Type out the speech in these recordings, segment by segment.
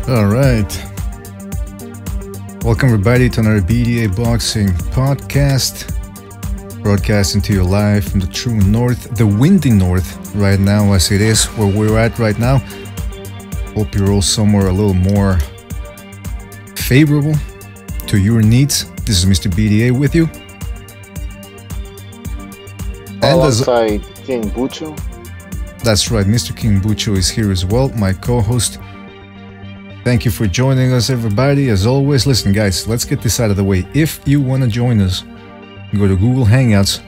All right. Welcome, everybody, to another BDA Boxing Podcast. Broadcasting to you live from the true north, the windy north, right now, as it is where we're at right now. Hope you're all somewhere a little more favorable to your needs. This is Mr. BDA with you. Alongside King Bucho. That's right, Mr. King Bucho is here as well, my co-host. Thank you for joining us, everybody. As always, listen, guys, let's get this out of the way. If you want to join us, go to Google Hangouts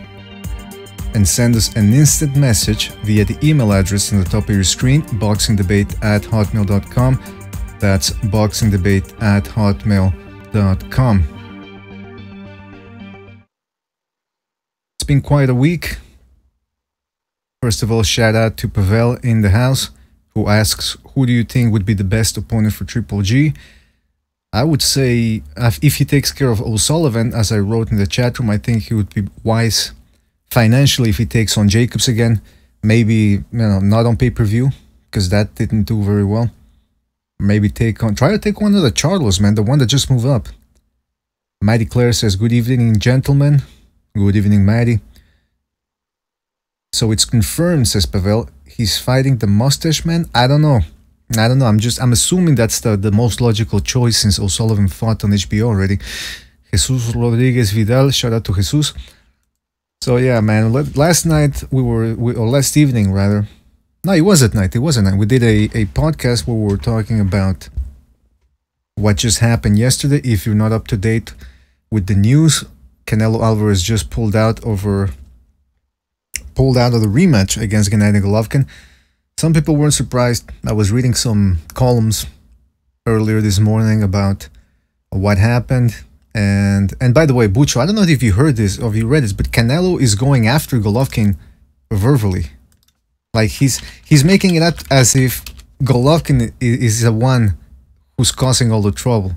and send us an instant message via the email address on the top of your screen, boxingdebate@hotmail.com. That's boxingdebate@hotmail.com. It's been quite a week. First of all, shout out to Pavel in the house, who asks, who do you think would be the best opponent for Triple G? I would say, if he takes care of Sullivan, as I wrote in the chat room, I think he would be wise financially if he takes on Jacobs again. Maybe, not on pay-per-view, because that didn't do very well. Maybe try to take one of the Charlos, man, the one that just moved up. Maddie Claire says, good evening, gentlemen. Good evening, Maddie. So it's confirmed, says Pavel, he's fighting the Mustache Man. I don't know. I'm assuming that's the most logical choice since O'Sullivan fought on HBO already. Jesus Rodriguez Vidal, shout out to Jesus. So yeah, man, last evening rather. No, it was at night. We did a podcast where we were talking about what just happened yesterday. If you're not up to date with the news, Canelo Alvarez just pulled out of the rematch against Golovkin. Some people weren't surprised. I was reading some columns earlier this morning about what happened. And by the way, Bucho, I don't know if you heard this or if you read this, but Canelo is going after Golovkin verbally. Like he's making it up as if Golovkin is the one who's causing all the trouble.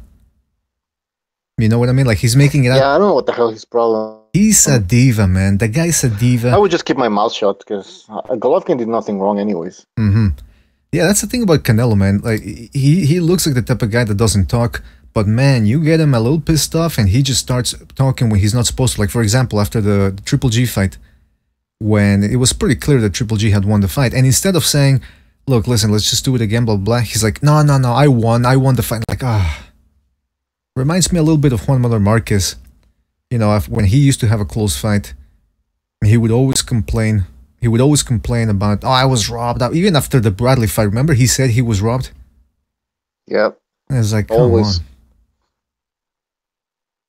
You know what I mean? Like he's making it up. Yeah, I don't know what the hell his problem. He's a diva, man. The guy's a diva. I would just keep my mouth shut because Golovkin did nothing wrong anyways. Yeah, that's the thing about Canelo, man. Like he looks like the type of guy that doesn't talk, but man, you get him a little pissed off and he just starts talking when he's not supposed to. Like for example, after the Triple G fight, when it was pretty clear that Triple G had won the fight, and instead of saying, look, listen, let's just do it again, blah, blah, he's like, no, I won the fight. Like, reminds me a little bit of Juan Manuel Marquez. You know, when he used to have a close fight, he would always complain. He would always complain about, I was robbed. Even after the Bradley fight, remember he said he was robbed? Yep. And it's like, come on.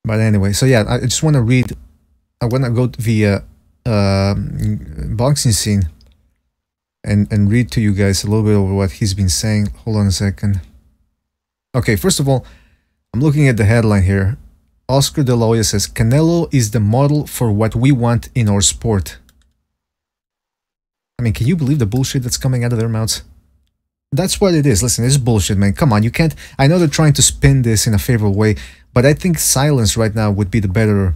But anyway, so yeah, I just want to read. I want to go via boxing scene and read to you guys a little bit over what he's been saying. Hold on a second. Okay, first of all, I'm looking at the headline here. Oscar De La Hoya says, Canelo is the model for what we want in our sport. I mean, can you believe the bullshit that's coming out of their mouths? That's what it is. Listen, it's bullshit, man. Come on, you can't... I know they're trying to spin this in a favorable way, but I think silence right now would be the better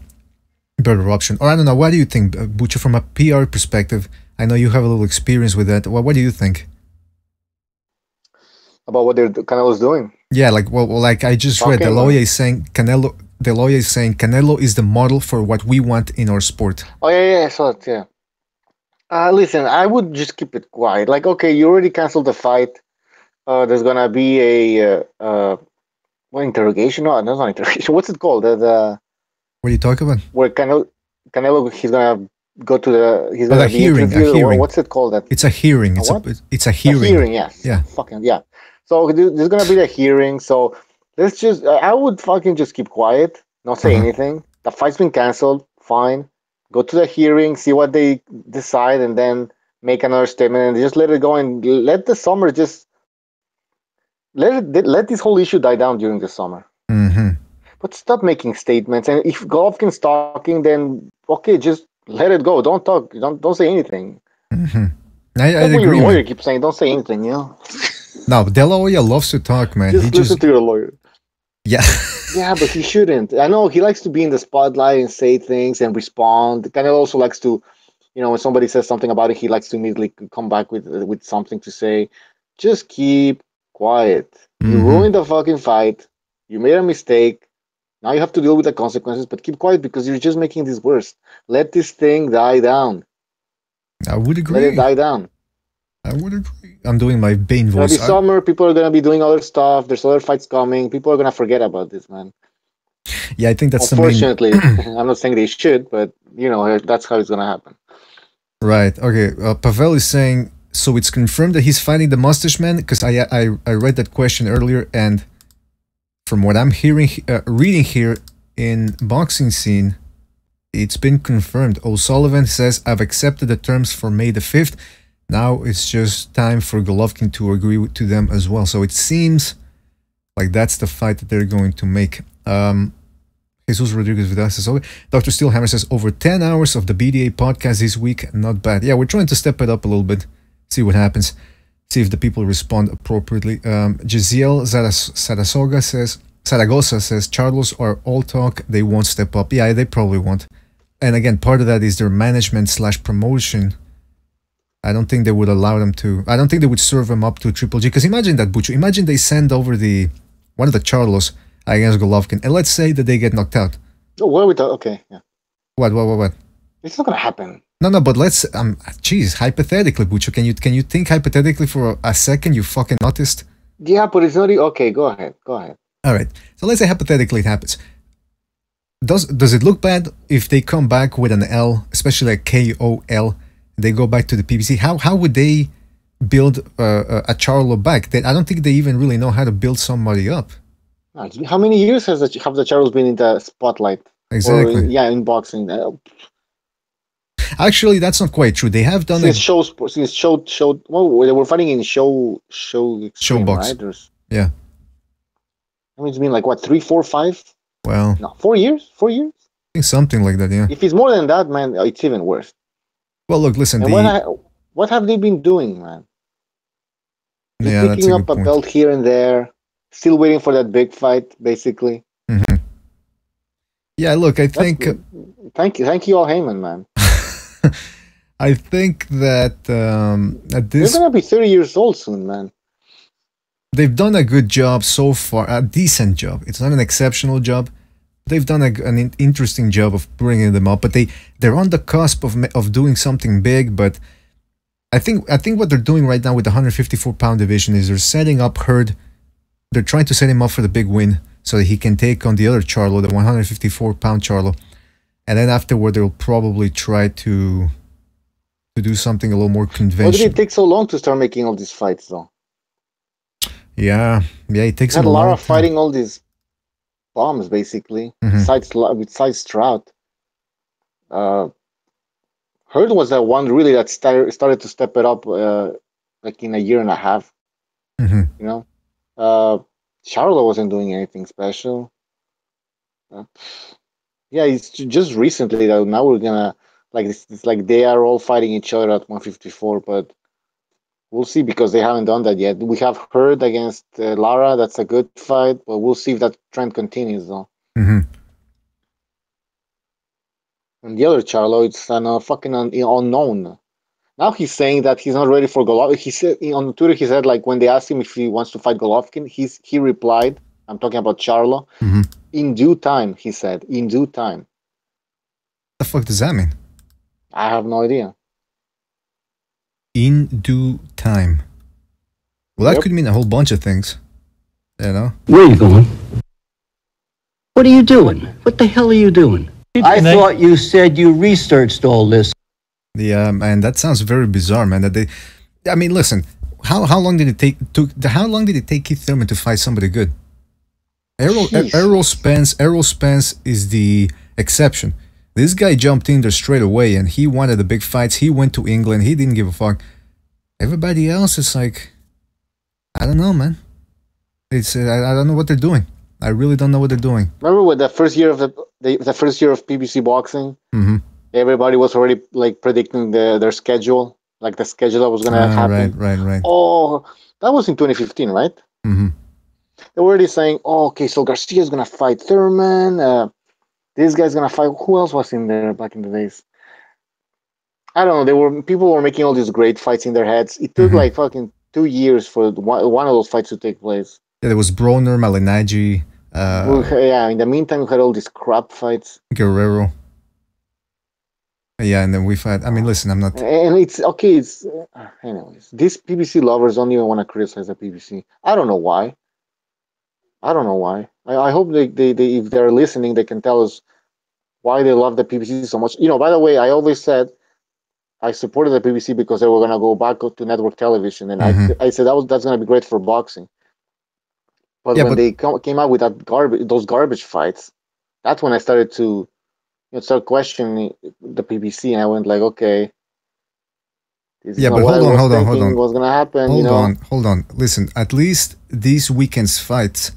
option. Or I don't know, what do you think, Bucho, from a PR perspective? I know you have a little experience with that. What do you think? About what Canelo's doing? Yeah, like like I just read, De La Hoya is saying Canelo is the model for what we want in our sport. Oh yeah, I saw it. Yeah. Listen, I would just keep it quiet. Like, okay, you already canceled the fight. There's gonna be a what, interrogation? No, that's not interrogation. What's it called? What are you talking about? Where Canelo, he's gonna go to the. He's gonna be hearing. A hearing. What's it called? It's a hearing. It's a hearing. A hearing, yes. Yeah. Fucking yeah. So there's gonna be a hearing. So let's just. I would fucking just keep quiet, not say anything. The fight's been canceled. Fine. Go to the hearing, see what they decide, and then make another statement, and just let it go and let the summer just let this whole issue die down during the summer. But stop making statements. And if Golovkin's talking, then okay, just let it go. Don't talk. Don't say anything. I agree. Your agree. lawyer keeps saying, "Don't say anything." You know. No, De La Hoya loves to talk, man. Just listen to your lawyer. Yeah. Yeah, but he shouldn't. I know he likes to be in the spotlight and say things and respond. Canelo also likes to, when somebody says something about it, he likes to immediately come back with something to say. Just keep quiet. You ruined the fucking fight. You made a mistake. Now you have to deal with the consequences, but keep quiet because you're just making this worse. Let this thing die down. I would Let it agree. die down. I would agree. I'm doing my Bane It's gonna be voice. summer. People are gonna be doing other stuff. There's other fights coming. People are gonna forget about this, man. Yeah, I think that's the main. Unfortunately, I'm not saying they should, but that's how it's gonna happen. Right. Okay. Pavel is saying, so it's confirmed that he's fighting the Mustache Man? Because I read that question earlier, and from what I'm reading here in boxing scene, it's been confirmed. O'Sullivan says, I've accepted the terms for May the 5th. Now it's just time for Golovkin to agree to them as well. So it seems like that's the fight that they're going to make. Jesus Rodriguez Vidal says, okay. Dr. Steelhammer says, over 10 hours of the BDA podcast this week. Not bad. Yeah, we're trying to step it up a little bit. See what happens. See if the people respond appropriately. Giselle Saragossa says, Charlos are all talk. They won't step up. Yeah, they probably won't. And again, part of that is their management / promotion. I don't think they would allow them to. I don't think they would serve them up to Triple G. Because imagine that, Bucho. Imagine they send over one of the Charlos against Golovkin, and let's say that they get knocked out. Oh, what are we talking? Okay, yeah. What? It's not gonna happen. No, but let's. Geez, hypothetically, Bucho, can you think hypothetically for a second? You fucking autist. Yeah, but it's not. Okay, go ahead. All right. So let's say hypothetically it happens. Does it look bad if they come back with an L, especially a KOL? They go back to the PBC. How would they build a Charlo back? I don't think they even really know how to build somebody up. How many years have the Charlos been in the spotlight? Exactly. Or, in boxing. Actually, that's not quite true. They have done since show. Well, they were fighting in show Extreme, box. right? Yeah. I mean, it's been like what 3, 4, 5? Well, no, 4 years. 4 years. I think something like that. Yeah. If it's more than that, man, it's even worse. Well, look, listen. What have they been doing, man? Yeah, picking up a belt here and there, still waiting for that big fight, basically. Mm-hmm. Yeah, look, I think. Thank you, Al Heyman, man. I think that they're gonna be 30 years old soon, man. They've done a good job so far, a decent job. It's not an exceptional job. They've done an interesting job of bringing them up, but they're on the cusp of doing something big. But I think what they're doing right now with the 154-pound division is they're setting up Hurd. They're trying to set him up for the big win so that he can take on the other Charlo, the 154-pound Charlo, and then afterward they'll probably try to do something a little more conventional. Why did it take so long to start making all these fights, though? Yeah, it takes a lot of fighting all these bombs, basically. Besides Trout, Hurd was the one really that started to step it up, like in a year and a half. Mm-hmm. You know, Charlo wasn't doing anything special. Yeah, it's just recently that now we're gonna it's like they are all fighting each other at 154, but we'll see because they haven't done that yet. We have Hurd against Lara. That's a good fight, but we'll see if that trend continues, though. Mm-hmm. And the other Charlo, it's an fucking unknown. Now he's saying that he's not ready for Golovkin. He said on Twitter, he said like when they asked him if he wants to fight Golovkin, he replied, "I'm talking about Charlo." Mm-hmm. In due time, he said. In due time. What the fuck does that mean? I have no idea. In due time. Well, that could mean a whole bunch of things. You know? Where are you going? What are you doing? What the hell are you doing? I thought you said you researched all this. Yeah, man, that sounds very bizarre, man. I mean, listen, how long did it take? How long did it take Keith Thurman to fight somebody good? Errol Spence is the exception. This guy jumped in there straight away, and he wanted the big fights. He went to England. He didn't give a fuck. Everybody else is like, I don't know, man. It's I don't know what they're doing. I really don't know what they're doing. Remember with the first year of the first year of PBC boxing? Mm-hmm. Everybody was already like predicting their schedule, like the schedule that was gonna happen. Right. Oh, that was in 2015, right? Mm-hmm. They were already saying, "Oh, okay, so Garcia's gonna fight Thurman. This guy's gonna fight." Who else was in there back in the days? I don't know. People were making all these great fights in their heads. It took like fucking 2 years for one of those fights to take place. Yeah, there was Broner, Malignaggi, Yeah, in the meantime, we had all these crap fights. Guerrero. Yeah, and then we've had. I mean, listen, I'm not. And it's okay. It's anyways. These PBC lovers don't even want to criticize the PBC. I don't know why. I don't know why. I hope they if they're listening, they can tell us why they love the PBC so much. You know, by the way, I always said I supported the PBC because they were gonna go back to network television, and I said that's gonna be great for boxing. But Yeah, when but they came out with those garbage fights, that's when I started to start questioning the PBC, and I went like, okay, this is yeah, not but what I was hold thinking on. was gonna happen. You know, Hold on. Listen, at least these weekend's fights,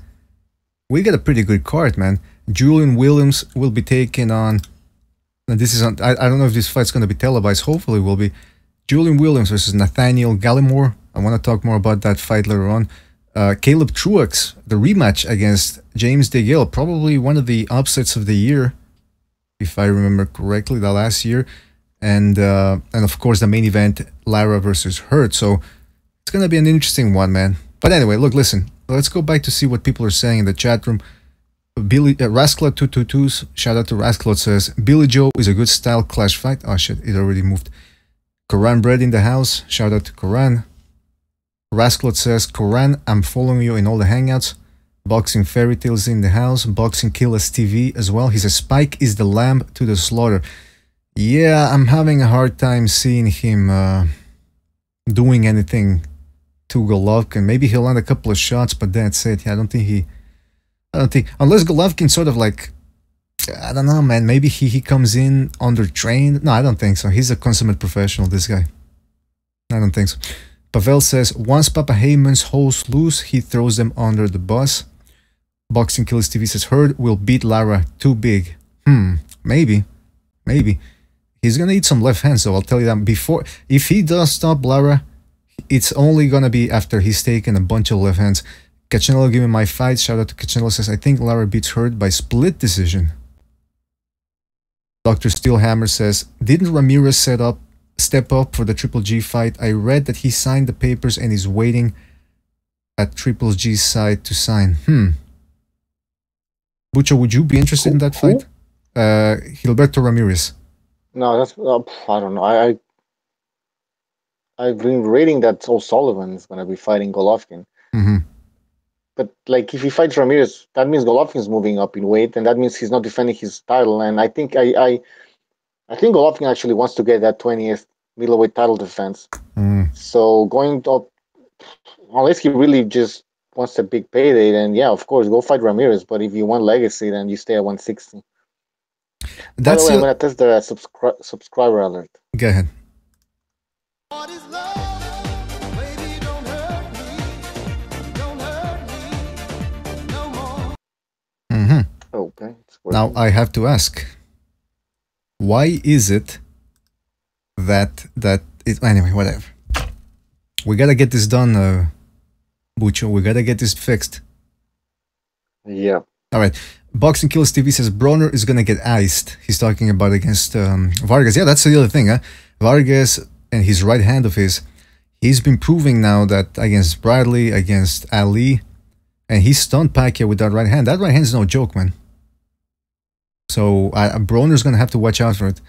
we got a pretty good card, man. Julian Williams will be taking on. And this is on. I don't know if this fight's going to be televised. Hopefully, it will be. Julian Williams versus Nathaniel Gallimore. I want to talk more about that fight later on. Caleb Truax, the rematch against James DeGale, probably one of the upsets of the year, if I remember correctly, the last year. And of course the main event, Lara versus Hurt. So it's gonna be an interesting one, man. But anyway, look, listen. Let's go back to see what people are saying in the chat room. Billy Rasclot 222s, shout out to Rasclot, says Billy Joe is a good style clash fight. Oh shit, it already moved. Koran Bread in the house, shout out to Koran. Rasclot says, Koran, I'm following you in all the hangouts. Boxing Fairy Tales in the house. Boxing Killers TV as well. He says Spike is the lamb to the slaughter. Yeah, I'm having a hard time seeing him doing anything to Golovkin. Maybe he'll land a couple of shots, but that's it. Yeah, I don't think unless Golovkin sort of like, I don't know, man. Maybe he comes in undertrained. No, I don't think so. He's a consummate professional, this guy. I don't think so. Pavel says, once Papa Heyman's holds loose, he throws them under the bus. Boxing Killers TV says, Hurd will beat Lara too big. Maybe. He's gonna eat some left hands, though, I'll tell you that. Before, if he does stop Lara, it's only gonna be after he's taken a bunch of left hands. Cacenello giving my fight. Shout out to Cacenello, says, I think Lara beats Hurd by split decision. Dr. Steelhammer says, didn't Ramirez step up for the Triple G fight? I read that he signed the papers and is waiting at Triple G's side to sign. Bucho, would you be interested in that fight? Gilberto Ramirez. No, that's I don't know. I've been reading that Sullivan is gonna be fighting Golovkin. But like, if he fights Ramirez, that means Golovkin's moving up in weight, and that means he's not defending his title. And I think Golovkin actually wants to get that 20th middleweight title defense. So going up, unless he really just wants a big payday, then yeah, of course, go fight Ramirez. But if you want legacy, then you stay at 160. By the way, I'm gonna test the subscriber alert. Go ahead. Okay. Now I have to ask, why is it that it, anyway, whatever. We gotta get this done, Bucho. We gotta get this fixed. Yeah. All right. Boxing Kills TV says Broner is gonna get iced. He's talking about against Vargas. Yeah, that's the other thing, huh? Vargas and his right hand of his. He's been proving now that against Bradley, against Ali, and he stunned Pacquiao with that right hand. That right hand's no joke, man. So Broner's gonna have to watch out for it.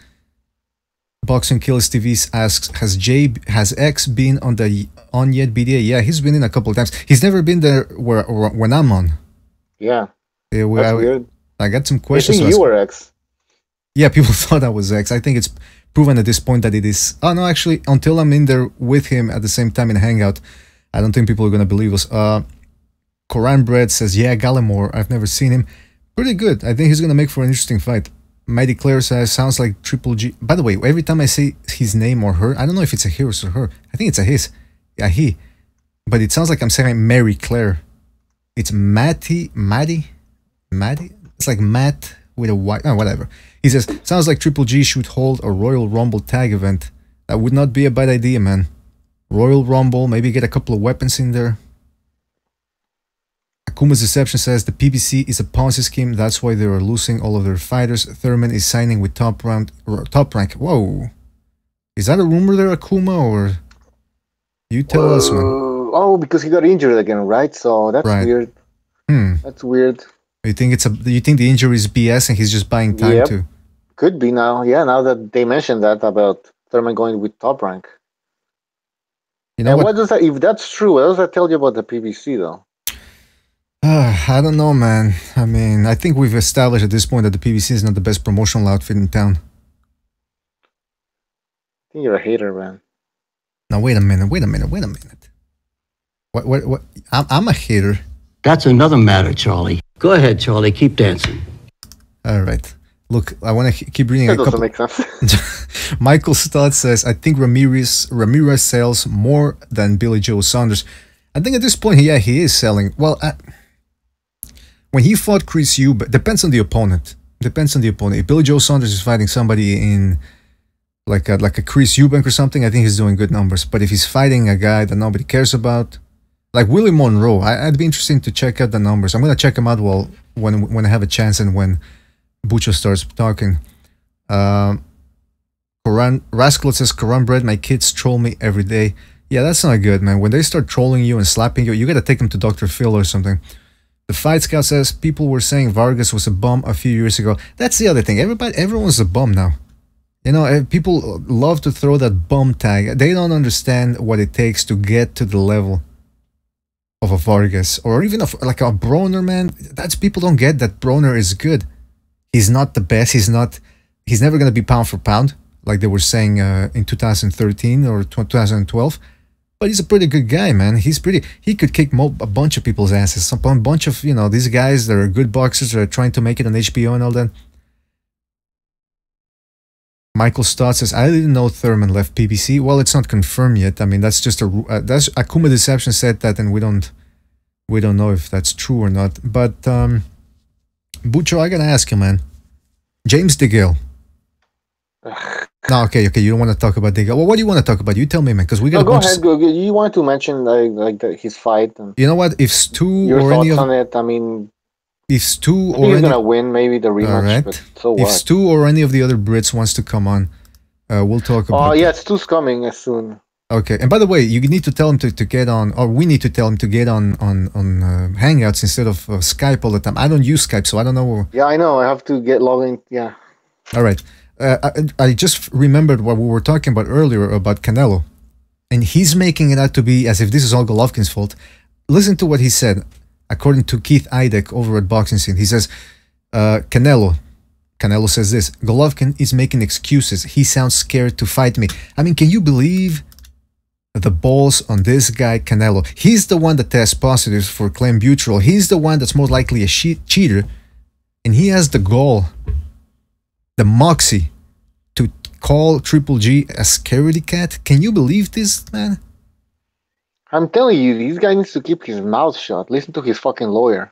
Boxing Kills TV asks, has X been on yet BDA? Yeah, he's been in a couple of times. He's never been there when I'm on. Yeah. That's weird. I got some questions. I think you were X. Yeah, people thought I was X. I think it's proven at this point that it is. Oh no, actually, until I'm in there with him at the same time in Hangout, I don't think people are gonna believe us. Koran Bread says, yeah, Gallimore. I've never seen him. Pretty good. I think he's gonna make for an interesting fight. Mighty Claire says, sounds like Triple G. By the way, every time I say his name or her, I don't know if it's a he or her. I think it's a his. Yeah, he. But it sounds like I'm saying Mary Claire. It's Maddie? It's like Matt with a Y. Oh, whatever. He says, sounds like Triple G should hold a Royal Rumble tag event. That would not be a bad idea, man. Royal Rumble, maybe get a couple of weapons in there. Akuma's Deception says the PBC is a Ponzi scheme. That's why they are losing all of their fighters. Thurman is signing with Top Rank. Whoa. Is that a rumor there, Akuma, or you tell us, man? Oh, because he got injured again, right? So that's Right. weird. That's weird. You think you think the injury is BS and he's just buying time Yep. to? Could be now. Yeah, now that they mentioned that about Thurman going with Top Rank. You know And what? what does that? If that's true, what does that tell you about the PBC though? I don't know, man. I mean, I think we've established at this point that the PBC is not the best promotional outfit in town. I think you're a hater, man. Now, wait a minute. What? I'm a hater. That's another matter, Charlie. Go ahead, Charlie. Keep dancing. All right. Look, I want to keep reading That a doesn't couple. make sense. Michael Stott says, I think Ramirez sells more than Billy Joe Saunders. I think at this point, yeah, he is selling. Well, when he fought Chris Eubank, depends on the opponent. If Billy Joe Saunders is fighting somebody in like a Chris Eubank or something, I think he's doing good numbers. But if he's fighting a guy that nobody cares about, like Willie Monroe, I'd be interested to check out the numbers. I'm gonna check them out when I have a chance and when Bucho starts talking. Rascal says, Quran bread, my kids troll me every day. Yeah, that's not good, man. When they start trolling you and slapping you, you gotta take them to Dr. Phil or something. The Fight Scout says, people were saying Vargas was a bum a few years ago. That's the other thing. Everyone's a bum now. You know, people love to throw that bum tag. They don't understand what it takes to get to the level of a Vargas or even like a Broner, man. That's people don't get that Broner is good. He's not the best. He's never going to be pound for pound like they were saying in 2013 or 2012. But he's a pretty good guy, man. He could kick a bunch of people's asses. A bunch of, these guys that are good boxers that are trying to make it on HBO and all that. Michael Stott says, I didn't know Thurman left PBC. Well, it's not confirmed yet. I mean, that's just that's Akuma Deception said that, and we don't know if that's true or not. But Bucho, I gotta ask you, man. James DeGale. No, okay. You don't want to talk about DeGale. Well, what do you want to talk about? You tell me, man, because we got. Go ahead. You wanted to mention his fight. And you know what? If Stu your or thoughts any of on it, I mean. If Stu I think he's gonna win maybe the rematch, right. but so what? If Stu or any of the other Brits wants to come on, we'll talk about. Oh yeah, Stu's coming soon. Okay, and by the way, you need to tell him to get on, or we need to tell him to get on Hangouts instead of Skype all the time. I don't use Skype, so I don't know. Yeah, I know. I have to get logged in. Yeah. All right. I just remembered what we were talking about earlier about Canelo, and he's making it out to be as if this is all Golovkin's fault. Listen to what he said. According to Keith Idek over at Boxing Scene, he says, Canelo says this, Golovkin is making excuses. He sounds scared to fight me. I mean, can you believe the balls on this guy, Canelo? He's the one that tests positives for clenbuterol. He's the one that's most likely a cheater. And he has the gall, the moxie, to call Triple G a scaredy cat. Can you believe this, man? I'm telling you, this guy needs to keep his mouth shut. Listen to his fucking lawyer.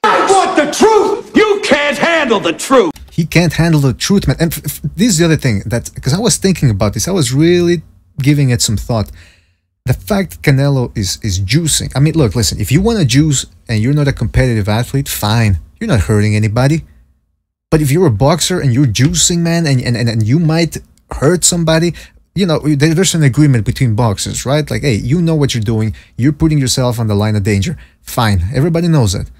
I want the truth! You can't handle the truth! He can't handle the truth, man. And this is the other thing, that because I was thinking about this, I was really giving it some thought. The fact Canelo is juicing. I mean, look, listen, if you want to juice and you're not a competitive athlete, fine. You're not hurting anybody. But if you're a boxer and you're juicing, man, and you might hurt somebody, there's an agreement between boxers, right? Like, hey, you know what you're doing. You're putting yourself on the line of danger. Fine. Everybody knows that.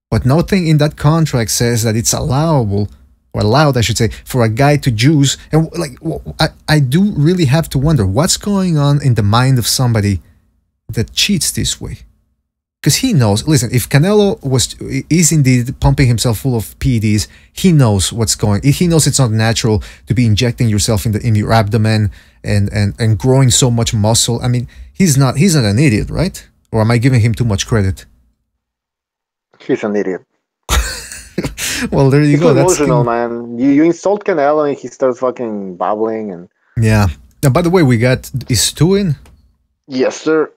But nothing in that contract says that it's allowed, I should say, for a guy to juice. And I do really have to wonder what's going on in the mind of somebody that cheats this way. Because he knows, listen, if Canelo is indeed pumping himself full of PEDs, he knows what's going. He knows it's not natural to be injecting yourself in your abdomen and growing so much muscle. I mean, he's not an idiot, right? Or am I giving him too much credit? He's an idiot. Well, there you go. That's emotional, man. You insult Canelo and he starts fucking babbling and. Yeah. Now, by the way, is Stu in? Yes, sir.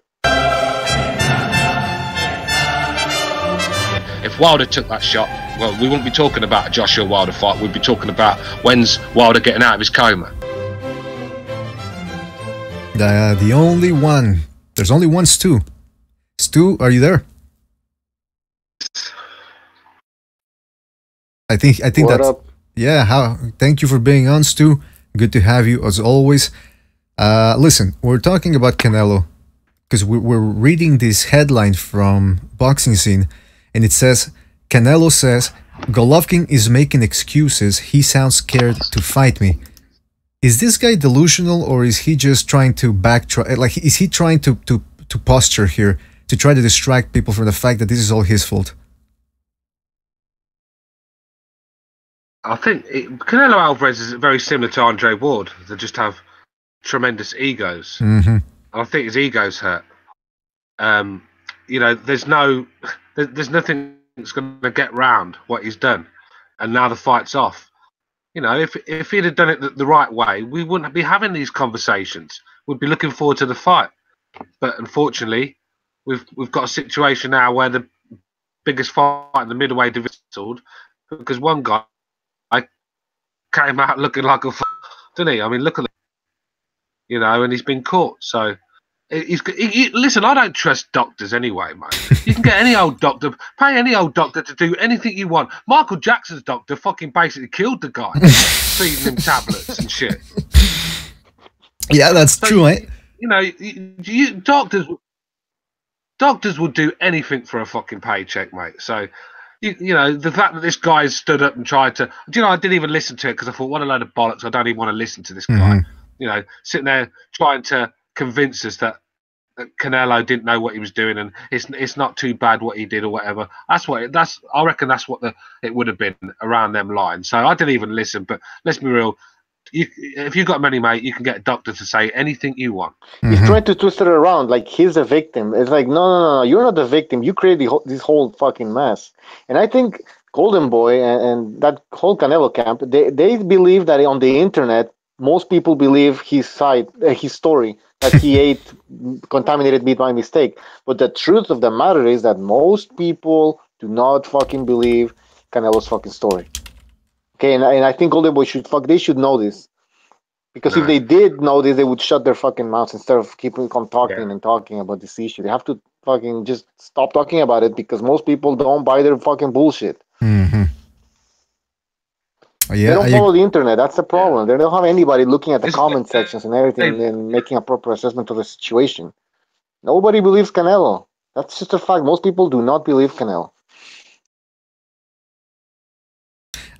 If Wilder took that shot, well, we wouldn't be talking about a Joshua Wilder fight. We'd be talking about when's Wilder getting out of his coma. The only one. There's only one Stu. Stu, are you there? I think what that's. Up? Yeah. Thank you for being on, Stu. Good to have you as always. Listen, we're talking about Canelo. because we're reading this headline from Boxing Scene, and it says, Canelo says, Golovkin is making excuses. He sounds scared to fight me. Is this guy delusional, or is he just trying to backtrack? Like, is he trying to posture here to try to distract people from the fact that this is all his fault? I think Canelo Alvarez is very similar to Andre Ward. They just have tremendous egos. Mm-hmm. I think his ego's hurt. You know, there's nothing that's going to get round what he's done, and now the fight's off. You know, if he'd have done it the right way, we wouldn't be having these conversations. We'd be looking forward to the fight. But unfortunately, we've got a situation now where the biggest fight in the middleweight division, because one guy came out looking like a didn't he? I mean, look at him. You know, and he's been caught. So, listen, I don't trust doctors anyway, mate. You can get any old doctor, pay any old doctor to do anything you want. Michael Jackson's doctor fucking basically killed the guy, feeding him tablets and shit. Yeah, that's true, eh? You know, doctors would do anything for a fucking paycheck, mate. So, you know, the fact that this guy stood up and tried to, you know, I didn't even listen to it because I thought, what a load of bollocks. I don't even want to listen to this guy. Mm-hmm. You know, sitting there trying to convince us that Canelo didn't know what he was doing and it's not too bad what he did or whatever. I reckon that's what it would have been around them lines. So I didn't even listen. But let's be real. If you've got money, mate, you can get a doctor to say anything you want. He's trying to twist it around like he's a victim. It's like, no, you're not the victim. You created this whole fucking mess. And I think Golden Boy and that whole Canelo camp, they believe that on the internet, most people believe his story, that he ate contaminated meat by mistake. But the truth of the matter is that most people do not fucking believe Canelo's fucking story. Okay, and I think Golden Boy they should know this. Because if they did know this, they would shut their fucking mouths instead of keeping on talking and talking about this issue. They have to fucking just stop talking about it because most people don't buy their fucking bullshit. Mm-hmm. Yeah, they don't follow the internet. That's the problem. They don't have anybody looking at the comment sections and everything and making a proper assessment of the situation. Nobody believes Canelo. That's just a fact. Most people do not believe Canelo.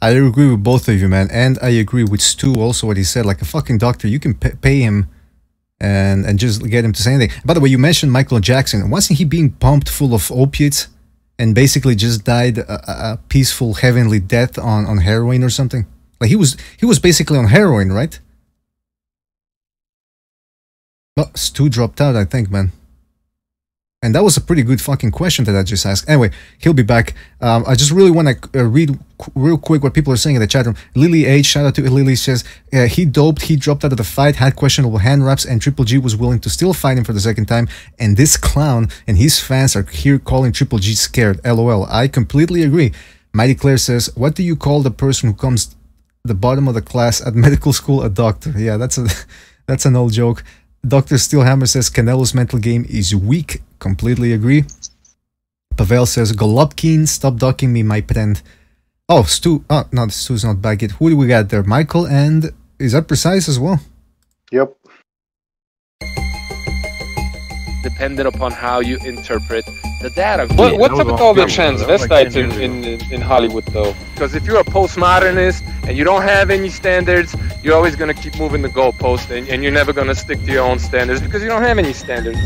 I agree with both of you, man, and I agree with Stu also what he said. Like a fucking doctor, you can pay him and just get him to say anything. By the way, you mentioned Michael Jackson. Wasn't he being pumped full of opiates and basically just died a peaceful, heavenly death on heroin or something? Like he was basically on heroin, right? Well, Stu dropped out, I think, man. And that was a pretty good fucking question that I just asked. Anyway, he'll be back. I just really want to read real quick what people are saying in the chat room. Lily H, shout out to Lily, says, he doped, he dropped out of the fight, had questionable hand wraps, and Triple G was willing to still fight him for the second time. And this clown and his fans are here calling Triple G scared. LOL. I completely agree. Mighty Claire says, what do you call the person who comes the bottom of the class at medical school? A doctor. Yeah, that's an old joke. Dr. Steelhammer says Canelo's mental game is weak. Completely agree. Pavel says Golovkin, stop docking me, my friend. Oh, Stu. Oh, no, Stu's not back yet. Who do we got there? Michael, and is that precise as well? Yep. Dependent upon how you interpret the data. What's up with all the transvestites in Hollywood, though? Because if you're a postmodernist and you don't have any standards, you're always going to keep moving the goalpost, and you're never going to stick to your own standards because you don't have any standards.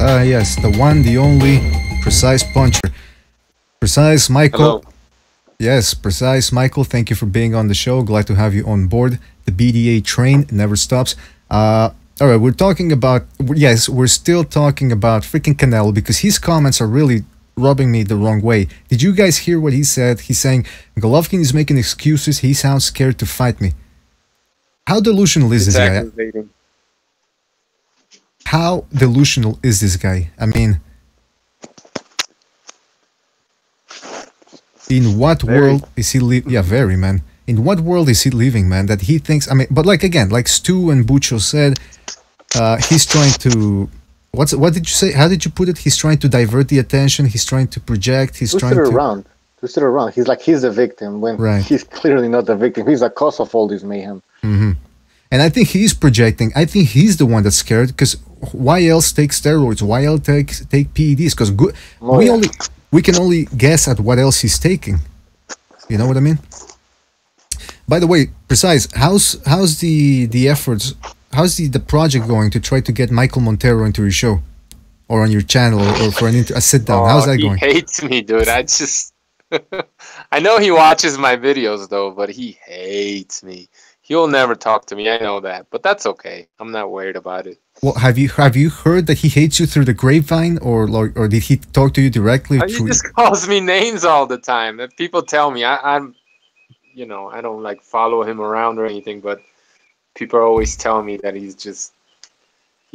Yes, the one, the only, Precise Puncher. Precise Michael. Hello. Yes, Precise Michael, thank you for being on the show. Glad to have you on board. The BDA train never stops. All right, we're talking about, yes, we're still talking about freaking Canelo because his comments are really rubbing me the wrong way. Did you guys hear what he said? He's saying, Golovkin is making excuses. He sounds scared to fight me. How delusional is this guy? How delusional is this guy? I mean, in what world is he living? Yeah, very, man. In what world is he living, man, that he thinks, I mean, but like, again, like Stu and Bucho said, he's trying to, what did you say? How did you put it? He's trying to divert the attention. He's trying to project. He's trying to... Twist it around. He's like, he's the victim when he's clearly not the victim. He's the cause of all this mayhem. Mm-hmm. And I think he's projecting. I think he's the one that's scared because why else take steroids? Why else take PEDs? Because we can only guess at what else he's taking. You know what I mean? By the way, Precise, how's the efforts? How's the project going to try to get Michael Montero into your show, or on your channel, or for a sit down? How's that going? He hates me, dude. I know he watches my videos though, but he hates me. He'll never talk to me. I know that, but that's okay. I'm not worried about it. Well, have you heard that he hates you through the grapevine, or did he talk to you directly? He just calls me names all the time. If people tell me I'm, I don't like follow him around or anything, but people always tell me that he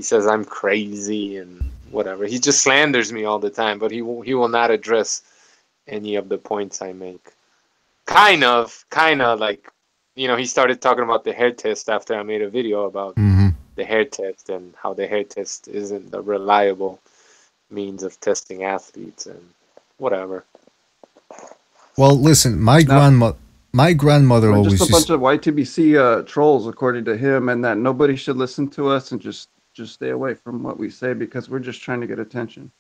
says I'm crazy and whatever. He just slanders me all the time, but he will not address any of the points I make. Kind of like, he started talking about the hair test after I made a video about the hair test and how the hair test isn't a reliable means of testing athletes and whatever. Well, listen, my grandmother always just a bunch of YTBC trolls, according to him, and that nobody should listen to us and just stay away from what we say because we're just trying to get attention.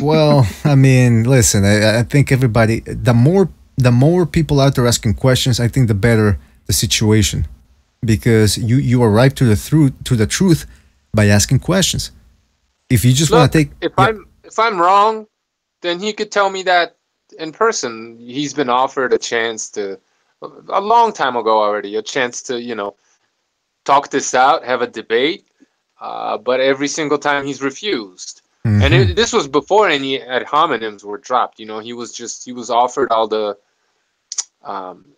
Well, I mean, listen, I think everybody, the more people out there asking questions, I think the better the situation, because you arrive to the truth by asking questions. If you just want to take, if I'm wrong, then he could tell me that in person. He's been offered a chance to, a long time ago already, a chance to talk this out, have a debate, but every single time he's refused. And this was before any ad hominems were dropped. He was offered all the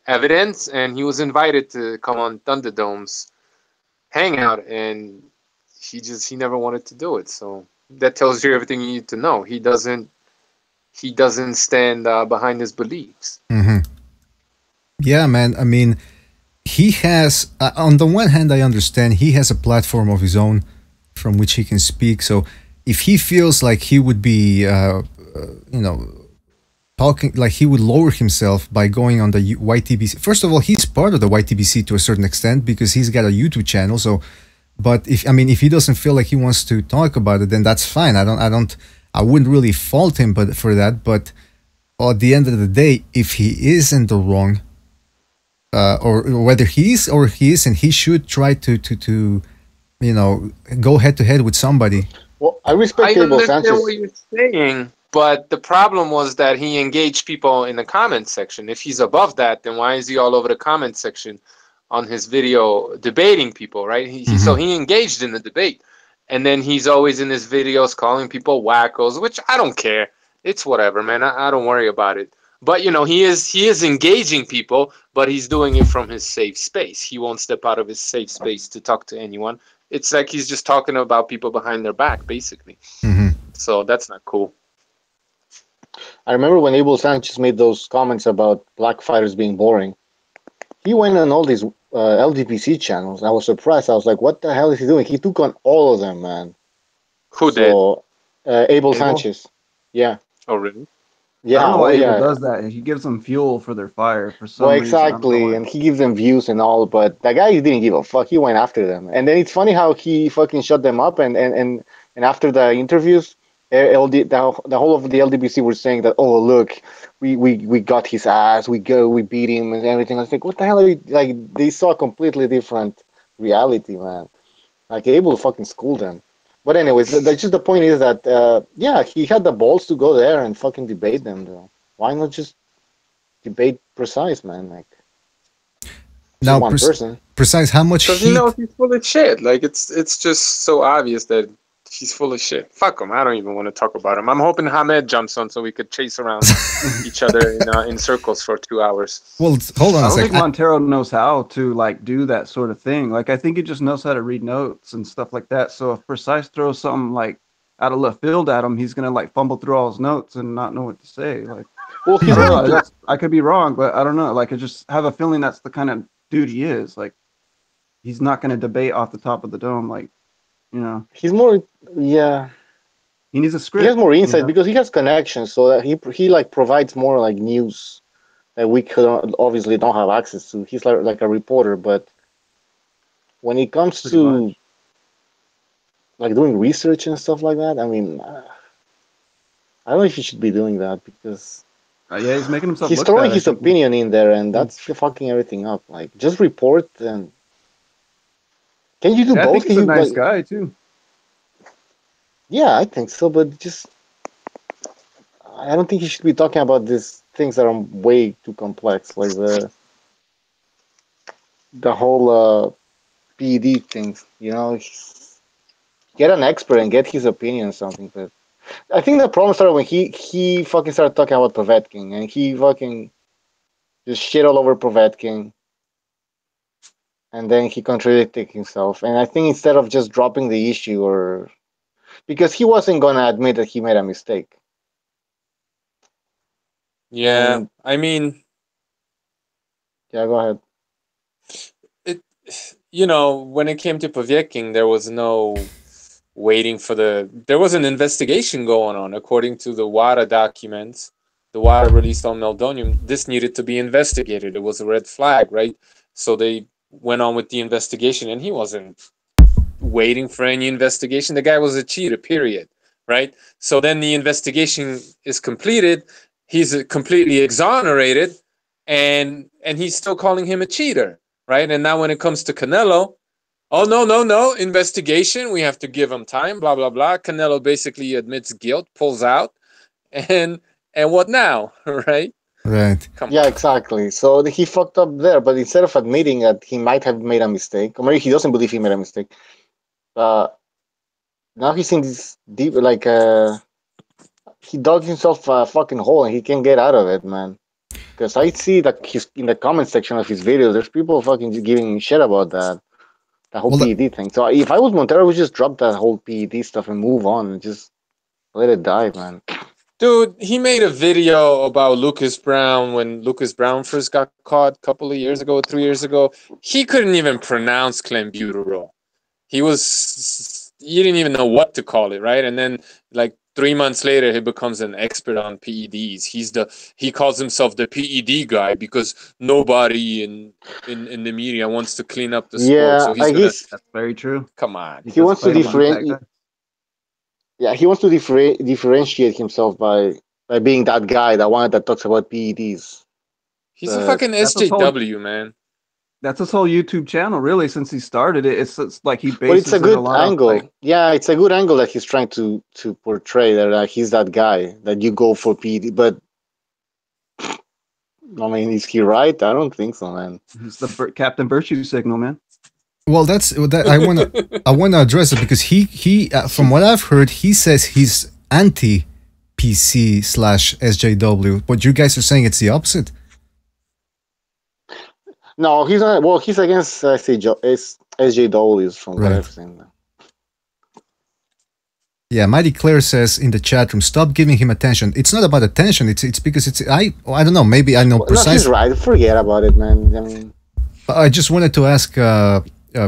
evidence, and he was invited to come on Thunderdome's hangout, and he never wanted to do it. So that tells you everything you need to know. He doesn't stand behind his beliefs. Yeah, man. I mean, he has, on the one hand, I understand he has a platform of his own from which he can speak. So if he feels like he would be, talking, like he would lower himself by going on the YTBC. First of all, he's part of the YTBC to a certain extent because he's got a YouTube channel. So, but if he doesn't feel like he wants to talk about it, then that's fine. I wouldn't really fault him, for that. But at the end of the day, if he is in the wrong, or whether he is or he isn't, he should try to go head to head with somebody. Well, I respect Abel Sanchez. I understand what you're saying, but the problem was that he engaged people in the comment section. If he's above that, then why is he all over the comment section on his video debating people, right? So he engaged in the debate. And then he's always in his videos calling people wackos, which I don't care. It's whatever, man. I don't worry about it. But, he is engaging people, but he's doing it from his safe space. He won't step out of his safe space to talk to anyone. It's like he's just talking about people behind their back, basically. So that's not cool. I remember when Abel Sanchez made those comments about black fighters being boring. He went on all these LDPC channels. I was surprised. I was like, what the hell is he doing? He took on all of them, man. Who did? Abel Sanchez. Yeah. Oh, really? Yeah. I don't know why Abel does that. He gives them fuel for their fire for some reason. Exactly. And he gives them views and all, but that guy didn't give a fuck. He went after them. And then it's funny how he fucking shut them up. And after the interviews, the whole of the LDBC were saying that, oh, look, we got his ass, we beat him and everything. I was like, what the hell are you, like, they saw a completely different reality, man. Like, able to fucking school them. But anyways, that's just the point is that, he had the balls to go there and fucking debate them, though. Why not just debate Precise, man? Like, now, one person. Precise, how much Because he's full of shit. Like, it's just so obvious that he's full of shit. Fuck him. I don't even want to talk about him. I'm hoping Hamed jumps on so we could chase around each other in circles for 2 hours. Well, hold on a I don't second. think Montero knows how to do that sort of thing. Like, I think he just knows how to read notes and stuff like that. So if Precise throws something like out of left field at him, he's gonna fumble through all his notes and not know what to say. Like, Well, he's I could be wrong, but I don't know. Like, I just have a feeling that's the kind of dude he is. Like, he's not gonna debate off the top of the dome. Like, he's more, yeah. He needs a script. He has more insight because he has connections, so that he provides more news that we could obviously don't have access to. He's like a reporter, but when it comes to like doing research and stuff like that. I mean, I don't know if he should be doing that because Yeah, he's making himself he's look throwing bad, I his think. opinion in there, and that's fucking everything up. Like, just report and can you do Yeah, I think both? Can he's a you nice like? guy too. Yeah, I think so, but just I don't think he should be talking about these things that are way too complex, like the whole PED things. You know, get an expert and get his opinion on something. But I think the problem started when he fucking started talking about Povetkin, and he fucking just shit all over Povetkin, and then he contradicted himself. And I think instead of just dropping the issue, or because he wasn't gonna admit that he made a mistake. Yeah, And I mean, yeah, go ahead. it. You know, when it came to Povetkin, there was no waiting for there was an investigation going on according to the WADA documents. The WADA released on Meldonium. This needed to be investigated. It was a red flag, right? So they went on with the investigation, and he wasn't waiting for any investigation. The guy was a cheater, period, right? So then the investigation is completed. He's completely exonerated, and he's still calling him a cheater, right? And now when it comes to Canelo, oh, no, no, no. Investigation. We have to give him time, blah, blah, blah. Canelo basically admits guilt, pulls out, and what now? Right? Right. Come Yeah, on. exactly. So he fucked up there, but instead of admitting that he might have made a mistake, or maybe he doesn't believe he made a mistake, uh, now he's in this deep, like, he dug himself a fucking hole and he can't get out of it, man. Because I see that he's in the comment section of his videos, there's people fucking just giving shit about that whole Well, PED thing. So if I was Montero, I would just drop that whole PED stuff and move on and just let it die, man. Dude, he made a video about Lucas Brown when Lucas Brown first got caught a couple of years ago, 3 years ago. He couldn't even pronounce clenbuterol. He didn't even know what to call it, right? And then like 3 months later, he becomes an expert on PEDs. He calls himself the PED guy because nobody in the media wants to clean up the sport. Yeah, So he's I gonna guess That's very true. come on. he Does wants to claim to be that differentiate. guy. Yeah, he wants to differentiate himself by being that guy, that one that talks about PEDs. He's a But fucking That's his whole. SJW, man. That's his whole YouTube channel, really. Since he started it, it's like he but it's a bases it a good lot off angle. like. Yeah, it's a good angle that he's trying to portray that he's that guy that you go for PED. But I mean, is he right? I don't think so, man. He's the Captain Virtue signal, man. well, that's that. I wanna address it because he from what I've heard, he says he's anti PC/SJW, but you guys are saying it's the opposite. No, he's not. Well, he's against SJWs from what Right. I've seen. Yeah, Mighty Claire says in the chat room, stop giving him attention. It's not about attention. It's because I don't know. Maybe I know No, he's precise. right. Forget about it, man. I mean, I just wanted to ask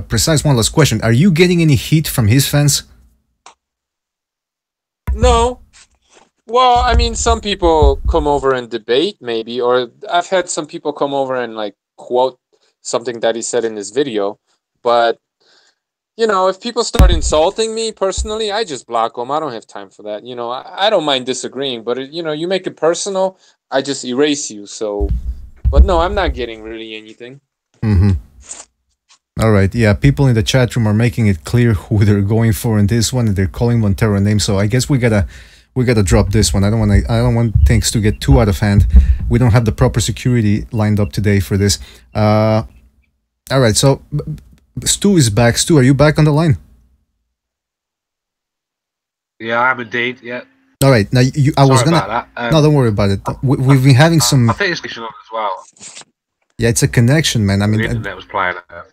precise one last question. Are you getting any heat from his fans? No. Well, I mean, some people come over and debate, maybe, or I've had some people come over and like quote something that he said in this video. But you know, if people start insulting me personally, I just block them. I don't have time for that. You know, I don't mind disagreeing, but you know, you make it personal, I just erase you. So, but no, I'm not getting really anything. Mm-hmm. All right. Yeah, people in the chat room are making it clear who they're going for in this one, and they're calling Montero names. So I guess we gotta drop this one. I don't want things to get too out of hand. We don't have the proper security lined up today for this. All right. So Stu is back. Stu, are you back on the line? Yeah, I am indeed. Yeah. All right. Now Sorry about that. No, don't worry about it. We've been having some. I think it's connection on as well. Yeah, it's a connection, man. I mean, The internet was playing it. all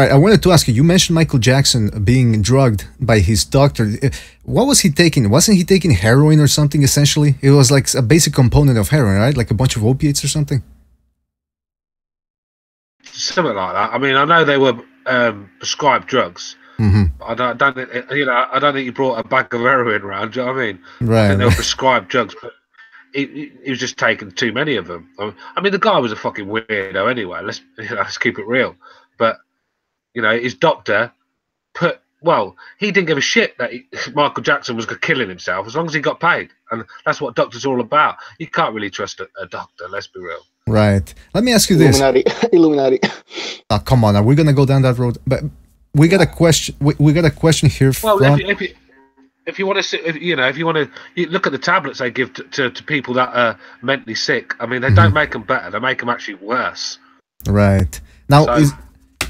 right. I wanted to ask you. You mentioned Michael Jackson being drugged by his doctor. What was he taking? Wasn't he taking heroin or something? Essentially, it was like a basic component of heroin, right? Like a bunch of opiates or something. Something like that. I mean, I know they were prescribed drugs. Mm-hmm. I don't think, you know, I don't think he brought a bag of heroin around. Do you know what I mean? Right. I think they were prescribed drugs, but he was just taking too many of them. I mean, the guy was a fucking weirdo anyway. Let's keep it real. But you know, his doctor well, he didn't give a shit that Michael Jackson was killing himself as long as he got paid. And that's what doctors are all about. You can't really trust a doctor, let's be real. Right. Let me ask you this. Illuminati. Oh, come on. Are we going to go down that road? But we got a question. We got a question here from... Well, if you want to, if you want to look at the tablets they give to people that are mentally sick, I mean, they don't make them better. They make them actually worse. Right. Now,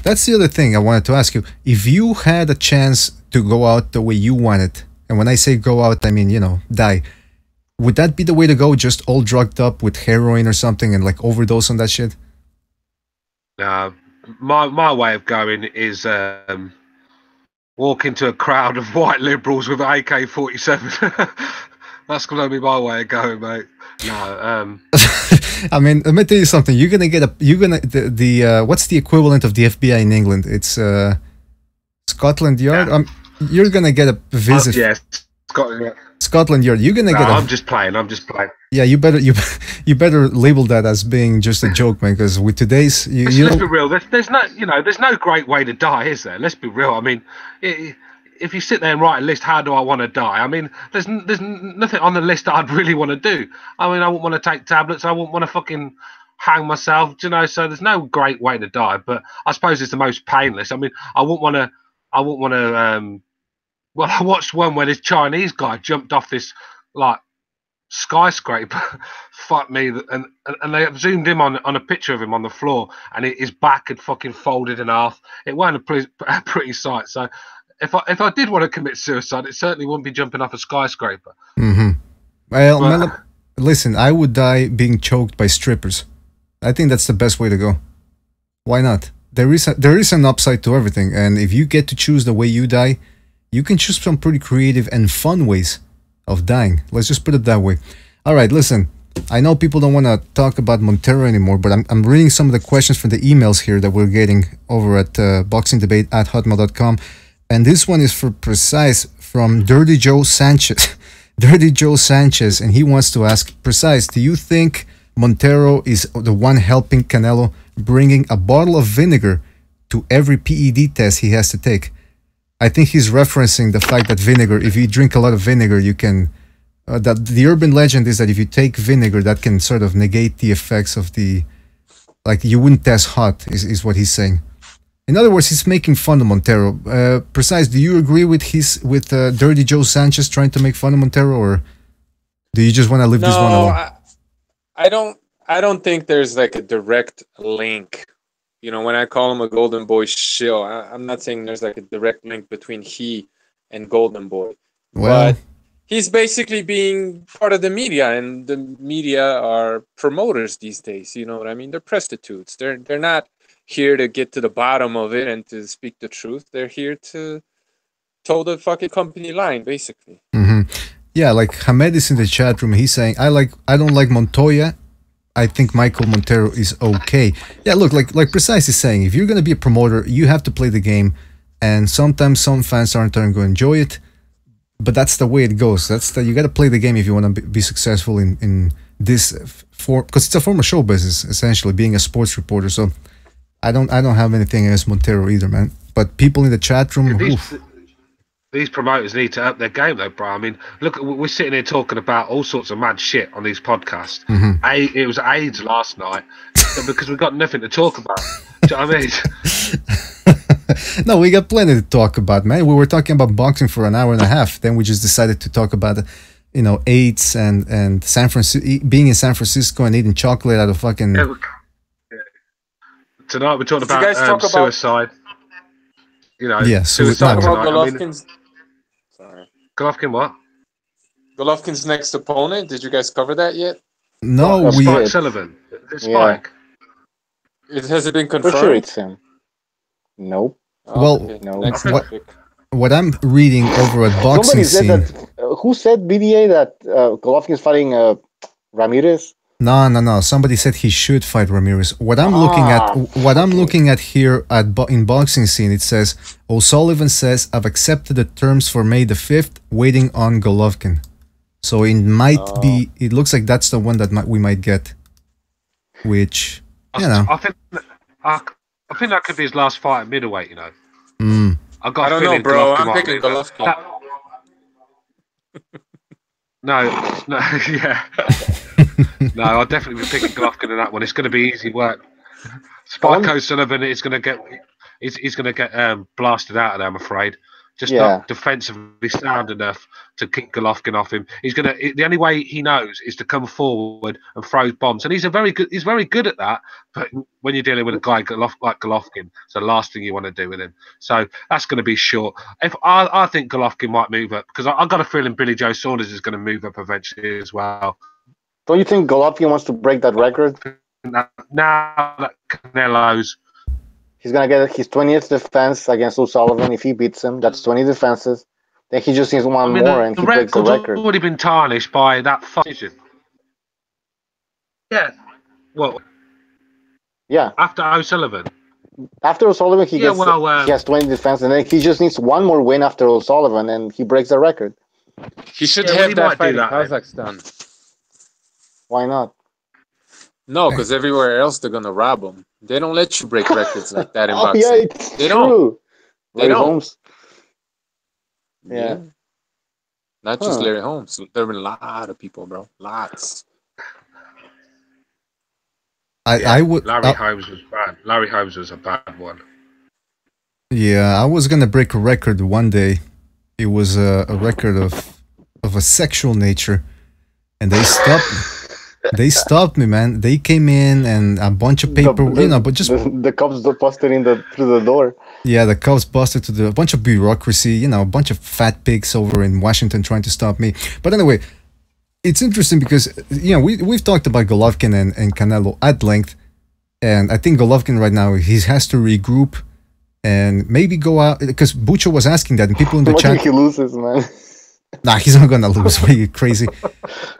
that's the other thing I wanted to ask you. If you had a chance to go out the way you wanted, and when I say go out, I mean, die, would that be the way to go? Just all drugged up with heroin or something and like overdose on that shit? My way of going is walk into a crowd of white liberals with AK-47. That's gonna be my way of going, mate. No. I mean, let me tell you something. You're gonna get what's the equivalent of the FBI in England? It's Scotland Yard. Yeah. You're gonna get a visit. Yes, Scotland Yard. Scotland Yard. You're gonna get. I'm just playing. Yeah, you better label that as being just a joke, man. Because with today's, let's be real. There's no great way to die, is there? Let's be real. I mean, if you sit there and write a list, how do I want to die? I mean, there's nothing on the list that I'd really want to do. I mean, I wouldn't want to take tablets. I wouldn't want to fucking hang myself. So there's no great way to die. But I suppose it's the most painless. I mean, I wouldn't want to. Well, I watched one where this Chinese guy jumped off this like skyscraper. Fuck me, and they zoomed in on a picture of him on the floor, and his back had fucking folded in half. It wasn't a pretty sight. So if I did want to commit suicide, it certainly wouldn't be jumping off a skyscraper. Well, listen, I would die being choked by strippers. I think that's the best way to go. Why not? There is an upside to everything, and if you get to choose the way you die, you can choose some pretty creative and fun ways of dying. Let's just put it that way. All right, listen. I know people don't want to talk about Montero anymore, but I'm reading some of the questions from the emails here that we're getting over at boxingdebate@hotmail.com. And this one is for Precise from Dirty Joe Sanchez. Dirty Joe Sanchez, and he wants to ask, Precise, do you think Montero is the one helping Canelo bringing a bottle of vinegar to every PED test he has to take? I think he's referencing the fact that vinegar, if you drink a lot of vinegar, you can... that the urban legend is that if you take vinegar, that can sort of negate the effects of the... Like, you wouldn't test hot, is what he's saying. In other words, he's making fun of Montero. Precise, do you agree with Dirty Joe Sanchez trying to make fun of Montero, or do you just want to leave this one alone? I don't think there's like a direct link. When I call him a Golden Boy shill, I'm not saying there's like a direct link between he and Golden Boy. Well, but he's basically being part of the media, and the media are promoters these days. You know what I mean? They're prostitutes. They're not here to get to the bottom of it and to speak the truth. They're here to toe the fucking company line, basically. Yeah, like Hamed is in the chat room. He's saying, I don't like Montoya. I think Michael Montero is okay. Yeah, look, like Precise is saying, if you're going to be a promoter, you have to play the game, and sometimes some fans aren't going to enjoy it, but that's the way it goes. You got to play the game if you want to be successful in this form, because it's a form of show business, essentially, being a sports reporter. So I don't have anything against Montero either, man. But people in the chat room, these promoters need to up their game, though, bro. I mean, look, we're sitting here talking about all sorts of mad shit on these podcasts. It was AIDS last night because we've got nothing to talk about. Do you know what I mean? No, we got plenty to talk about, man. We were talking about boxing for an hour and a half. Then we just decided to talk about, AIDS and San Francisco, being in San Francisco and eating chocolate out of fucking. Yeah, tonight we're talking about suicide. Suicide. Golovkin's. Sorry. Golovkin what? Golovkin's next opponent. Did you guys cover that yet? No, Spike Sullivan. Spike. Has it been confirmed? For sure it's him. Nope. What I'm reading over at Boxing Scene... who said BDA that Golovkin is fighting Ramirez? No. Somebody said he should fight Ramirez. What I'm looking at here in Boxing Scene, it says, Sullivan says, I've accepted the terms for May the 5th, waiting on Golovkin. So it looks like that's the one that we might get. I think that could be his last fight at middleweight, I got I a don't know, feeling bro. Golovkin I'm might picking move up. Golovkin. No, yeah. No, I'll definitely be picking Golovkin in that one. It's going to be easy work. Spike Sullivan is going to get he's going to get blasted out of there, I'm afraid. Just not defensively sound enough to keep Golovkin off him. The only way he knows is to come forward and throw bombs, and he's very good at that. But when you're dealing with a guy like Golovkin, it's the last thing you want to do with him. So that's going to be short. If I think Golovkin might move up, because I got a feeling Billy Joe Saunders is going to move up eventually as well. Don't you think Golovkin wants to break that record? Now that Canelo's. He's going to get his 20th defense against Sullivan. If he beats him, that's 20 defenses. Then he just needs one more and he breaks the record. Record's already been tarnished by that decision. Yeah. Well. Yeah. After O'Sullivan. After O'Sullivan, he has 20 defense, and then he just needs one more win after O'Sullivan, and he breaks the record. He should have that fight in Kazakhstan. Why not? No, because everywhere else they're gonna rob him. They don't let you break records like that in boxing. Yeah, it's they true. Don't. They don't. Holmes. Yeah. Not just Larry Holmes. There have been a lot of people, bro. Lots. I would. Larry Holmes was bad. Larry Holmes was a bad one. Yeah, I was gonna break a record one day. It was a record of a sexual nature, and they stopped me. They stopped me, man. They came in and a bunch of paper, but just the cops busted through the door. Yeah, the cops busted to a bunch of bureaucracy, a bunch of fat pigs over in Washington trying to stop me. But anyway, it's interesting because we've talked about Golovkin and Canelo at length, and I think Golovkin right now he has to regroup and maybe go out because Bucho was asking that, and people in the chat. He loses, man. Nah, he's not gonna lose. Are you crazy?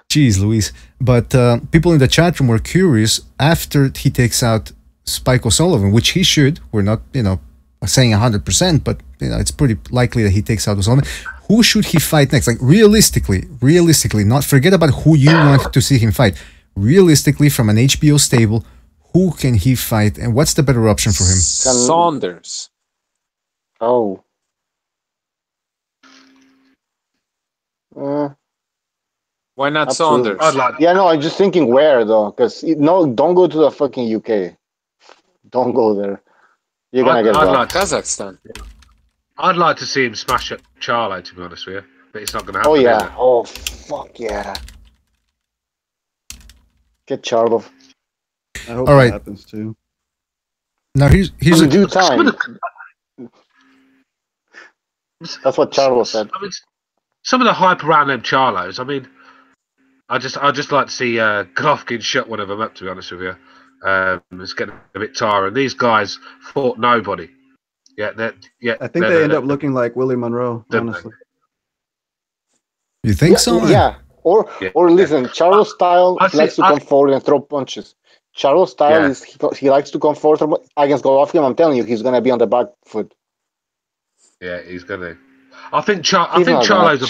Jeez, Luis. But people in the chat room were curious after he takes out Spike O'Sullivan, which he should. We're not, saying 100%, but it's pretty likely that he takes out O'Sullivan. Who should he fight next? Like realistically, not forget about who you want to see him fight. Realistically, from an HBO stable, who can he fight, and what's the better option for him? Saunders. Oh. Why not Saunders? I'm just thinking where though, because don't go to the fucking UK. Don't go there. You're gonna get like Kazakhstan. I'd like to see him smash up Charlo, to be honest with you, but it's not gonna happen. Oh yeah. Oh fuck yeah. Get Charlo. I hope that happens too. Now here's in due time. That's what Charlo said. I mean, some of the hype around them Charlos. I mean, I just like to see Golovkin shut one of them up. To be honest with you, it's getting a bit tiring. These guys fought nobody. I think they end up looking like Willie Monroe. Honestly, you think so? Yeah. Or listen, Charlo's style likes to come forward and throw punches. Charlo's style is he likes to come forward against Golovkin. I'm telling you, he's gonna be on the back foot. Yeah, he's gonna. I think Charlo's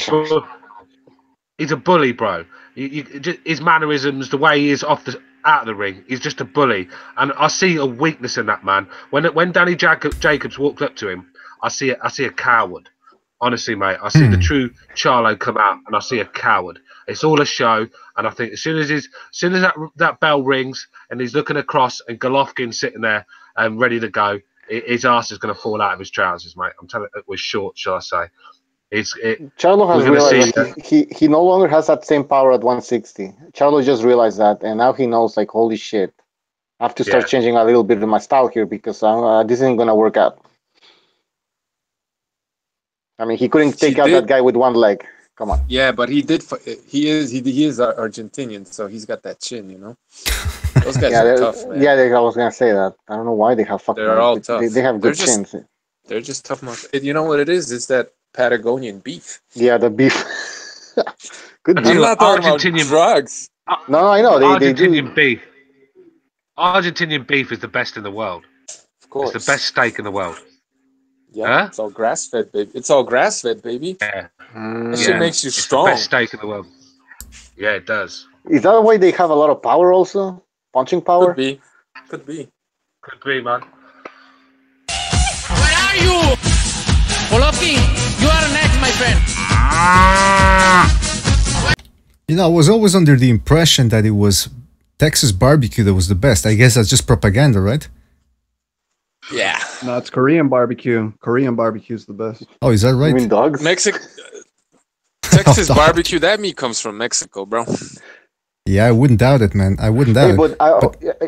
he's a bully, bro. His mannerisms, the way he is out of the ring, he's just a bully. And I see a weakness in that man. When Danny Jacobs walked up to him, I see a coward. Honestly, mate, I see the true Charlo come out, and I see a coward. It's all a show, and I think as soon as that bell rings and he's looking across and Golovkin's sitting there and ready to go, his ass is going to fall out of his trousers, mate. I'm telling you, it was short, shall I say? Charlo has realized he no longer has that same power at 160. Charlo just realized that, and now he knows, like, holy shit, I have to start changing a little bit of my style here because this isn't going to work out. I mean, he couldn't take out that guy with one leg. Come on. Yeah, but he did. He is Argentinian, so he's got that chin, Those guys are tough, man. Yeah, I was gonna say that. I don't know why they have fucking. They're all tough. They have good chins. They're just tough. You know what it is? It's that Patagonian beef. Yeah, the beef. Good deal. I'm not talking about drugs. No, I know. Argentinian beef. Argentinian beef is the best in the world. Of course, it's the best steak in the world. Yeah, It's all grass-fed, baby. It's all grass-fed, baby. Yeah. That shit makes you strong. It's the best steak in the world. Yeah, it does. Is that why they have a lot of power also? Punching power? Could be, man. Where are you? I was always under the impression that it was Texas barbecue that was the best. I guess that's just propaganda, right? Yeah. No, it's Korean barbecue. Korean barbecue is the best. Oh, is that right? You mean dogs? Texas barbecue, that meat comes from Mexico, bro. Yeah, I wouldn't doubt it, man. I wouldn't doubt it. But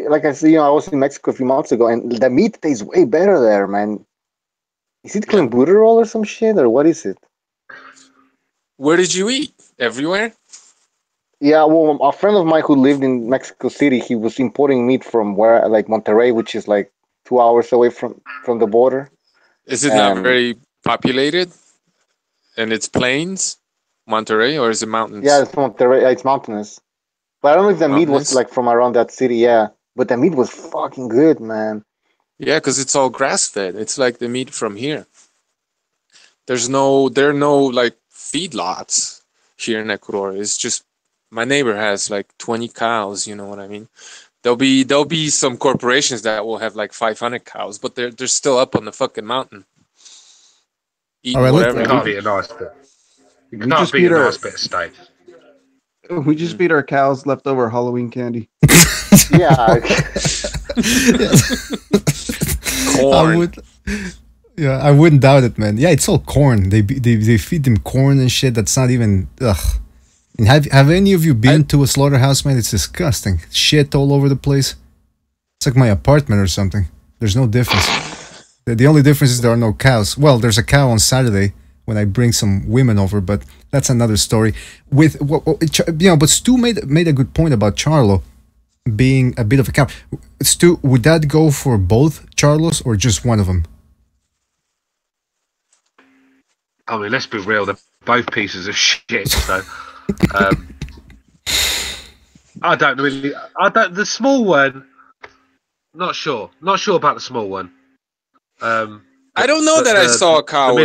like I said, I was in Mexico a few months ago, and the meat tastes way better there, man. Is it clenbuterol or some shit, or what is it? Where did you eat? Everywhere? Yeah, well, a friend of mine who lived in Mexico City, he was importing meat from like Monterrey, which is like 2 hours away from the border. Is it not very populated? And it's plains, Monterrey, or is it mountains? Yeah, it's Monterrey. It's mountainous. But I don't know if the meat was like from around that city. Yeah, but the meat was fucking good, man. Yeah, because it's all grass fed. It's like the meat from here. There are no like feedlots here in Ecuador. It's just my neighbor has like 20 cows. You know what I mean? There'll be some corporations that will have like 500 cows, but they're still up on the fucking mountain. Eating whatever. You can't beat a nice bit. You can't beat a nice bit of steak. We just beat our cows leftover Halloween candy. Yeah. Corn. I wouldn't doubt it, man. Yeah, it's all corn. They feed them corn and shit. That's not even. Ugh. And have any of you been to a slaughterhouse, man? It's disgusting. Shit all over the place. It's like my apartment or something. There's no difference. The only difference is there are no cows. Well, there's a cow on Saturday when I bring some women over, but that's another story. But Stu made a good point about Charlo being a bit of a cow. Stu, would that go for both Charlos or just one of them? I mean, let's be real. They're both pieces of shit. So, I don't really. The small one. Not sure. Not sure about the small one. I don't know that I saw a cow.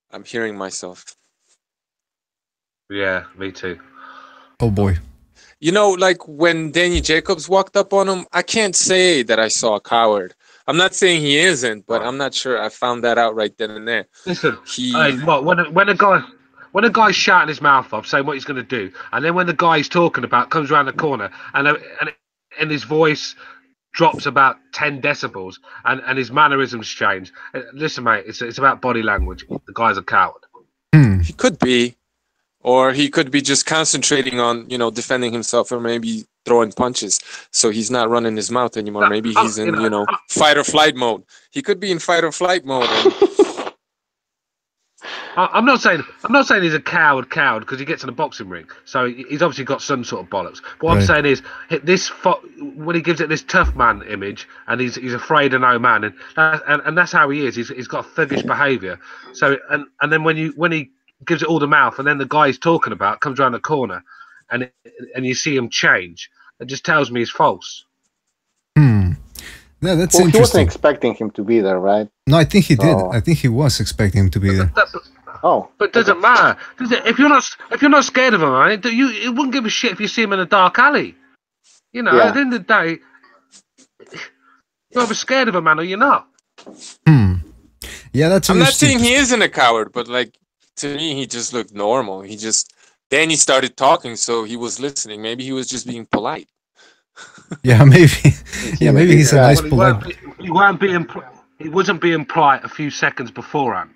I'm hearing myself. Yeah, me too. Oh boy. Like when Danny Jacobs walked up on him, I can't say that I saw a coward. I'm not saying he isn't, but I'm not sure. I found that out right then and there. Listen, when a guy's shouting his mouth off, saying what he's going to do, and then when the guy he's talking about comes around the corner and his voice drops about 10 decibels and his mannerisms change. Listen, mate, it's about body language. The guy's a coward. He could be. Or he could be just concentrating on, defending himself or maybe throwing punches. So he's not running his mouth anymore. Maybe he's in, fight or flight mode. He could be in fight or flight mode. I'm not saying he's a coward because he gets in a boxing ring. So he's obviously got some sort of bollocks. But what I'm saying is when he gives it this tough man image and he's afraid of no man and that's how he is. He's got thuggish behaviour. So and then when he gives it all the mouth, and then the guy he's talking about comes around the corner, and you see him change. It just tells me he's false. Yeah, that's interesting. He wasn't expecting him to be there, right? No, I think he did. I think he was expecting him to be there. But doesn't matter. If you're not scared of him, right? It wouldn't give a shit if you see him in a dark alley. At the end of the day, you're either scared of a man or you're not. Yeah, that's. I'm not saying he isn't a coward, but to me, he just looked normal. Then he started talking, so he was listening. Maybe he was just being polite. Yeah, maybe. Yeah, maybe he's a nice polite. He wasn't being polite a few seconds beforehand.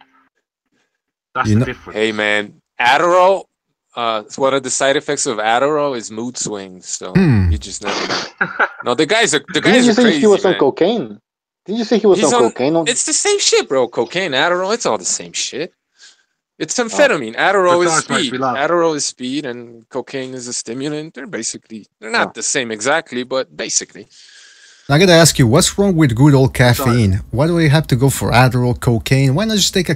That's the difference. Hey, man, Adderall. One of the side effects of Adderall is mood swings. So you just never know. No, the guys are Didn't you say crazy, he was man. on cocaine? Didn't you say he was on cocaine? It's the same shit, bro. Cocaine, Adderall, it's all the same shit. It's amphetamine. Adderall is speed. Adderall is speed, and cocaine is a stimulant. They're not the same exactly, but basically. I gotta ask you, what's wrong with good old caffeine? Why do we have to go for Adderall, cocaine? Why not just take a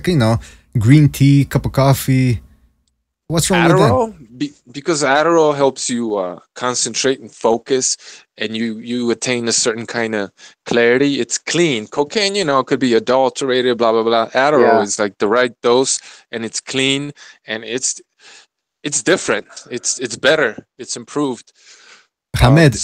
green tea, cup of coffee? What's wrong with that? Because Adderall helps you concentrate and focus, and you attain a certain kind of clarity. It's clean. Cocaine, it could be adulterated, blah blah blah. Adderall is like the right dose, and it's clean, and it's different. It's better. It's improved. Hamed,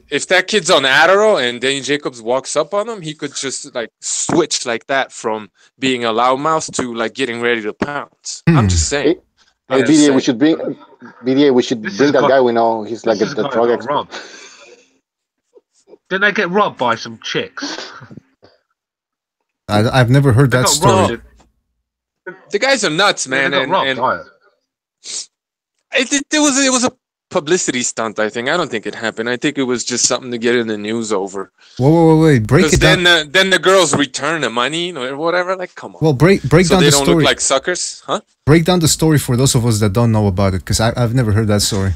if that kid's on Adderall and Danny Jacobs walks up on him, he could just switch like that from being a loudmouth to getting ready to pounce. I'm just saying. Hey, BDA, we should bring that guy we know. He's like a drug expert. Robbed. Didn't they get robbed by some chicks? I've never heard that story. The guys are nuts, man. It was a publicity stunt, I think. I don't think it happened. I think it was just something to get in the news over. Wait. Break it down. Then the girls return the money or whatever. Like, come on. Well, break down the story. So they don't look like suckers, huh? Break down the story for those of us that don't know about it, because I've never heard that story.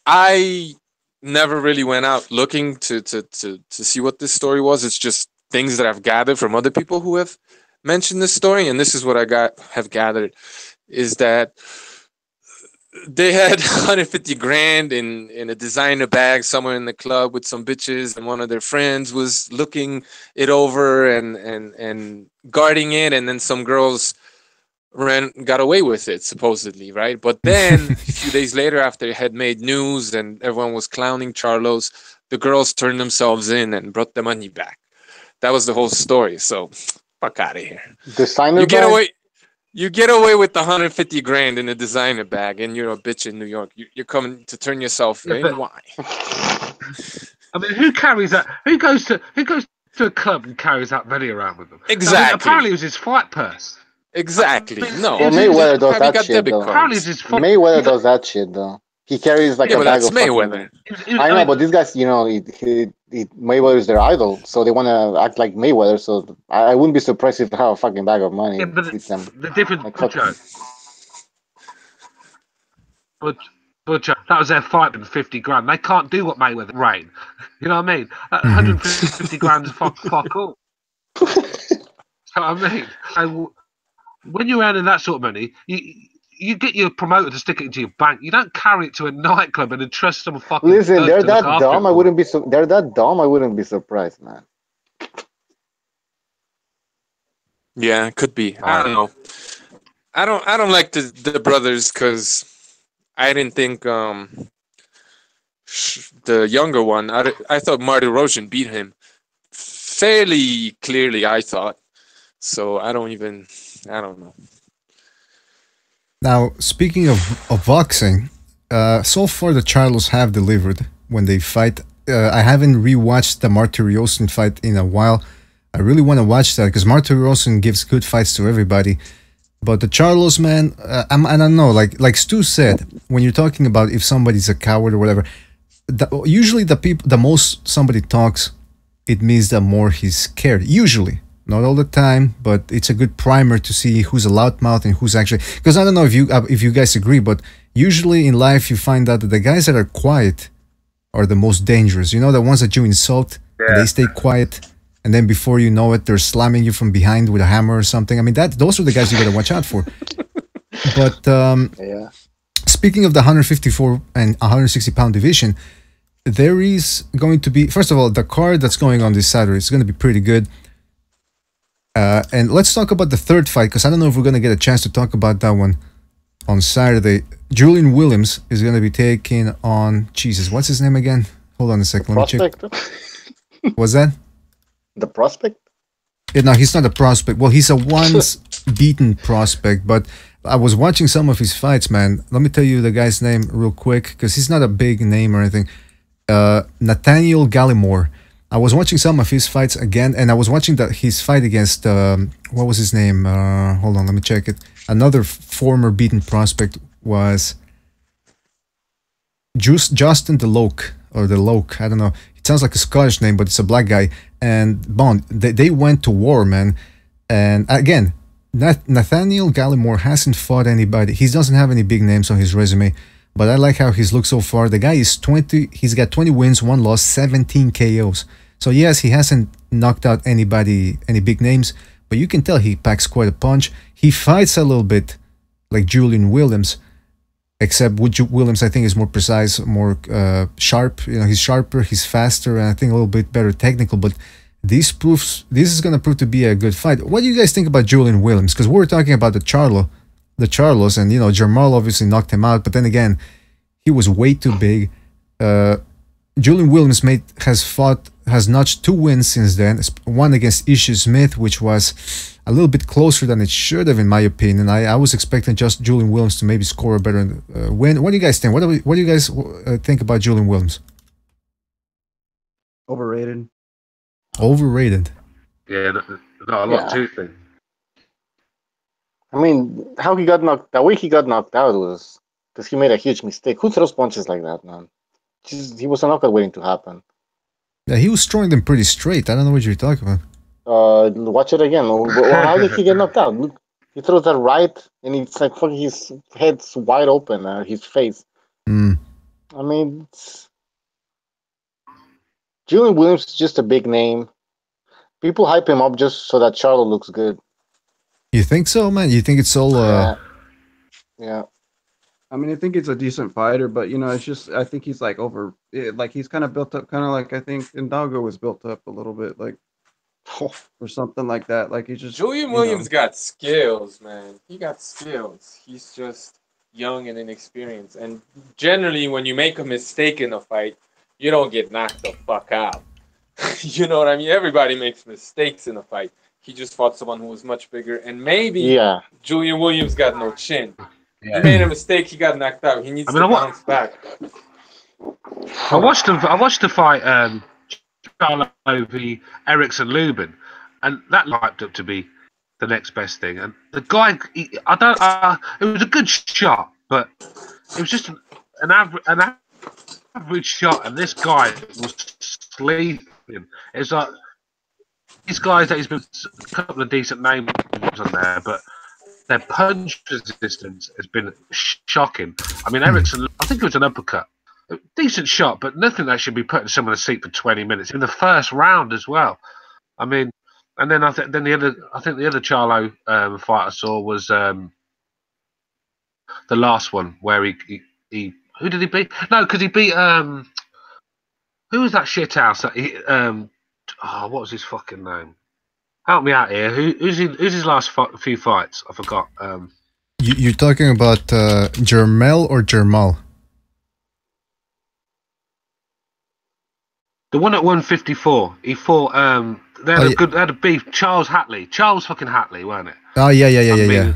I never really went out looking to see what this story was. It's just things that I've gathered from other people who have mentioned this story, and this is what I have gathered, is that they had 150 grand in a designer bag somewhere in the club with some bitches, and one of their friends was looking it over and guarding it, and then some girls got away with it, supposedly, right? But then a few days later, after it had made news and everyone was clowning Charlos, the girls turned themselves in and brought the money back. That was the whole story. So fuck out of here. Designer You get away with the 150 grand in a designer bag, and you're a bitch in New York. You're coming to turn yourself in. Why? I mean, who carries that? Who goes to a club and carries that money around with them? Exactly. I mean, apparently, it was his fight purse. Exactly. No. Well, Mayweather does that shit, though. Mayweather does that shit, though. He carries like a bag of Mayweather. I know, but these guys, Mayweather is their idol, so they want to act like Mayweather. So I wouldn't be surprised if they have a fucking bag of money. Yeah, but the difference, Butcher, that was their fight with 50 grand. They can't do what Mayweather rain. You know what I mean? 150 grand is fuck all. You know what I mean? When you're earning that sort of money, you get your promoter to stick it into your bank. You don't carry it to a nightclub and entrust some fucking. Listen, they're that dumb. They're that dumb. I wouldn't be surprised, man. Yeah, it could be. I don't know. I don't like the brothers because I didn't think the younger one. I thought Marty Rojan beat him fairly clearly. I thought so. I don't know. Now, speaking of boxing, so far the Charlos have delivered when they fight. I haven't rewatched the Martirosyan fight in a while. I really want to watch that because Martirosyan gives good fights to everybody. But the Charlos, man, I don't know. Like Stu said, when you're talking about if somebody's a coward or whatever, usually the most somebody talks, it means the more he's scared. Usually. Not all the time, but it's a good primer to see who's a loudmouth and who's actually. Because I don't know if you guys agree, but usually in life you find out that the guys that are quiet are the most dangerous. You know, the ones that you insult, and they stay quiet, and then before you know it, they're slamming you from behind with a hammer or something. I mean, those are the guys you gotta watch out for. But speaking of the 154 and 160 pound division, there is going to be, first of all, the card that's going on this Saturday is going to be pretty good. And let's talk about the third fight, because I don't know if we're going to get a chance to talk about that one on Saturday. Julian Williams is going to be taking on, Jesus, what's his name again? Hold on a second. Let me check. What's that? The prospect? Yeah, no, he's not a prospect. Well, he's a once beaten prospect, but I was watching some of his fights, man. Let me tell you the guy's name real quick, because he's not a big name or anything. Nathaniel Gallimore. I was watching some of his fights again, and I was watching his fight against, what was his name? Hold on, let me check it. Another former beaten prospect was Justin DeLoke, or DeLoke, I don't know. It sounds like a Scottish name, but it's a black guy. And Bond, they went to war, man. And again, Nathaniel Gallimore hasn't fought anybody. He doesn't have any big names on his resume, but I like how he's looked so far. The guy is 20, he's got 20 wins, 1 loss, 17 KOs. So yes, he hasn't knocked out any big names, but you can tell he packs quite a punch. He fights a little bit like Julian Williams, except Williams I think is more precise, more sharp. You know, he's sharper, he's faster, and I think a little bit better technical. But this is gonna prove to be a good fight. What do you guys think about Julian Williams? Because we were talking about the Charlos, and Jamal obviously knocked him out, but then again, he was way too big. Julian Williams has notched 2 wins since then. One against Ishii Smith, which was a little bit closer than it should have, in my opinion. I was expecting just Julian Williams to maybe score a better win. What do you guys think? What do you guys think about Julian Williams? Overrated. Overrated. Yeah, not a lot to think. I mean, how he got knocked, the way he got knocked out was because he made a huge mistake. Who throws punches like that, man? He was a knockout waiting to happen. Yeah, he was throwing them pretty straight. I don't know what you're talking about. Watch it again. How did he get knocked out? Look, he throws that right, and it's like fucking his head's wide open, his face. Mm. I mean, Julian Williams is just a big name. People hype him up just so that Charlo looks good. You think so, man? You think it's all... Yeah. I mean, I think it's a decent fighter, but, you know, it's just, I think he's like he's kind of built up, kind of like I think Hidalgo was built up a little bit, like, or something like that. Like, he's just... Julian Williams got skills, man. He got skills. He's just young and inexperienced. And generally, when you make a mistake in a fight, you don't get knocked the fuck out. You know what I mean? Everybody makes mistakes in a fight. He just fought someone who was much bigger, and maybe Julian Williams got no chin. Yeah. He made a mistake. He got knocked out. He needs to bounce back. I watched the fight, Charlo v. Erickson Lubin, and that lined up to be the next best thing. And the guy, it was a good shot, but it was just an average shot, and this guy was sleeping. It's like these guys that he's been a couple of decent names on there, but their punch resistance has been shocking. I mean, Erickson, I think it was an uppercut. A decent shot, but nothing that should be putting someone to sleep for 20 minutes in the first round as well. I mean, and then the other Charlo fight I saw was the last one where he who did he beat? No, because he beat who was that shit house that he what was his fucking name? Help me out here. Who's his last few fights? I forgot. You're talking about Jermel or Jermal? The one at 154. He fought. They had a beef. Charles fucking Hatley, weren't it? Oh yeah.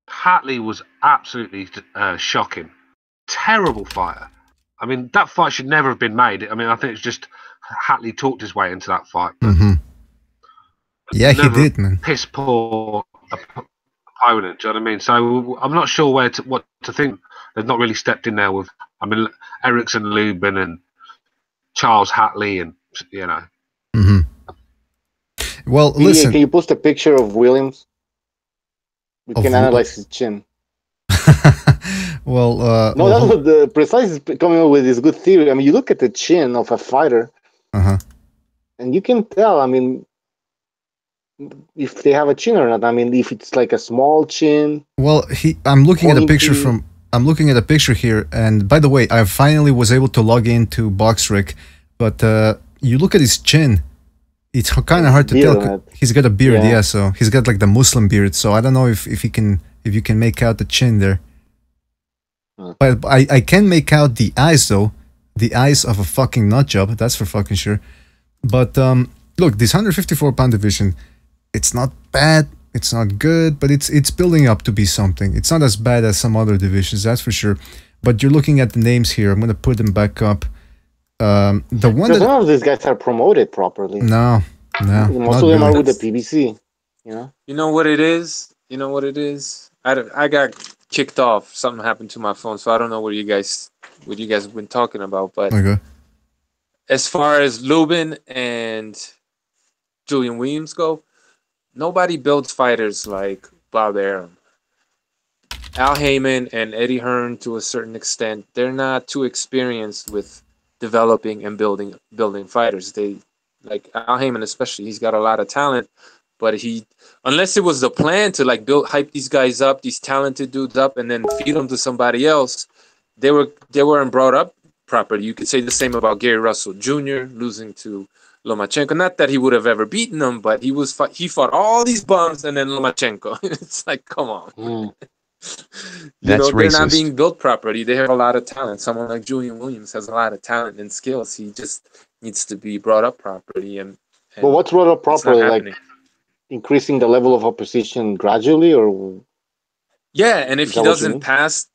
Hatley was absolutely shocking. Terrible fighter. I mean, that fight should never have been made. I mean, I think it's just Hatley talked his way into that fight. Mm-hmm. Yeah, he did, man. Piss poor opponent. Do you know what I mean? So I'm not sure what to think. They've not really stepped in there with. I mean, Erickson Lubin and Charles Hatley, and you know. Mm-hmm. Well, listen. Can you post a picture of Williams? We can analyze his chin. Well, that's what the Precise is coming up with this good theory. I mean, you look at the chin of a fighter, and you can tell. I mean, if they have a chin or not. I mean, if it's like a small chin. Well, I'm looking at a picture here, and by the way, I finally was able to log into BoxRec, but you look at his chin. It's kind of hard to tell. He's got a beard, so he's got like the Muslim beard. So I don't know if you can make out the chin there. But I can make out the eyes though, the eyes of a fucking nut job. That's for fucking sure. But look, this 154-pound division, it's not bad, it's not good, but it's building up to be something. It's not as bad as some other divisions, that's for sure. But you're looking at the names here. I'm gonna put them back up. None of these guys are promoted properly. No. Most of them are with the PBC. You know what it is. I got kicked off. Something happened to my phone, so I don't know what you guys have been talking about. But as far as Lubin and Julian Williams go, nobody builds fighters like Bob Arum. Al Heyman and Eddie Hearn, to a certain extent, they're not too experienced with developing and building fighters. They, like Al Heyman especially, he's got a lot of talent, but unless it was the plan to like hype these guys up, these talented dudes up, and then feed them to somebody else, they weren't brought up properly. You could say the same about Gary Russell Jr. losing to Lomachenko. Not that he would have ever beaten him, but he fought all these bums and then Lomachenko. It's like, come on. They're not racist. being built properly. They have a lot of talent. Someone like Julian Williams has a lot of talent and skills. He just needs to be brought up properly. And But what's brought up it's not properly? Like happening. increasing the level of opposition gradually, or Yeah, and if Is he that what you doesn't mean? pass,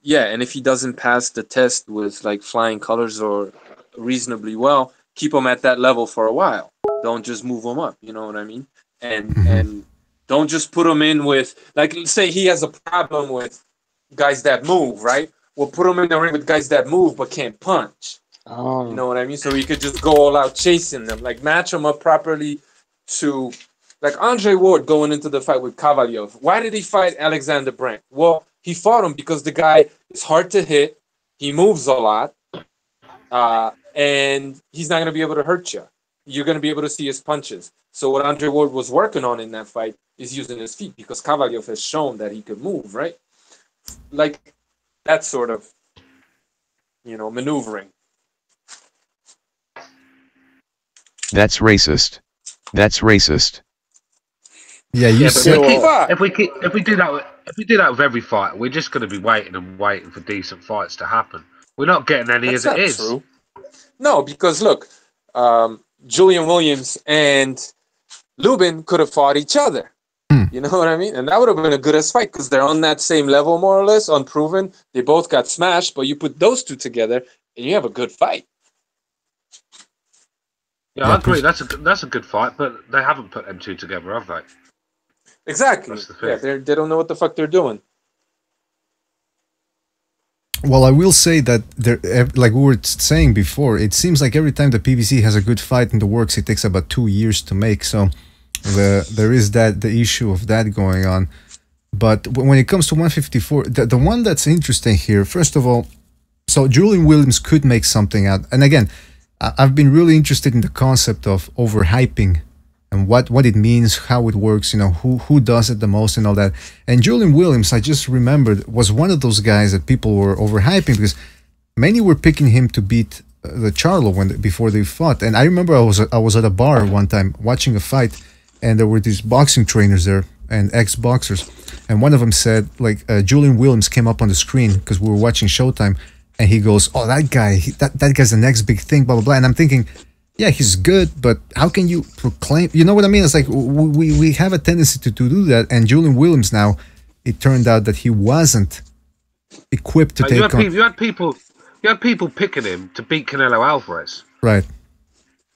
and if he doesn't pass the test with like flying colors or reasonably well, keep him at that level for a while. Don't just move him up. You know what I mean? And don't just put him in with, like, let's say he has a problem with guys that move, right? We'll put him in the ring with guys that move but can't punch. You know what I mean? So he could just go all out chasing them, like match him up properly to, like Andre Ward going into the fight with Kovalev. Why did he fight Alexander Brandt? Well, he fought him because the guy is hard to hit, he moves a lot, and he's not going to be able to hurt you. You're going to be able to see his punches. So what Andre Ward was working on in that fight is using his feet because Kovalev has shown that he could move, right? Like that sort of, maneuvering. That's racist. That's racist. Yeah, you But said. if we do that with every fight, we're just going to be waiting for decent fights to happen. We're not getting any That's as not it is. true. No, because look, Julian Williams and Lubin could have fought each other. You know what I mean? And that would have been a good as fight because they're on that same level, more or less, unproven. They both got smashed, but you put those two together and you have a good fight. Yeah, I agree. That's a good fight, but they haven't put them two together, have they? Exactly. That's the thing. Yeah, they don't know what the fuck they're doing. Well, I will say that like we were saying before, it seems like every time the PBC has a good fight in the works, it takes about 2 years to make. So there is the issue of that going on. But when it comes to 154, the one that's interesting here, first of all, so Julian Williams could make something out. And again, I've been really interested in the concept of overhyping and what it means, how it works, who does it the most and all that. And Julian Williams, I just remembered, was one of those guys that people were overhyping because many were picking him to beat the Charlo before they fought. And I remember I was at a bar one time watching a fight, and there were these boxing trainers there and ex-boxers, and one of them said, like, Julian Williams came up on the screen because we were watching Showtime, and he goes, "Oh, that guy, that guy's the next big thing, blah blah blah." And I'm thinking, yeah, he's good, but how can you proclaim? You know what I mean? It's like we have a tendency to do that. And Julian Williams now, it turned out that he wasn't equipped to take on. You had people picking him to beat Canelo Alvarez. Right.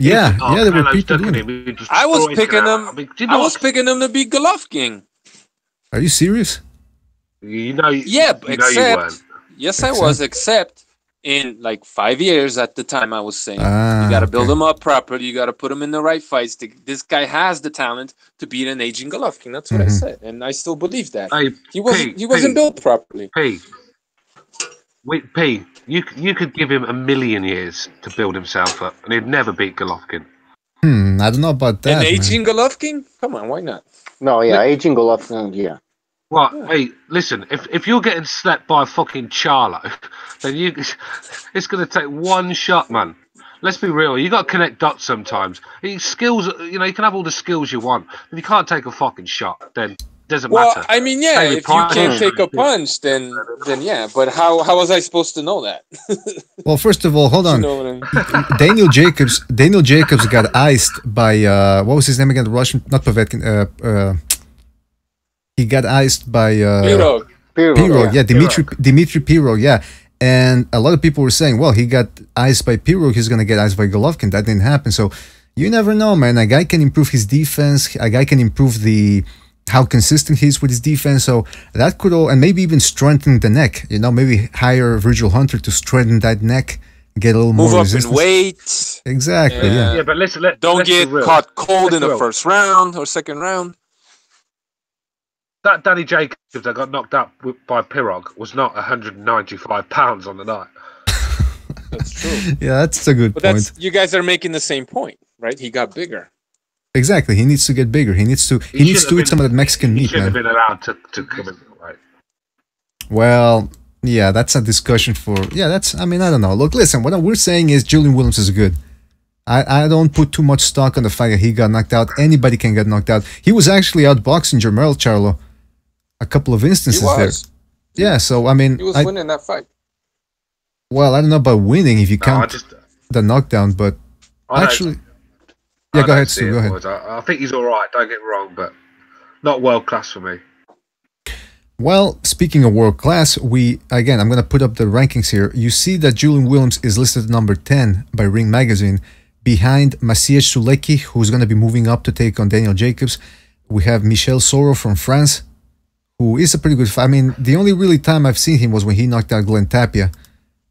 Yeah, there were people doing it. I was picking him. I was picking him to beat Golovkin. Are you serious? Yeah, except weren't. Yes, I was. Except in like 5 years at the time, I was saying you got to build him up properly. You got to put him in the right fights. This guy has the talent to beat an aging Golovkin. That's what I said, and I still believe that. Hey, he wasn't built properly. You could give him 1,000,000 years to build himself up, and he'd never beat Golovkin. I don't know about that. An aging Golovkin? Come on, why not? No, yeah, aging Golovkin, yeah. Well, hey, listen, if you're getting slapped by a fucking Charlo, then it's going to take one shot, man. Let's be real. You got to connect dots sometimes. Skills, you can have all the skills you want. If you can't take a fucking shot, then it doesn't matter. Well, I mean, yeah, if you can't take a punch, then yeah. But how was I supposed to know that? Well, first of all, hold on. You know what I mean? Daniel Jacobs got iced by what was his name again? The Russian, not Povetkin. He got iced by Pirog. Yeah, Dmitry Pirog. Yeah, and a lot of people were saying, well, he got iced by Pirog, he's gonna get iced by Golovkin. That didn't happen. So you never know, man. A guy can improve his defense. A guy can improve how consistent he is with his defense. So that could all, and maybe even strengthen the neck. Maybe hire Virgil Hunter to strengthen that neck, get a little more resistance. Move up in weight. Exactly. Yeah. Yeah, but don't get caught cold in the first round or second round. That Danny Jacobs that got knocked out by Pirog was not 195 pounds on the night. That's true. Yeah, that's a good point. You guys are making the same point, right? He got bigger. Exactly. He needs to get bigger. He needs to eat some of that Mexican meat, He should have been allowed to come in, right? Well, yeah, that's a discussion for... Yeah, I don't know. Look, listen, what we're saying is Julian Williams is good. I don't put too much stock on the fact that he got knocked out. Anybody can get knocked out. He was actually outboxing Jermell Charlo a couple of instances there. Yeah, so I mean, He was winning that fight. Well, I don't know about winning if you count the knockdown, but actually, yeah, go ahead, Stu. Go ahead. I think he's all right. Don't get me wrong, but not world class for me. Well, speaking of world class, I'm going to put up the rankings here. You see that Julian Williams is listed at number 10 by Ring Magazine, behind Maciej Sulecki, who's going to be moving up to take on Daniel Jacobs. We have Michel Soro from France, who is a pretty good fighter. I mean, the only really time I've seen him was when he knocked out Glenn Tapia.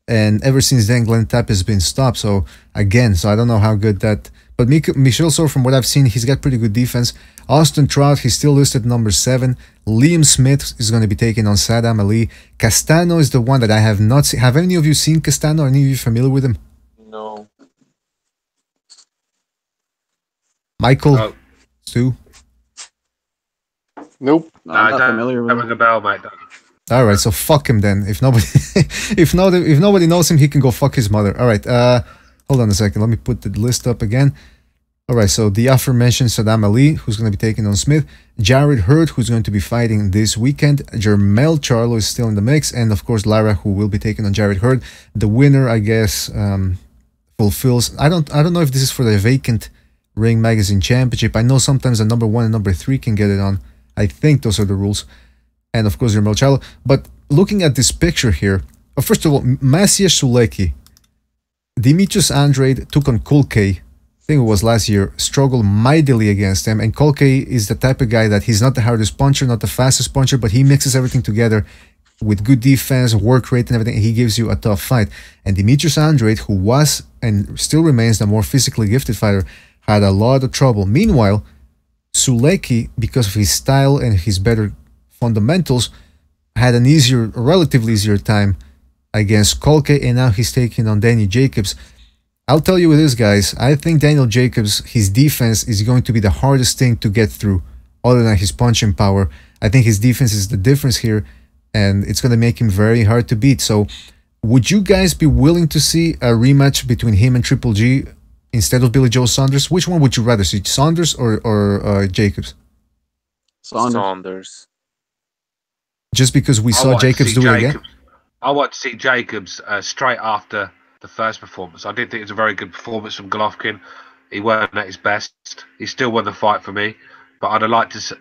And ever since then, Glenn Tapia has been stopped. So I don't know how good that... But Michel Soro, from what I've seen, he's got pretty good defense. Austin Trout, he's still listed number 7. Liam Smith is going to be taking on Saddam Ali. Castano is the one that I have not seen. Have any of you seen Castano? Any of you familiar with him? No. Michael? Stu? Nope. No, I'm not familiar with him. Ring a bell, mate. All right, so fuck him then. If nobody, if nobody knows him, he can go fuck his mother. All right, hold on a second. Let me put the list up again. All right, so the aforementioned Saddam Ali, who's going to be taking on Smith. Jared Hurd, who's going to be fighting this weekend. Jermel Charlo is still in the mix, and of course Lara, who will be taking on Jared Hurd. The winner, I guess, fulfills. I don't know if this is for the vacant Ring Magazine Championship. I know sometimes the number 1 and number 3 can get it on. I think those are the rules. And of course, Jermel Charlo. But looking at this picture here, first of all, Maciej Sulecki, Dimitrios Andrade took on Kulke, I think it was last year, struggled mightily against him. And Kulke is the type of guy that he's not the hardest puncher, not the fastest puncher, but he mixes everything together with good defense, work rate, and everything. And he gives you a tough fight. And Dimitrios Andrade, who was and still remains the more physically gifted fighter, had a lot of trouble. Meanwhile, Sulecki, because of his style and his better fundamentals, had a relatively easier time against Kolke, and now he's taking on Danny Jacobs. I'll tell you this, guys. I think Daniel Jacobs, his defense is going to be the hardest thing to get through, other than his punching power. I think his defense is the difference here, and it's going to make him very hard to beat. So, would you guys be willing to see a rematch between him and Triple G instead of Billy Joe Saunders? Which one would you rather see, Saunders or Jacobs? Saunders. Just because we saw Jacobs do it again? I want to see Jacobs straight after the first performance. I did think it was a very good performance from Golovkin. He weren't at his best. He still won the fight for me. But I'd have liked to...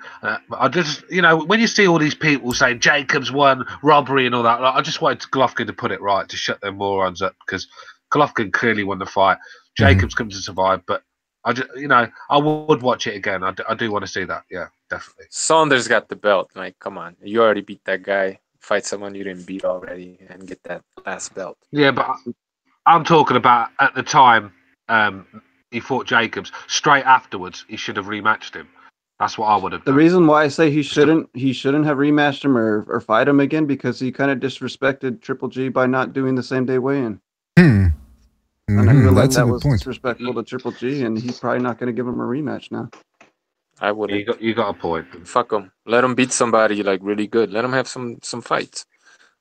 I just, when you see all these people saying Jacobs won, robbery and all that, I just wanted Golovkin to put it right, to shut their morons up, because Golovkin clearly won the fight. Jacobs comes to survive, but I just, I would watch it again. I do want to see that. Yeah, definitely. Saunders got the belt. Like, come on, you already beat that guy. Fight someone you didn't beat already and get that last belt. Yeah, but I'm talking about at the time he fought Jacobs. Straight afterwards, he should have rematched him. That's what I would have done. The reason why I say he shouldn't have rematched him or fight him again, because he kind of disrespected Triple G by not doing the same day weigh-in. And I feel like that was disrespectful to Triple G, and he's probably not going to give him a rematch now. I wouldn't. You got a point. Fuck him. Let him beat somebody like really good. Let him have some fights.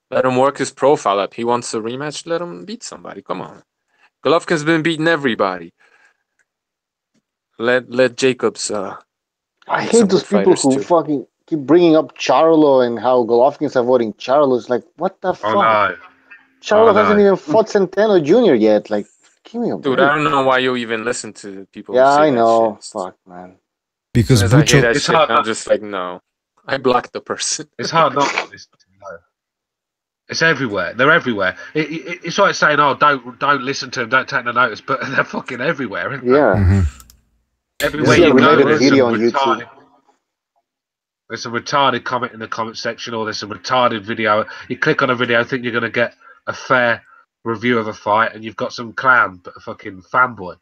Let him work his profile up. He wants a rematch. Let him beat somebody. Come on. Golovkin's been beating everybody. Let Jacobs. I hate those people who fucking keep bringing up Charlo and how Golovkin's avoiding Charlo. It's like, what the fuck? No. Charlo hasn't even fought Centeno Jr. yet. Like, give me a break. Dude, I don't know why you even listen to people. Yeah, who say I know. That shit. Fuck, man. Because I hear that shit, I'm just like, no. I blocked the person. It's hard not to listen to. It's everywhere. They're everywhere. It's like saying, "Oh, don't listen to them. Don't take no notice." But they're fucking everywhere, aren't they? Yeah. Everywhere you go, there's a retarded comment in the comment section, or there's a retarded video. You click on a video, think you're going to get a fair review of a fight, and you've got some clown, but a fucking fanboy.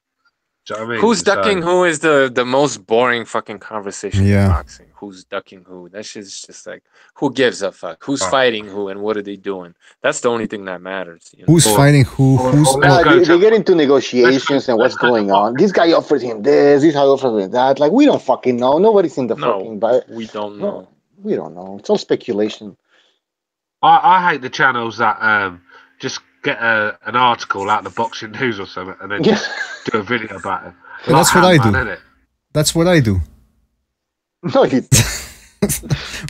Do you know what I mean? Who's ducking who is the most boring fucking conversation in boxing. Who's ducking who? That shit's just like, who gives a fuck? Who's fighting who and what are they doing? That's the only thing that matters. Who's fighting who? They get into negotiations and what's going on. This guy offered him this guy offered him that. Like, we don't fucking know. Nobody's in the fucking... we don't know. No, we don't know. It's all speculation. I hate the channels that just get an article out of the boxing news or something and then just do a video about it. Well, that's what I do. That's what I do. No, you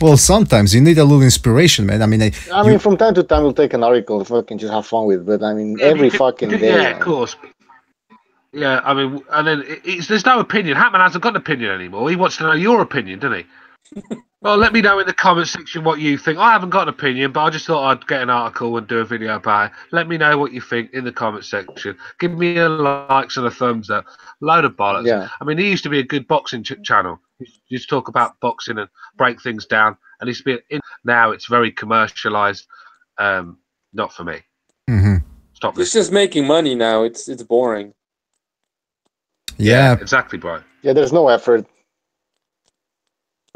Well, sometimes you need a little inspiration, man. I mean, from time to time, we'll take an article if I can just have fun with. But I mean, every fucking day. Yeah, of course. Yeah, I mean, and then there's no opinion. Hatman hasn't got an opinion anymore. He wants to know your opinion, doesn't he? Well, let me know in the comment section what you think. I haven't got an opinion, but I just thought I'd get an article and do a video about it. Let me know what you think in the comment section. Give me a likes and a thumbs up. Load of bollocks. Yeah. I mean, he used to be a good boxing channel. He used to talk about boxing and break things down. And he's been now it's very commercialized. Not for me. Mm-hmm. Stop It's just making money now. It's boring. Yeah, exactly, bro. Yeah, there's no effort.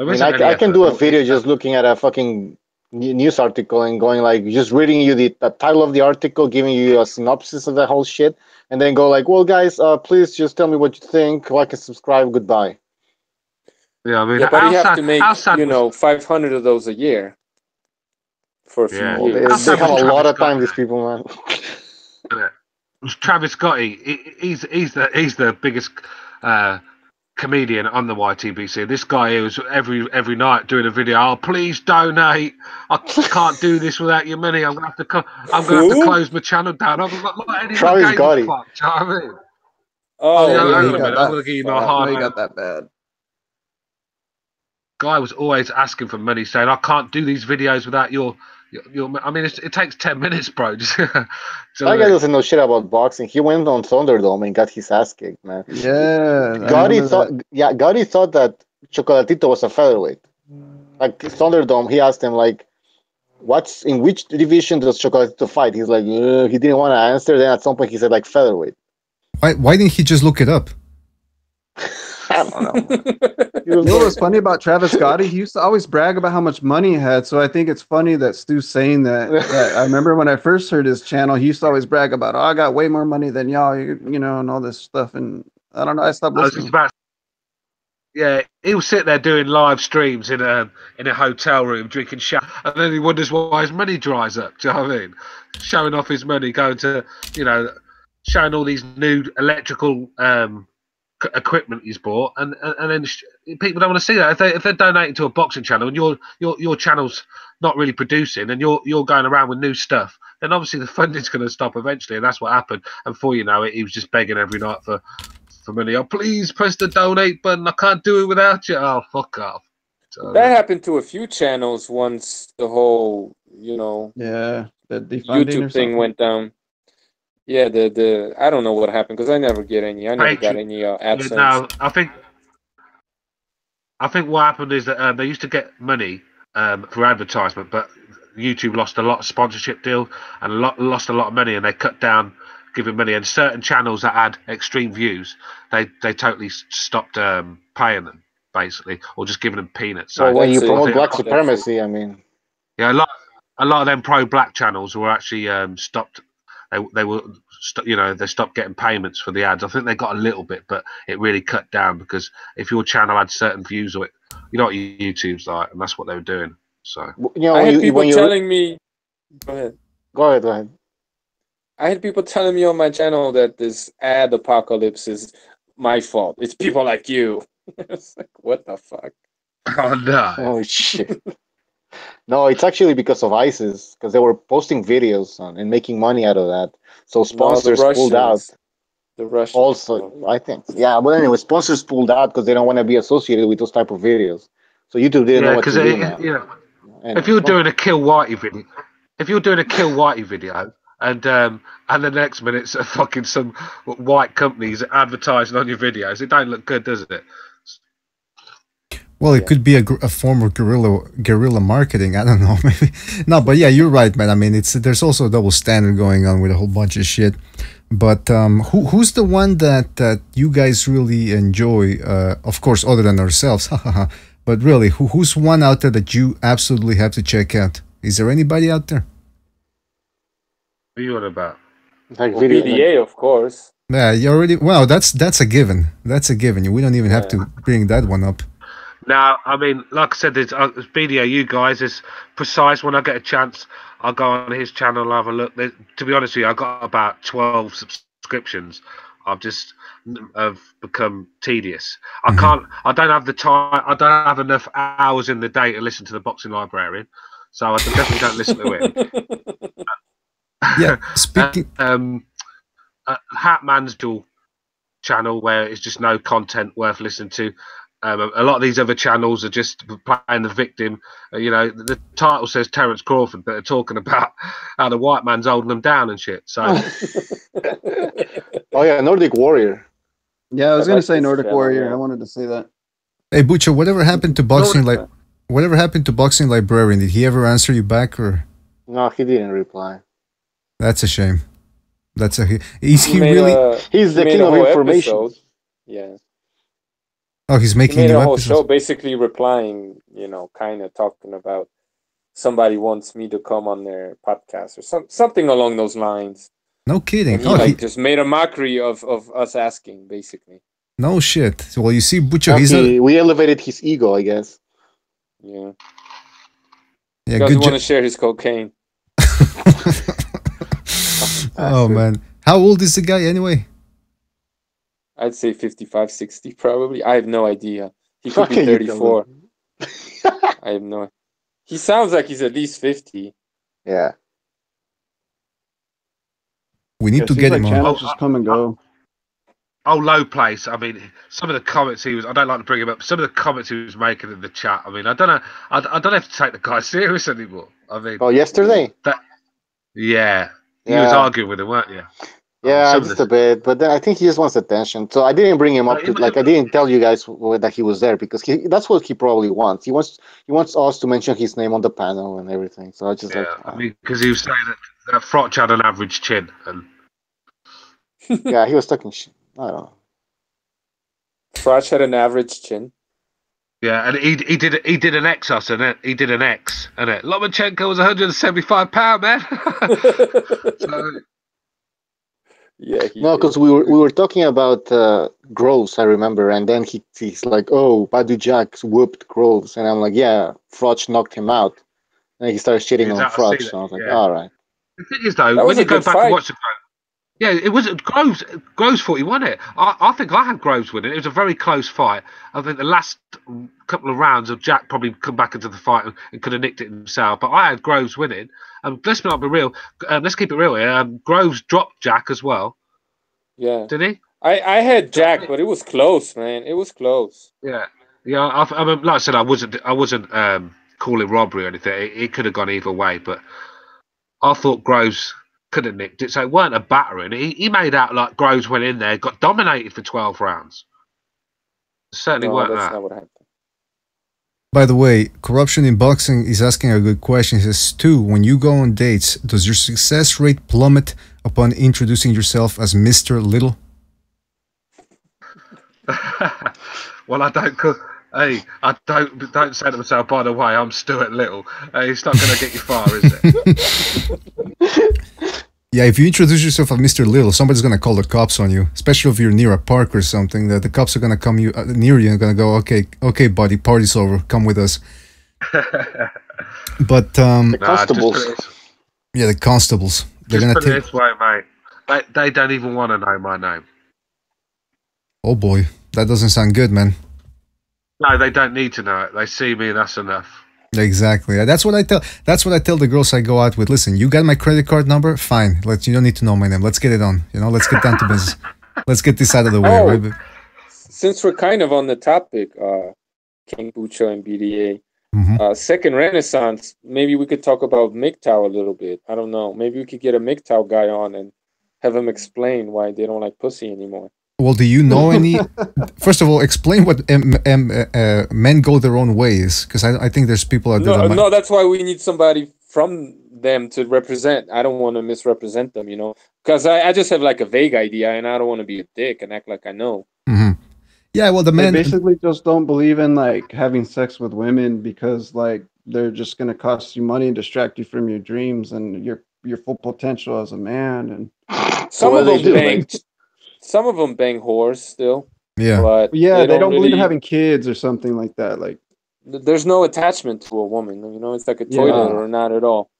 I mean, I can do a video just looking at a fucking news article and going like, just reading you the title of the article, giving you a synopsis of the whole shit, and then go like, well, guys, please just tell me what you think, like and subscribe, goodbye. Yeah, I mean, but you have to make 500 of those a year for a few years. They have a lot of time, these people, man. Travis Scotty, he's the biggest comedian on the YTBC. This guy here was every night doing a video. Oh, please donate. I can't do this without your money. I'm gonna have to close my channel down. I'm not Travis Scotty. You know what I mean? I'm gonna give you my hard. You got that bad. Guy was always asking for money, saying, "I can't do these videos without your." I mean, it takes 10 minutes, bro. That guy doesn't know shit about boxing. He went on Thunderdome and got his ass kicked, man. Yeah. Gotti thought that Chocolatito was a featherweight. Like Thunderdome, he asked him like, in which division does Chocolatito fight? He's like, he didn't want to answer. Then at some point he said like featherweight. Why didn't he just look it up? I don't know. You know what's funny about Travis Scotty? He used to always brag about how much money he had. So I think it's funny that Stu's saying that. I remember when I first heard his channel, he used to always brag about, I got way more money than y'all, you know, and all this stuff. And I don't know, I stopped listening. Yeah, he'll sit there doing live streams in a hotel room, drinking shit, and then he wonders why his money dries up. Do you know what I mean? Showing off his money, going to, showing all these new electrical equipment he's bought, and then people don't want to see that. If they're donating to a boxing channel and your channel's not really producing, and you're going around with new stuff, then obviously the funding's going to stop eventually, and that's what happened. And before you know it, he was just begging every night for money. Oh, please press the donate button. I can't do it without you. Oh, fuck off. So, that happened to a few channels once the whole, the YouTube thing went down. Yeah, the I don't know what happened because I never get any. I never got any AdSense. No, I think what happened is that they used to get money for advertisement, but YouTube lost a lot of sponsorship deal and lost a lot of money, and they cut down giving money. And certain channels that had extreme views, they totally stopped paying them, basically, or just giving them peanuts. So when you promote black supremacy, I mean, yeah, a lot of them pro-black channels were actually stopped. They were, they stopped getting payments for the ads. I think they got a little bit, but it really cut down because if your channel had certain views or you know what YouTube's like, and that's what they were doing. So I had people telling me. Go ahead. I had people telling me on my channel that this ad apocalypse is my fault. It's people like you. It's like, what the fuck? Oh no! Oh shit! No, it's actually because of ISIS, because they were posting videos and making money out of that. So sponsors pulled out. The Russians. Also, I think. Yeah, but anyway, sponsors pulled out because they don't want to be associated with those type of videos. So YouTube didn't know what to do now. Yeah. If you're doing a Kill Whitey video, and the next minute's fucking some white companies advertising on your videos, it don't look good, does it? Well, it could be a form of guerrilla marketing. I don't know, maybe. No, but yeah, you're right, man. I mean, there's also a double standard going on with a whole bunch of shit. But who's the one that you guys really enjoy? Of course, other than ourselves, but really, who's one out there that you absolutely have to check out? Is there anybody out there? What are you on about? Like BDA, of course. Yeah, you already. Well, that's a given. That's a given. We don't even have to bring that one up. Now, I mean, like I said, there's BDA, you guys, is precise. When I get a chance, I'll go on his channel and have a look. To be honest with you, I got about 12 subscriptions I've just have become tedious. I can't. I don't have the time. I don't have enough hours in the day to listen to the Boxing Librarian, so I definitely don't listen to him. Yeah, speaking. Hatman's dual channel where it's just no content worth listening to. A lot of these other channels are just playing the victim. The title says Terence Crawford, but they're talking about how the white man's holding them down and shit. So, oh yeah, Nordic Warrior. Yeah, I was gonna say Nordic Warrior. I wanted to say that. Hey, Butcher, whatever happened to boxing? Whatever happened to Boxing Librarian? Did he ever answer you back, or? No, he didn't reply. That's a shame. Is he really? He's the king of information. Episode. Yeah. Oh, he's making he made new a whole episodes. show basically replying, kind of talking about somebody wants me to come on their podcast or something along those lines. No kidding. And he just made a mockery of us asking, basically. No shit. Well, you see, Butcher, we elevated his ego, I guess. Yeah. Yeah, he doesn't want to share his cocaine. Oh, man. How old is the guy anyway? I'd say 55, 60 probably. I have no idea. He could be 34. I have no idea. He sounds like he's at least 50. Yeah. We need to get him on. Channels just come and go. Low place. I mean, some of the comments I don't like to bring him up, some of the comments he was making in the chat, I mean, I don't know. I don't have to take the guy serious anymore. I mean. Oh, yesterday? Yeah. You was arguing with him, weren't you? Yeah, just a bit, but then I think he just wants attention. So I didn't bring him up. I didn't tell you guys that he was there because that's what he probably wants. He wants us to mention his name on the panel and everything. So I just I mean, because he was saying that Frotch had an average chin, and yeah, he was talking shit. I don't know. Frotch had an average chin. Yeah, and he did an X us, and he did an X, and Lomachenko was 175 pound, man. So. Yeah, no, because we were talking about Groves, I remember, and then he's like, "Oh, Badu Jack whooped Groves," and I'm like, "Yeah, Frotch knocked him out," and he started shitting on Frotch. So I was like, "All right." The thing is, though, when you go back and watch the fight, it wasn't Groves. Groves thought he won it. I think I had Groves winning. It was a very close fight. I think the last couple of rounds of Jack probably come back into the fight and could have nicked it himself. But I had Groves winning. Let's not be real. Let's keep it real here. Groves dropped Jack as well. Yeah. Did he? I had Jack, but it was close, man. It was close. Yeah. I mean, like I said, I wasn't calling robbery or anything. It could have gone either way, but I thought Groves could have nicked it. So it weren't a battering. He made out like Groves went in there, got dominated for 12 rounds. It certainly weren't that's that. not what happened. By the way, Corruption in Boxing is asking a good question. He says, Stu, when you go on dates, does your success rate plummet upon introducing yourself as Mr. Little? Well, I don't. Hey, I don't say to myself, by the way, I'm Stuart Little. It's not going to get you far, is it? Yeah, if you introduce yourself as Mr. Little, somebody's going to call the cops on you, especially if you're near a park or something. The cops are going to come near you and going to go, okay, buddy, party's over. Come with us. But the constables. Yeah, the constables. They're going to put it this way, mate. They don't even want to know my name. Oh boy, that doesn't sound good, man. No, they don't need to know it. They see me, and that's enough. Exactly. That's what I tell. That's what I tell the girls I go out with. Listen, you got my credit card number? Fine. You don't need to know my name. Let's get it on. Let's get down to business. Let's get this out of the way, right? Since we're kind of on the topic, King Bucho and BDA, Second Renaissance. Maybe we could talk about MGTOW a little bit. I don't know. Maybe we could get a MGTOW guy on and have him explain why they don't like pussy anymore. Well, do you know any? First of all, explain what men go their own ways, because I think there's people out there. No, that's why we need somebody from them to represent. I don't want to misrepresent them, because I just have like a vague idea, and I don't want to be a dick and act like I know. Mm-hmm. Yeah, well, the men basically just don't believe in like having sex with women because like they're just going to cost you money and distract you from your dreams and your full potential as a man. And some of them bang. Some of them bang whores still. Yeah. But yeah, they don't believe in having kids or something like that. Like, there's no attachment to a woman. It's like a toilet or not at all.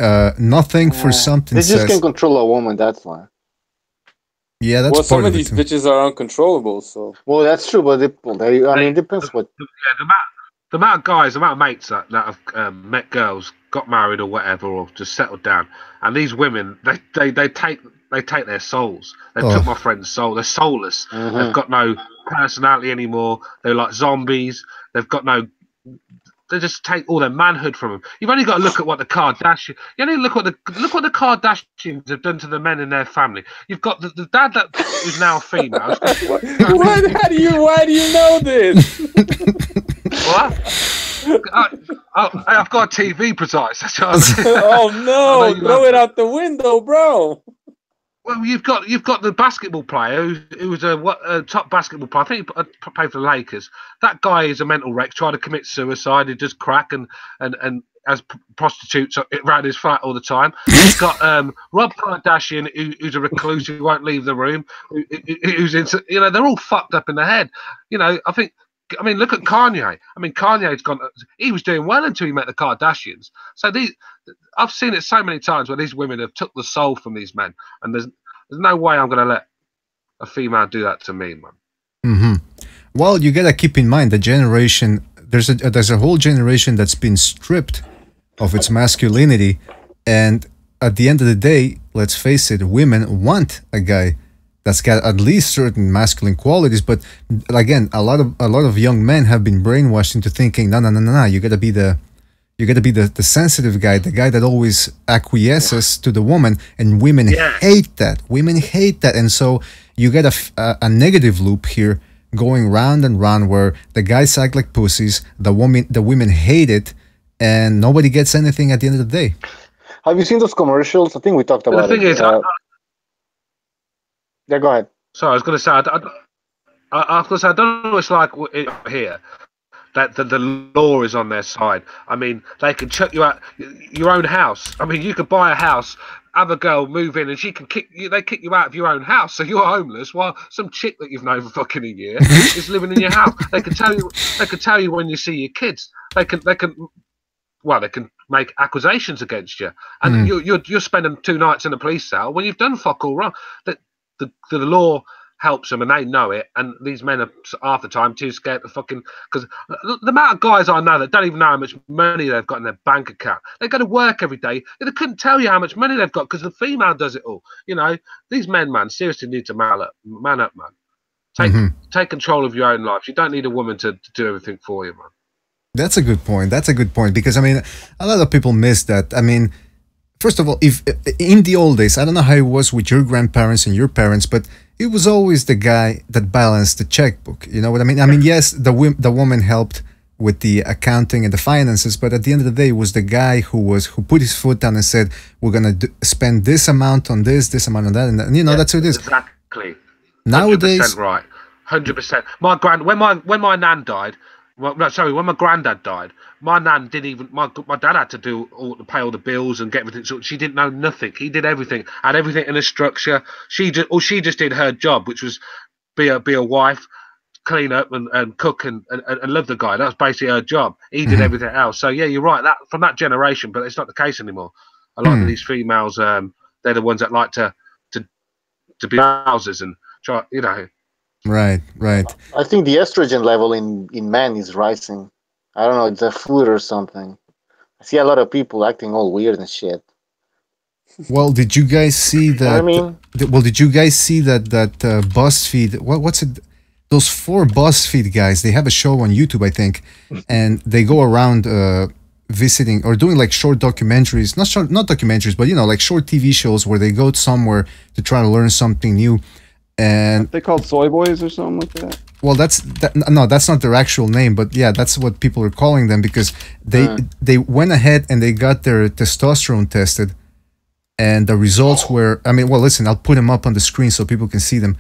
Nothing for something. They just can't control a woman. That's why. Yeah, that's Well, part some of of it these too. bitches are uncontrollable, so Well, that's true, but I mean, it depends what. The amount of guys, the amount of mates that have met girls, got married or whatever, or just settled down, and these women, they take their souls. They took my friend's soul. They're soulless. They've got no personality anymore. They're like zombies. They've got no. They just take all their manhood from them. You've only got to look at what the Kardashians. You only look what the Kardashians have done to the men in their family. You've got the dad that is now a female. Why do you know this? What? I've got a TV precise. That's what I'm saying. Oh no! Throw it out the window, bro. Well, you've got the basketball player who was a top basketball player. I think he played for the Lakers. That guy is a mental wreck. Tried to commit suicide. He does crack and as prostitutes around his flat all the time. You've got Rob Kardashian, who's a recluse who won't leave the room. Who's into, they're all fucked up in the head. I mean, look at Kanye. I mean, Kanye's gone. He was doing well until he met the Kardashians. So I've seen it so many times where these women have took the soul from these men, and there's no way I'm going to let a female do that to me, man. Mm-hmm. Well, you gotta keep in mind the generation. There's a whole generation that's been stripped of its masculinity, and at the end of the day, let's face it, women want a guy that's got at least certain masculine qualities. But again, a lot of young men have been brainwashed into thinking, no, you gotta be the sensitive guy, the guy that always acquiesces to the woman, and women hate that. Women hate that, and so you get a negative loop here going round and round where the guys act like pussies, the women hate it, and nobody gets anything at the end of the day. Have you seen those commercials? I think we talked about it. The thing is, yeah, go ahead. Sorry, I was going to say, I don't know what it's like here. That the law is on their side. I mean, they can chuck you out your own house. I mean, you could buy a house, have a girl move in, and she can kick you. They kick you out of your own house, so you're homeless. While some chick that you've known for fucking a year is living in your house. They can tell you when you see your kids. They can make accusations against you, and you're spending 2 nights in a police cell when you've done fuck all wrong. The law helps them, and they know it. And these men are half the time too scared to fucking, because the amount of guys I know that don't even know how much money they've got in their bank account. They go to work every day. They couldn't tell you how much money they've got because the female does it all. These men, man, seriously need to man up, man. Take control of your own life. You don't need a woman to do everything for you, man. That's a good point. Because I mean, a lot of people miss that. I mean, first of all, if in the old days, I don't know how it was with your grandparents and your parents, but it was always the guy that balanced the checkbook. You know what I mean? I mean, yes, the woman helped with the accounting and the finances, but at the end of the day, it was the guy who put his foot down and said, "We're gonna spend this amount on this amount on that," and that's what it is. Exactly. Nowadays, 100% right. 100%. When my nan died. Well, no, sorry. When my granddad died, my nan didn't even. My dad had to pay all the bills and get everything. So she didn't know nothing. He did everything. Had everything in a structure. She just did her job, which was be a wife, clean up and cook and love the guy. That was basically her job. He did everything else. So yeah, you're right. That from that generation, but it's not the case anymore. A lot of these females, they're the ones that like to be houses and try, Right. I think the estrogen level in men is rising. I don't know, it's a food or something. I see a lot of people acting all weird and shit. Well, did you guys see that? Did you guys see that BuzzFeed? What's it? Those 4 BuzzFeed guys. They have a show on YouTube, I think, and they go around visiting or doing like short documentaries. Not documentaries, but like short TV shows where they go somewhere to try to learn something new. And they called soy boys or something like that. Well, that's not their actual name, but yeah, that's what people are calling them because they went ahead and they got their testosterone tested, and the results were. I mean, well, listen, I'll put them up on the screen so people can see them.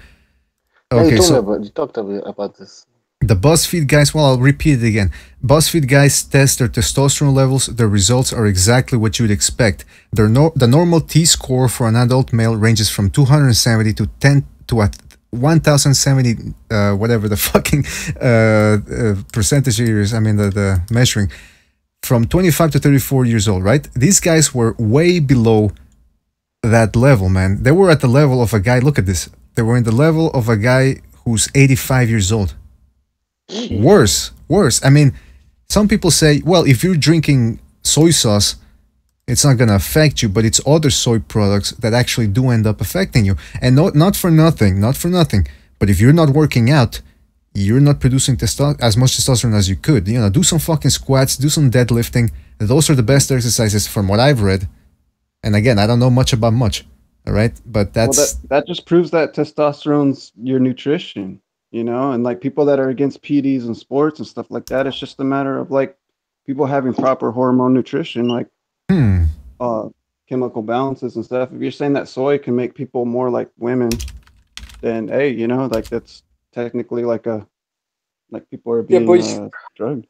Okay, you talked about this. The BuzzFeed guys. Well, I'll repeat it again. BuzzFeed guys test their testosterone levels. The results are exactly what you'd expect. The normal T-score for an adult male ranges from 270 to 1070, whatever the fucking percentage is. I mean, the measuring from 25 to 34 years old, right? These guys were way below that level, man. They were at the level of a guy. Look at this. They were in the level of a guy who's 85 years old. Worse. I mean, some people say, well, if you're drinking soy sauce, it's not going to affect you, but it's other soy products that actually do end up affecting you. And not for nothing, but if you're not working out, you're not producing as much testosterone as you could. You know, do some fucking squats, do some deadlifting. Those are the best exercises from what I've read. And again, I don't know much about much, all right? But that just proves that testosterone's your nutrition, you know? And like people that are against PEDs and sports and stuff like that, it's just a matter of like people having proper hormone nutrition, like chemical balances and stuff. If you're saying that soy can make people more like women, then hey, you know, like that's technically like people are being drugged.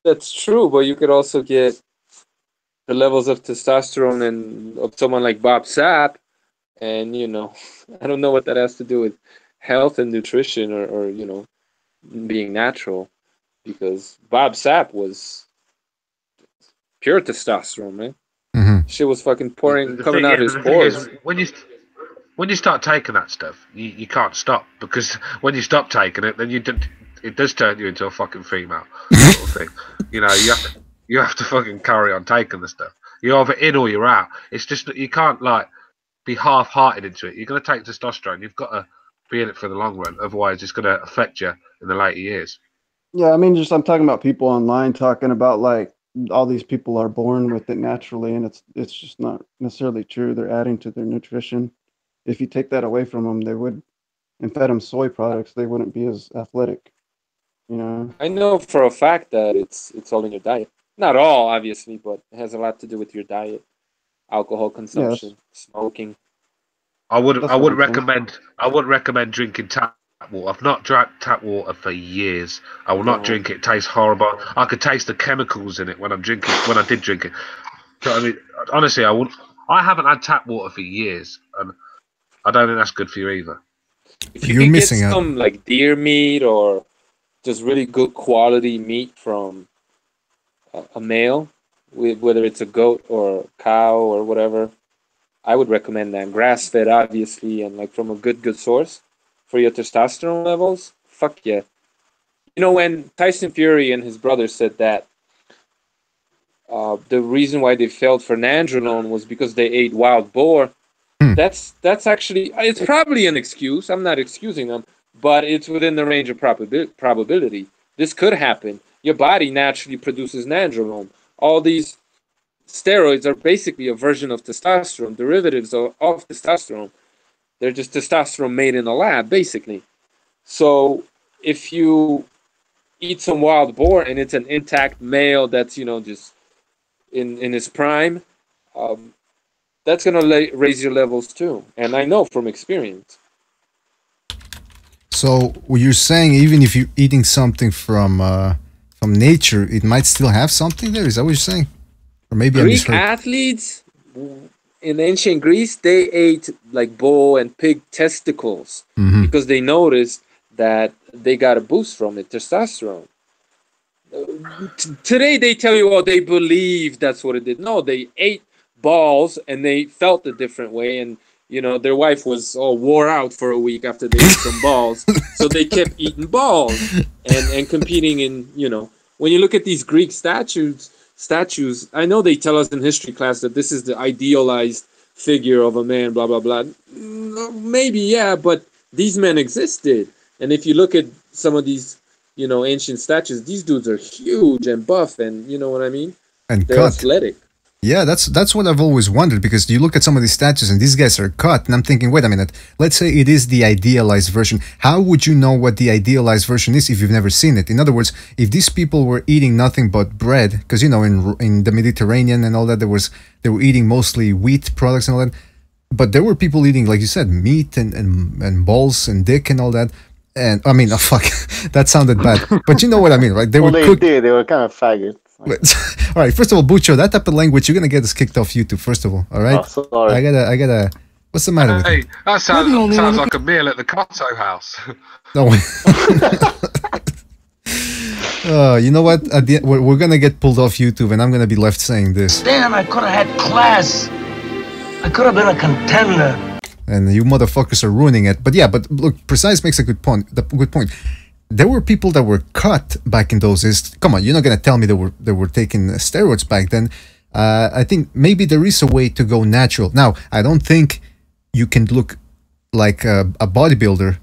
That's true, but you could also get the levels of testosterone of someone like Bob Sapp, and you know, I don't know what that has to do with health and nutrition or you know, being natural, because Bob Sapp was pure testosterone, man. Shit was fucking coming out his pores. When you start taking that stuff, you can't stop, because when you stop taking it, then it does turn you into a fucking female sort of thing. You know, you have to fucking carry on taking the stuff. You're either in or you're out. It's just that you can't like be half-hearted into it. You're gonna take testosterone. You've got to be in it for the long run. Otherwise, it's gonna affect you in the later years. Yeah, I mean, I'm talking about people online talking about like all these people are born with it naturally, and it's just not necessarily true. They're adding to their nutrition. If you take that away from them, and fed them soy products, they wouldn't be as athletic. You know. I know for a fact that it's all in your diet. Not all, obviously, but it has a lot to do with your diet, alcohol consumption, smoking. I would recommend drinking tap water. I've not drank tap water for years. I will not drink it. It tastes horrible. I could taste the chemicals in it when I did drink it. So, I mean, honestly, I haven't had tap water for years, and I don't think that's good for you either. If you get some like deer meat or just really good quality meat from a male, whether it's a goat or a cow or whatever, I would recommend that. Grass-fed, obviously, and like from a good source for your testosterone levels. Fuck yeah. You know, when Tyson Fury and his brother said that the reason why they failed for nandrolone was because they ate wild boar, that's actually, it's probably an excuse. I'm not excusing them, but it's within the range of probability. This could happen. Your body naturally produces nandrolone. All these steroids are basically a version of testosterone, derivatives of testosterone. They're just testosterone made in a lab, basically. So if you eat some wild boar and it's an intact male that's, you know, just in his prime, that's going to raise your levels too. And I know from experience. So you're saying even if you're eating something from nature, it might still have something there? Is that what you're saying? Or maybe Greek athletes in ancient Greece, they ate like bull and pig testicles because they noticed that they got a boost from it, testosterone. Today they tell you, oh, they believe that's what it did. No, they ate balls and they felt a different way, and you know, their wife was all wore out for a week after they ate some balls, so they kept eating balls and competing in, you know, when you look at these Greek statues, I know they tell us in history class that this is the idealized figure of a man, blah, blah, blah. Maybe, yeah, but these men existed. And if you look at some of these, you know, ancient statues, these dudes are huge and buff and, you know what I mean? And they're athletic. Yeah, that's what I've always wondered, because you look at some of these statues and these guys are cut, and I'm thinking, wait a minute, let's say it is the idealized version. How would you know what the idealized version is if you've never seen it? In other words, if these people were eating nothing but bread, because, you know, in the Mediterranean and all that, they were eating mostly wheat products and all that, but there were people eating, like you said, meat and balls and dick and all that. And I mean, fuck, that sounded bad, but you know what I mean, right? They were kind of faggots. All right, first of all, Bucho, that type of language, you're gonna get us kicked off YouTube, first of all right? Oh, sorry. I gotta, what's the matter with you? That sounds like a meal at the Cotto house. No. You know what? We're gonna get pulled off YouTube, and I'm gonna be left saying this. Damn, I could have had class. I could have been a contender. and you motherfuckers are ruining it. But yeah, but look, Precise makes a good point. There were people that were cut back in those days. Come on, you're not gonna tell me they were taking steroids back then. I think maybe there is a way to go natural. Now, I don't think you can look like a bodybuilder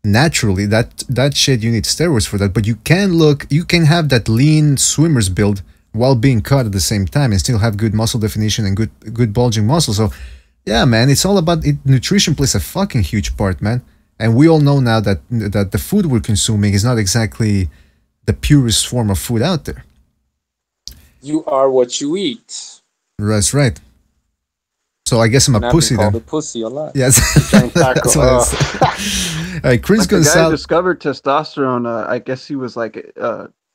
naturally. That shit, you need steroids for that. But you can have that lean swimmer's build while being cut at the same time and still have good muscle definition and good bulging muscle. So yeah, man, it's all about it. Nutrition plays a fucking huge part, man. And we all know now that the food we're consuming is not exactly the purest form of food out there. You are what you eat. That's right. So I guess I'm a pussy then. Called a pussy a lot. Yes. That's what I said. Chris Gonzalez. The guy discovered testosterone. I guess he was like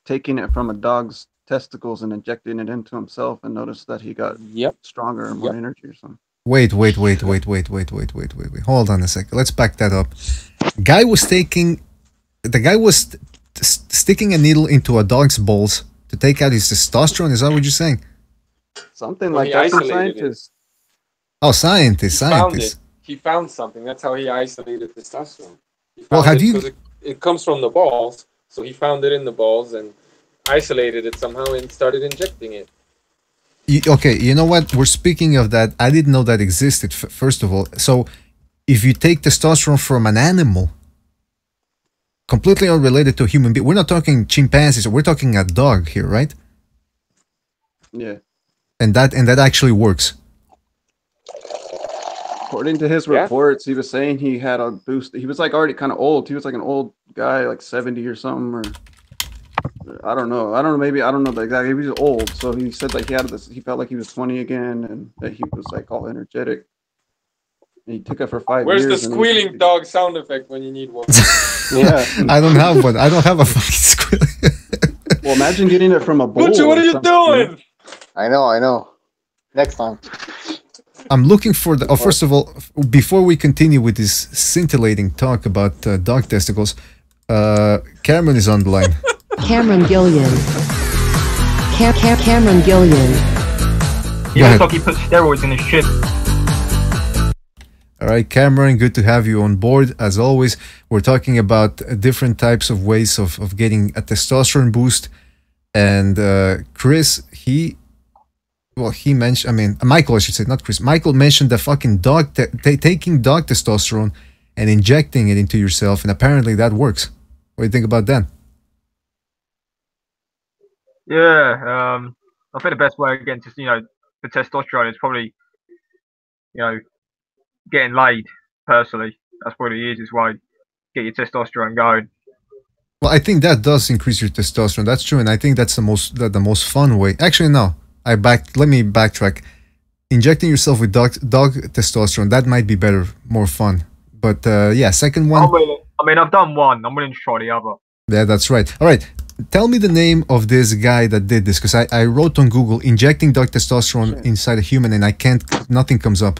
taking it from a dog's testicles and injecting it into himself, and noticed that he got stronger and more energy or something. Wait. Hold on a second. Let's back that up. The guy was sticking a needle into a dog's balls to take out his testosterone. Is that what you're saying? Something like that. Some scientists. Oh, scientists. He found something. That's how he isolated testosterone. Well, have you? Because it comes from the balls, so he found it in the balls and isolated it somehow and started injecting it. Okay, you know what? We're speaking of that. I didn't know that existed, first of all. So, if you take testosterone from an animal, completely unrelated to a human being, we're not talking chimpanzees, we're talking a dog here, right? Yeah. And that actually works. According to his reports, he was saying he had a boost. He was like already kind of old. He was like an old guy, like 70 or something, or I don't know. Maybe I don't know the exact. He was old, so he said like he had this. He felt like he was 20 again, and that he was like all energetic. And he took it for 5 years. Where's the squealing dog sound effect when you need one? Yeah, I don't have one. I don't have a fucking squealing. Well, imagine getting it from a bull. Butcher, what are you doing? I know. Next time. I'm looking for the. Oh, first of all, before we continue with this scintillating talk about dog testicles, Cameron is on the line. Cameron Gillon. Cameron Gillon. He looks like he put steroids in his shit. All right, Cameron, good to have you on board. As always, we're talking about different types of ways of getting a testosterone boost. And Chris, he mentioned, I mean, Michael, I should say, not Chris. Michael mentioned the fucking dog, taking dog testosterone and injecting it into yourself. And apparently that works. What do you think about that? Yeah, I think the best way again, just the testosterone is probably, getting laid. Personally, that's probably the easiest way. Get your testosterone going. Well, I think that does increase your testosterone. That's true, and I think that's the most fun way. Actually, no. Let me backtrack. Injecting yourself with dog testosterone, that might be better, more fun. But yeah, second one. I mean, I've done one. I'm willing to try the other. Yeah, that's right. All right. Tell me the name of this guy that did this, because I wrote on Google injecting dog testosterone inside a human, and nothing comes up.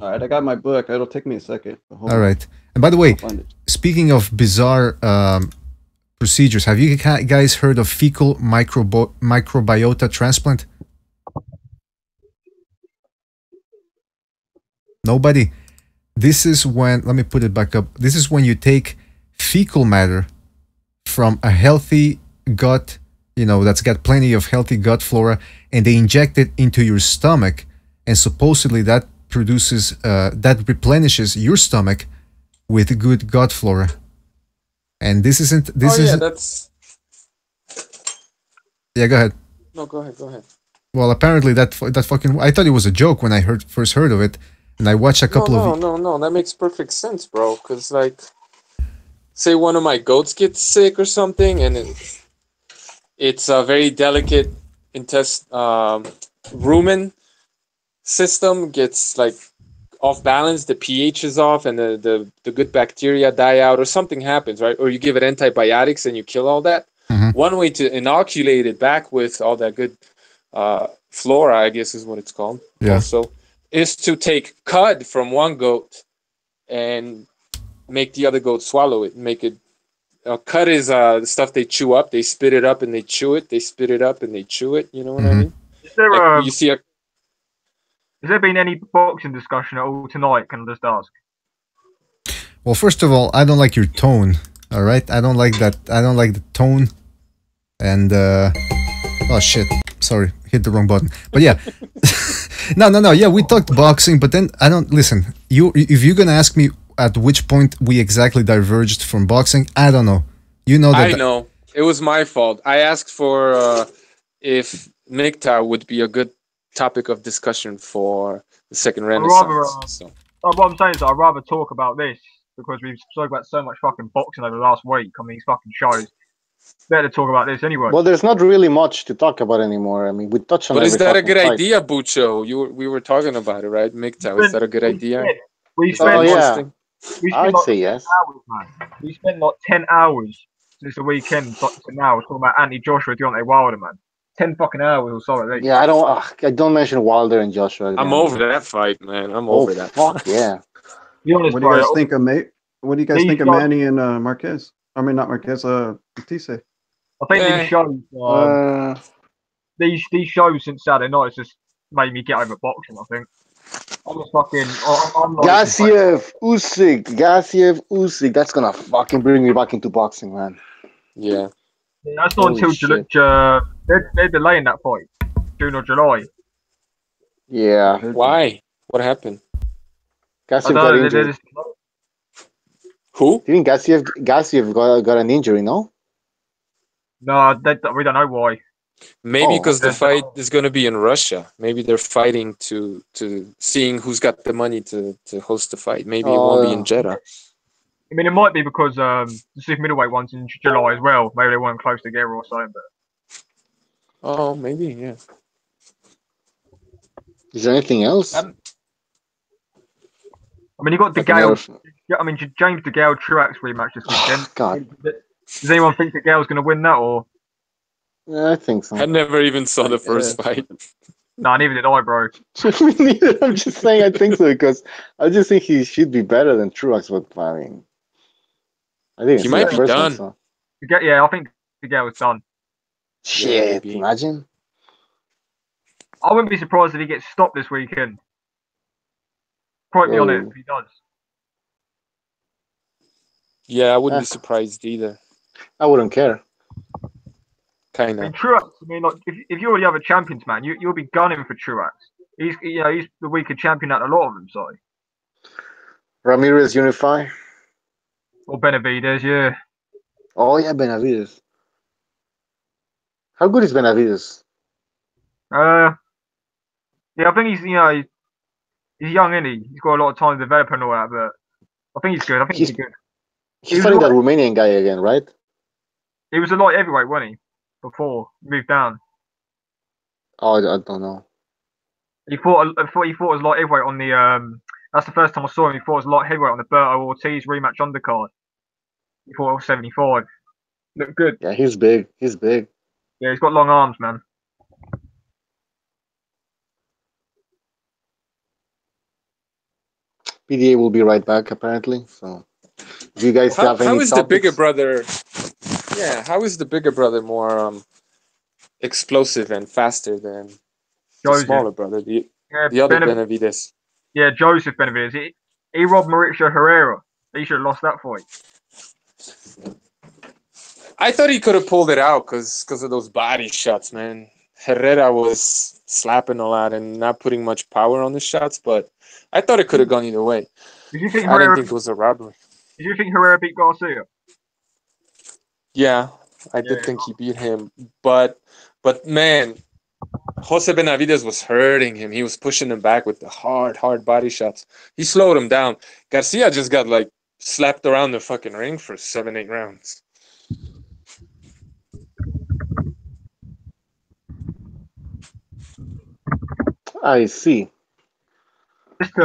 All right, I got my book. It'll take me a second. All right. And by the way, speaking of bizarre procedures, have you guys heard of fecal microbiota transplant? Nobody? This is when, let me put it back up. This is when you take fecal matter from a healthy gut, that's got plenty of healthy gut flora, and they inject it into your stomach, and supposedly that produces, that replenishes your stomach with good gut flora. And this isn't. That's. Yeah, go ahead. No, go ahead. Well, apparently that fucking. I thought it was a joke when I first heard of it, and I watched a couple of. No, that makes perfect sense, bro. Because like, say one of my goats gets sick or something, and it's a very delicate rumen system gets like off balance, the pH is off, and the good bacteria die out, or something happens, right? Or you give it antibiotics and you kill all that. Mm-hmm. One way to inoculate it back with all that good flora, I guess is what it's called. Yeah. Also, is to take cud from one goat and make the other goat swallow it. Make it. Cud is the stuff they chew up. They spit it up and they chew it. They spit it up and they chew it. You know what I mean? Is there you see a. Has there been any boxing discussion at all tonight? Can I just ask? Well, first of all, I don't like your tone. All right, I don't like that. I don't like the tone. And oh shit, sorry, hit the wrong button. But yeah, no. Yeah, we talked boxing, but then I don't listen. If you're gonna ask me at which point we exactly diverged from boxing, I don't know. You know that. I know it was my fault. I asked for if MGTOW would be a good topic of discussion for the second Renaissance. What I'm saying is that I'd rather talk about this because we've spoken about so much fucking boxing over the last week on these fucking shows. Better to talk about this anyway. Well, there's not really much to talk about anymore. I mean, we touched on. But is that a good idea, Bucho? We were talking about it, right? MGTOW, is that a good idea? I'd say yes. We spent like 10 hours since the weekend to now talking about Anthony Joshua, Deontay Wilder, man. 10 fucking hours or so. Yeah, I don't mention Wilder and Joshua. I'm over that fight, man. I'm over that. Fuck yeah. What do you guys think of What do you guys think of Manny and Marquez? I mean, not Marquez. Batiste. I think these shows since Saturday night has just made me get over boxing. I think I'm just fucking. Gassiev, Usyk. That's gonna fucking bring me back into boxing, man. Yeah. That's not until they're delaying that fight, June or July. Yeah. Why? What happened? Gassiev got injured. Who? Didn't Gassiev got an injury? No. No, we don't know why. Maybe because the fight is going to be in Russia. Maybe they're fighting to seeing who's got the money to host the fight. Maybe it won't be in Jeddah. I mean, it might be because the super middleweight one's in July as well. Maybe they want them close together or something. But oh, maybe, yeah. Is there anything else? I mean, you got DeGale. I mean, James DeGale Truax rematch this weekend. God. Does anyone think DeGale's going to win that, or? Yeah, I think so. I never even saw the first fight. Nah, neither did I, bro. Me neither. I'm just saying I think so because I just think he should be better than Truax. But I mean, I think he might be done. One, so. Yeah, I think DeGale is done. Shit, imagine. I wouldn't be surprised if he gets stopped this weekend. Quote me on it if he does. Yeah, I wouldn't be surprised either. I wouldn't care. I mean, Truax. I mean, like, if you're the other champions, man, you'll be gunning for Truax. He's the weaker champion out of a lot of them. So. Ramirez unify. Or Benavidez, yeah. Oh yeah, Benavidez. How good is Benavidez? Yeah, I think he's young, isn't he? He's got a lot of time to develop and all that, but I think he's good. I think he's good. He's fighting that Romanian guy again, right? He was a light heavyweight, wasn't he? Before he moved down. Oh, I don't know. He fought as light heavyweight on the That's the first time I saw him. He fought as light heavyweight on the Berto Ortiz rematch undercard. He fought 75. Looked good. Yeah, he's big. He's big. Yeah, he's got long arms, man. BDA will be right back, apparently. So, do you guys have any How is topics? the bigger brother? Yeah, how is the bigger brother more explosive and faster than the smaller brother? The other Benavidez. Yeah, Joseph Benavidez. He robbed Mauricio Herrera. He should have lost that fight. I thought he could have pulled it out because of those body shots, man. Herrera was slapping a lot and not putting much power on the shots, but I thought it could have gone either way. Did you think I didn't think it was a robbery. Did you think Herrera beat Garcia? Yeah, I did think he beat him, but man, Jose Benavidez was hurting him. He was pushing him back with the hard body shots. He slowed him down. Garcia just got like slapped around the fucking ring for 7-8 rounds. I see. Just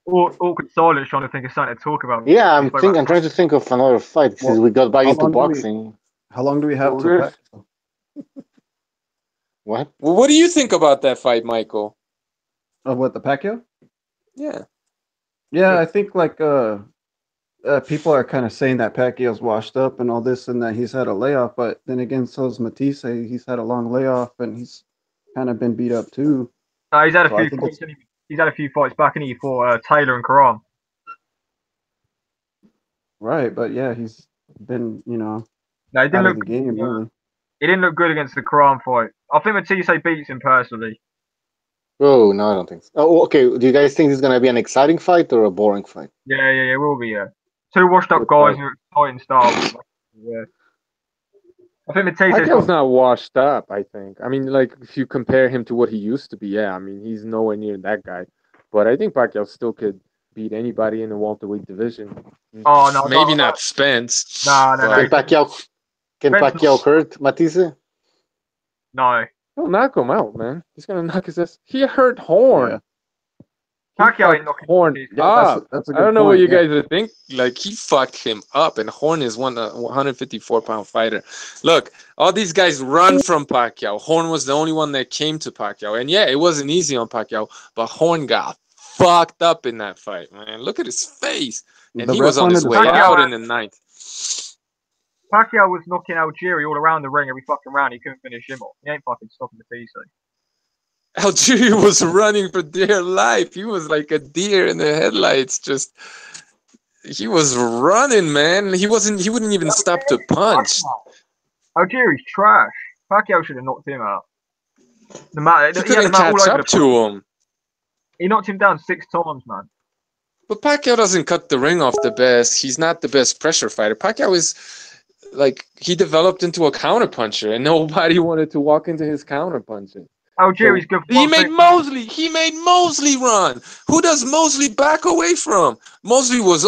awkward silence, trying to think of something to talk about. Yeah, I'm trying to think of another fight since we got back into boxing. How long do we have to practice? What? Well, what do you think about that fight, Michael? Of what, the Pacquiao? Yeah. Yeah, I think like people are kind of saying that Pacquiao's washed up and all this and that he's had a layoff, but then again, so is Matisse. He's had a long layoff and he's kind of been beat up too. He's had a So I few think fights. He's had a few fights back, and he fought Taylor and Karam. Right, but yeah, he's been, you know, No, he didn't out of look. the game really. He didn't look good against the Karam fight. I think Matisse beats him personally. Oh no, I don't think so. Oh, okay. Do you guys think this is gonna be an exciting fight or a boring fight? Yeah, it will be. Yeah, two washed-up Good guys fight. who are exciting styles. Yeah, I think Matisse. Pacquiao's not washed up, I think. I mean, like, if you compare him to what he used to be, yeah, I mean, he's nowhere near that guy. But I think Pacquiao still could beat anybody in the welterweight division. Oh no, Maybe not Spence. No. Can Pacquiao hurt Matisse? No. He'll knock him out, man. He's gonna knock his ass. He hurt Horn. Yeah. Pacquiao ain't knocking Horn up. That's a I good don't know what point, you yeah. guys are think. Like, he fucked him up, and Horn is 154-pound fighter. Look, all these guys run from Pacquiao. Horn was the only one that came to Pacquiao, and yeah, it wasn't easy on Pacquiao, but Horn got fucked up in that fight, man. Look at his face, and he was on his way out in the ninth. Pacquiao was knocking Algieri all around the ring every fucking round. He couldn't finish him off. He ain't fucking stopping Matisse. Algieri was running for dear life. He was like a deer in the headlights. He was running, man. He wouldn't even stop to punch. Algieri's trash. Pacquiao should have knocked him out. No matter, He couldn't catch up to him. He knocked him down 6 times, man. But Pacquiao doesn't cut the ring off the best. He's not the best pressure fighter. Pacquiao is like, he developed into a counterpuncher, and nobody wanted to walk into his counterpunching. Algieri's good. He made Mosley run. Who does Mosley back away from? Mosley was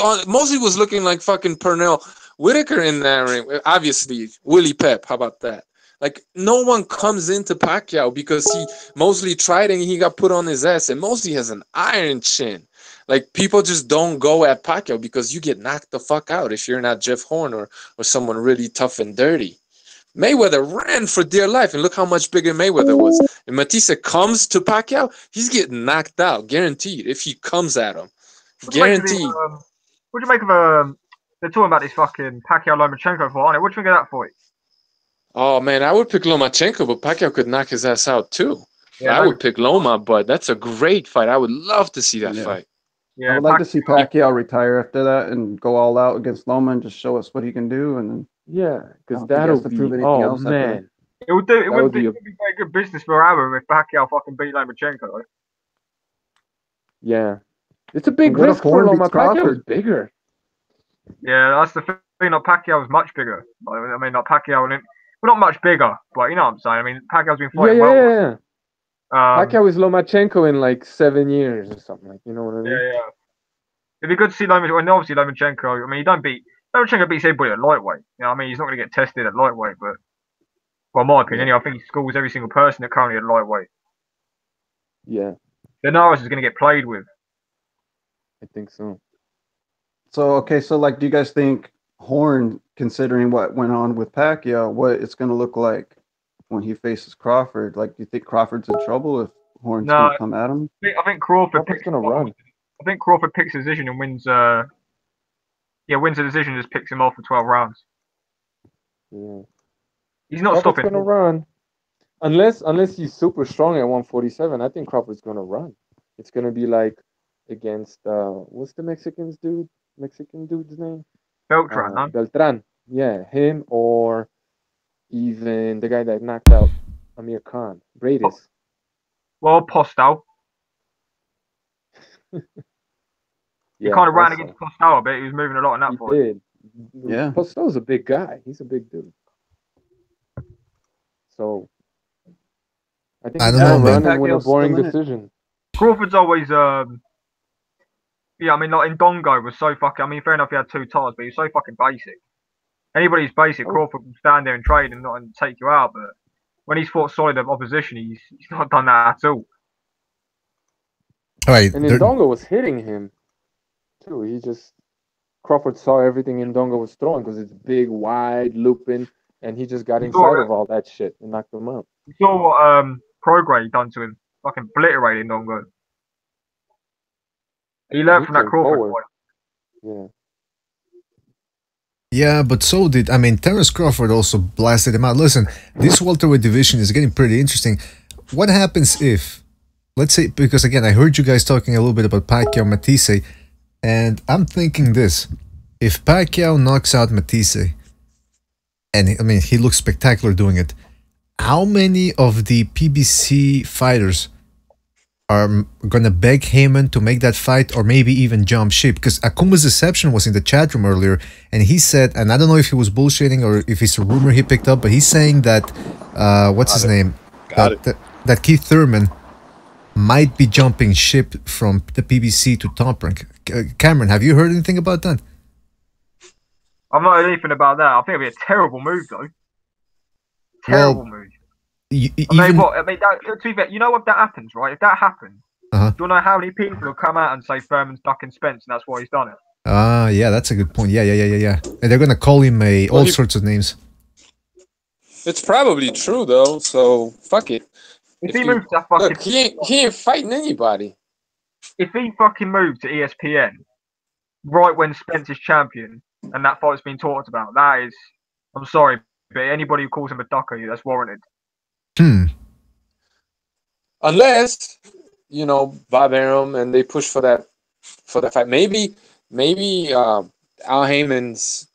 looking like fucking Pernell Whitaker in that ring. Obviously, Willie Pep. How about that? Like, no one comes into Pacquiao because Mosley tried and he got put on his ass. And Mosley has an iron chin. Like, people just don't go at Pacquiao because you get knocked the fuck out if you're not Jeff Horn or someone really tough and dirty. Mayweather ran for dear life, and look how much bigger Mayweather was. If Matisse comes to Pacquiao, he's getting knocked out, guaranteed, if he comes at him. Guaranteed. What do you make of they're talking about this fucking Pacquiao-Lomachenko fight, aren't they? What do you think of that fight? Oh, man, I would pick Lomachenko, but Pacquiao could knock his ass out, too. Yeah, I would pick Loma, but that's a great fight. I would love to see that fight. Yeah, I would like to see Pacquiao retire after that and go all out against Loma and just show us what he can do. And then, yeah, because that'll be, oh, man. It would be very good business for Arrow if Pacquiao fucking beat Lomachenko, though. Yeah. It's a big risk for Loma. Pacquiao's bigger. Yeah, that's the thing. Like, Pacquiao's much bigger. I mean, like, Pacquiao, well, not much bigger, but you know what I'm saying. I mean, Pacquiao's been fighting well. Pacquiao is Lomachenko in like 7 years or something. Like, you know what I mean? Yeah. It'd be good to see Lomachenko. And obviously, Lomachenko, I mean, Lomachenko beats everybody at lightweight. You know what I mean? He's not going to get tested at lightweight, but, well, in my opinion, anyway, I think he schools every single person that currently at lightweight. Yeah. Linares is going to get played with. I think so. So, okay, so, like, do you guys think Horn, considering what went on with Pacquiao, what it's going to look like when he faces Crawford? Like, do you think Crawford's in trouble if Horn's going to come at him? I think Crawford's going to run. I think Crawford picks a decision and wins. Wins a decision and just picks him off for 12 rounds. Yeah. He's not stopping. Crawford's going to run. Unless he's super strong at 147, I think Crawford's going to run. It's going to be like against, what's the Mexican dude's name? Beltran. Yeah, him or even the guy that knocked out Amir Khan, Bradis. Well, Postal. He kind of ran against Postal a bit. He was moving a lot in that fight. He did. Yeah. Postal's a big guy. He's a big dude. So, I think he's going to run and win a boring decision. Crawford's always, I mean, like, Ndongo was so fucking, I mean, fair enough, he had 2 tires, but he was so fucking basic. Anybody who's basic, Crawford will stand there and trade and not take you out, but when he's fought solid opposition, he's not done that at all. Right. And Ndongo was hitting him, too. Crawford saw everything Ndongo was throwing because it's big, wide, looping, and he just got inside of all that shit and knocked him out. You saw what Prograis done to him, fucking obliterated Ndongo. He learned from that Crawford fight. Yeah. Yeah, but so did, I mean, Terence Crawford also blasted him out. Listen, this welterweight division is getting pretty interesting. What happens if let's say, because again, I heard you guys talking a little bit about Pacquiao Matisse, and I'm thinking this: if Pacquiao knocks out Matisse, and I mean he looks spectacular doing it, how many of the PBC fighters are gonna beg Heyman to make that fight, or maybe even jump ship? Because Akuma's Deception was in the chat room earlier, and he said, and I don't know if he was bullshitting or if it's a rumor he picked up, but he's saying that what's his name? That Keith Thurman might be jumping ship from the PBC to Top Rank. Cameron, have you heard anything about that? I've not heard anything about that. I think it'd be a terrible move, though. Terrible move. To be fair, you know if that happens, right? If that happens, do you know how many people will come out and say Thurman's ducking Spence and that's why he's done it? Yeah, that's a good point. Yeah. And they're gonna call him all sorts of names. It's probably true though, so fuck it. If he moves to fucking... Look, he ain't fighting anybody. If he fucking moved to ESPN right when Spence is champion and that fight's been talked about, that is... I'm sorry, but anybody who calls him a ducker, that's warranted. Unless, Bob Arum and they push for that fight. Maybe Al Heyman's,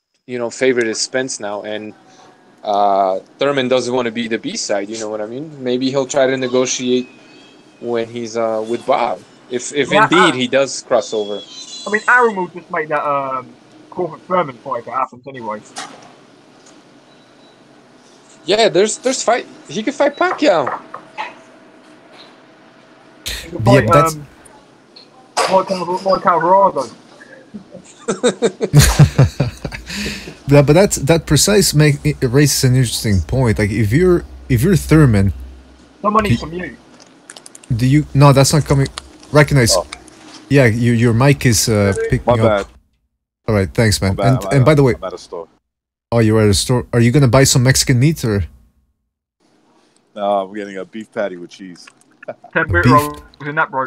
favorite is Spence now, and Thurman doesn't want to be the B-side, you know what I mean? Maybe he'll try to negotiate when he's with Bob. If indeed he does cross over. I mean, Arum will just make that Crawford Thurman fight if it happens anyway. Yeah, there's fight. He could fight Pacquiao. Fight, Mike Alvarado. Yeah, but that precise raises an interesting point. Like if you're Thurman, someone needs to mute. Do you? No, that's not coming. Recognize. Oh. Yeah, your mic is picking My up. bad. All right, thanks, man. And by the way, I'm at a store. Oh, you're at a store. Are you gonna buy some Mexican meat or? No, I'm getting a beef patty with cheese. 10 beer rolls in that, bro.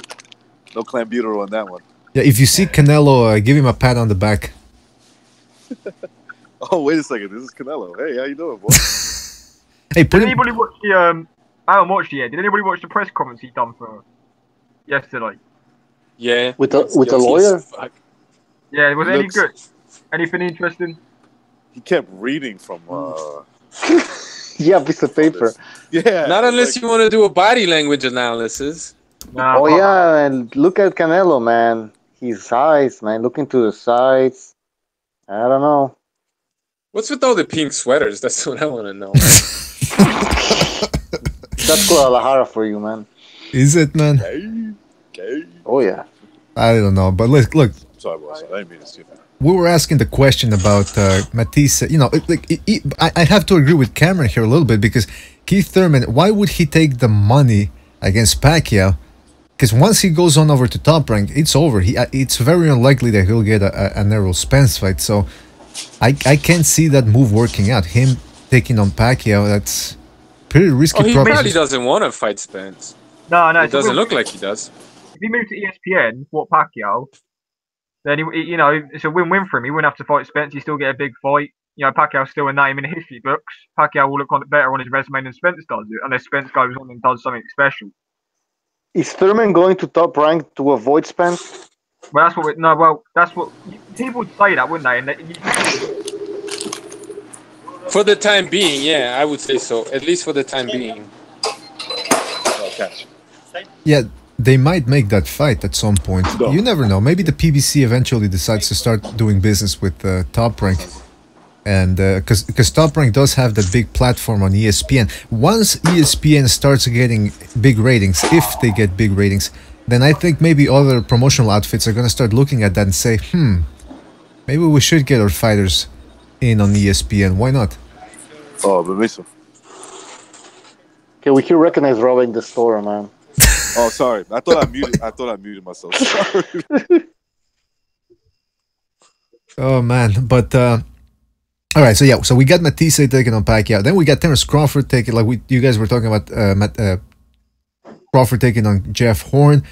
No clambuterol on that one. Yeah, if you see Canelo, give him a pat on the back. Oh, wait a second. This is Canelo. Hey, how you doing, boy? Hey, did anybody watch the I haven't watched it yet. Did anybody watch the press conference he done for yesterday? Yeah. With the lawyer? Yeah, was it any good? Anything interesting? He kept reading from yeah, piece of paper. Yeah. Not unless you want to do a body language analysis. Nah, oh yeah, and look at Canelo, man. His eyes, man. Look into the sides. I don't know. What's with all the pink sweaters? That's what I want to know. That's Guadalajara for you, man. Is it, man? Okay. Oh yeah. I don't know, but look. Sorry, boss. I didn't mean to see that. We were asking the question about Matisse. I have to agree with Cameron here a little bit because Keith Thurman, why would he take the money against Pacquiao? Because once he goes on over to Top Rank, it's over. It's very unlikely that he'll get an Errol Spence fight. So I can't see that move working out. Him taking on Pacquiao, that's pretty risky. He probably doesn't want to fight Spence. No, it doesn't look like he does. If he moved to ESPN, fought Pacquiao, then it's a win-win for him. He wouldn't have to fight Spence. He still get a big fight. Pacquiao's still a name in the history books. Pacquiao will look better on his resume than Spence does, unless Spence goes on and does something special. Is Thurman going to Top Rank to avoid Spence? Well, that's what people would say that, wouldn't they? For the time being, yeah, I would say so. At least for the time being. Yeah, they might make that fight at some point. You never know. Maybe the PBC eventually decides to start doing business with Top Rank. And because Top Rank does have the big platform on ESPN. Once ESPN starts getting big ratings, if they get big ratings, then I think maybe other promotional outfits are going to start looking at that and say, maybe we should get our fighters in on ESPN. Why not? Oh, but listen. Okay, we can recognize robbing the store, man. Oh, sorry. I thought I muted myself. Sorry. Oh man, but all right. So yeah, so we got Matisse taking on Pacquiao. Then we got Terence Crawford taking, like you guys were talking about, Crawford taking on Jeff Horn.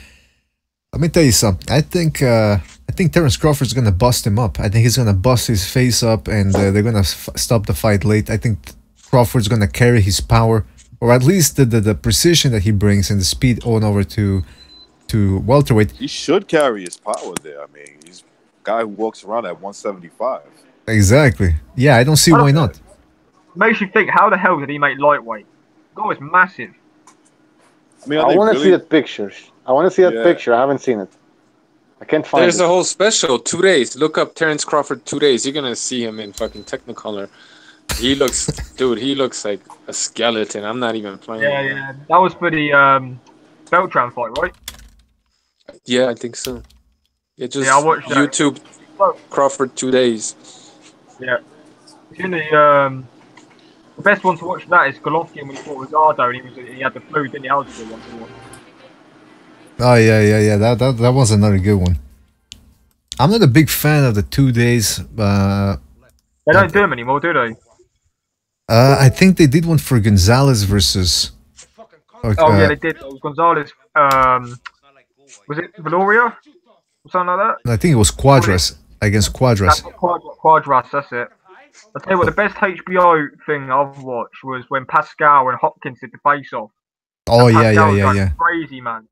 Let me tell you something. I think Terence Crawford's gonna bust him up. I think he's gonna bust his face up, and they're gonna stop the fight late. I think Crawford's gonna carry his power or at least the precision that he brings and the speed on over to welterweight. He should carry his power there. I mean, he's a guy who walks around at 175. Exactly. Yeah, I don't see why not. Makes you think, how the hell did he make lightweight? That was massive. I mean, I want to see that picture. I want to see that picture. I haven't seen it. I can't find There's it. a whole special, 2 days. Look up Terrence Crawford 2 days. You're gonna see him in fucking Technicolor. He looks, dude. He looks like a skeleton. I'm not even playing. Yeah. That was for the Beltran fight, right? Yeah, I think so. Yeah, just I watched that. YouTube Crawford 2 days. Yeah. It's in the best one to watch for that is Golovkin when he fought Rosado and he had the flu, didn't he? That was a good one to watch. Oh yeah. That was another good one. I'm not a big fan of the 2 days. They don't do them anymore, do they? I think they did one for Gonzalez versus. Yeah, they did. It was Gonzalez. Was it Valoria or something like that? I think it was Quadras against Quadras. Quadras, that's it. I'll tell you what, the best HBO thing I've watched was when Pascal and Hopkins did the face-off. Oh and yeah. Going crazy, man.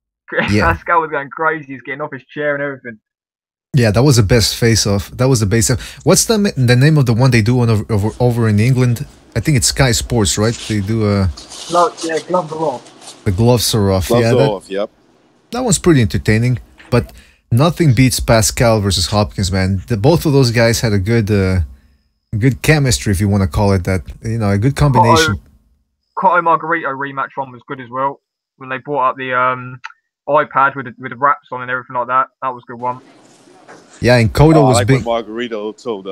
Yeah. Pascal was going crazy. He's getting off his chair and everything. Yeah, that was the best face-off. That was the base off. What's the name of the one they do over in England? I think it's Sky Sports, right? They do gloves are off. The gloves are off. Gloves are off. Yep. That one's pretty entertaining, but nothing beats Pascal versus Hopkins, man. Both of those guys had a good chemistry, if you want to call it that. You know, a good combination. Cotto Margarito rematch one was good as well. When they brought up the iPad with the wraps on and everything like that. That was a good one. Yeah, and Cotto was like big. When Margarito told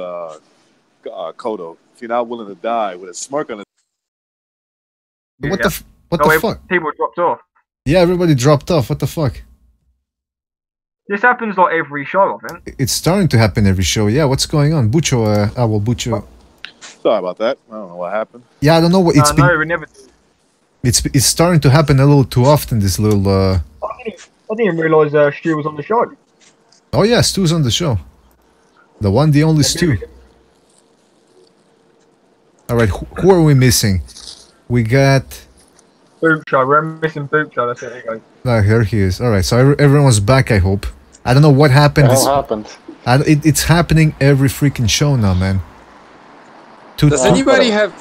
Cotto, if you're not willing to die, with a smirk on his. What the fuck? People dropped off. Yeah, everybody dropped off. What the fuck? This happens like every show, I think. It's starting to happen every show. Yeah, what's going on? Bucho, Bucho. Sorry about that. I don't know what happened. Yeah, I don't know what it's been. No, we never. It's starting to happen a little too often. This little. I didn't even realize Stu was on the show. Oh yeah, Stu's on the show. The one, the only Stu. All right, who are we missing? We got. Bucho. We're missing Bucho. That's it. There you go. Oh, here he is. All right, so everyone's back. I hope. I don't know what happened. What happened? It's happening every freaking show now, man. Does anybody have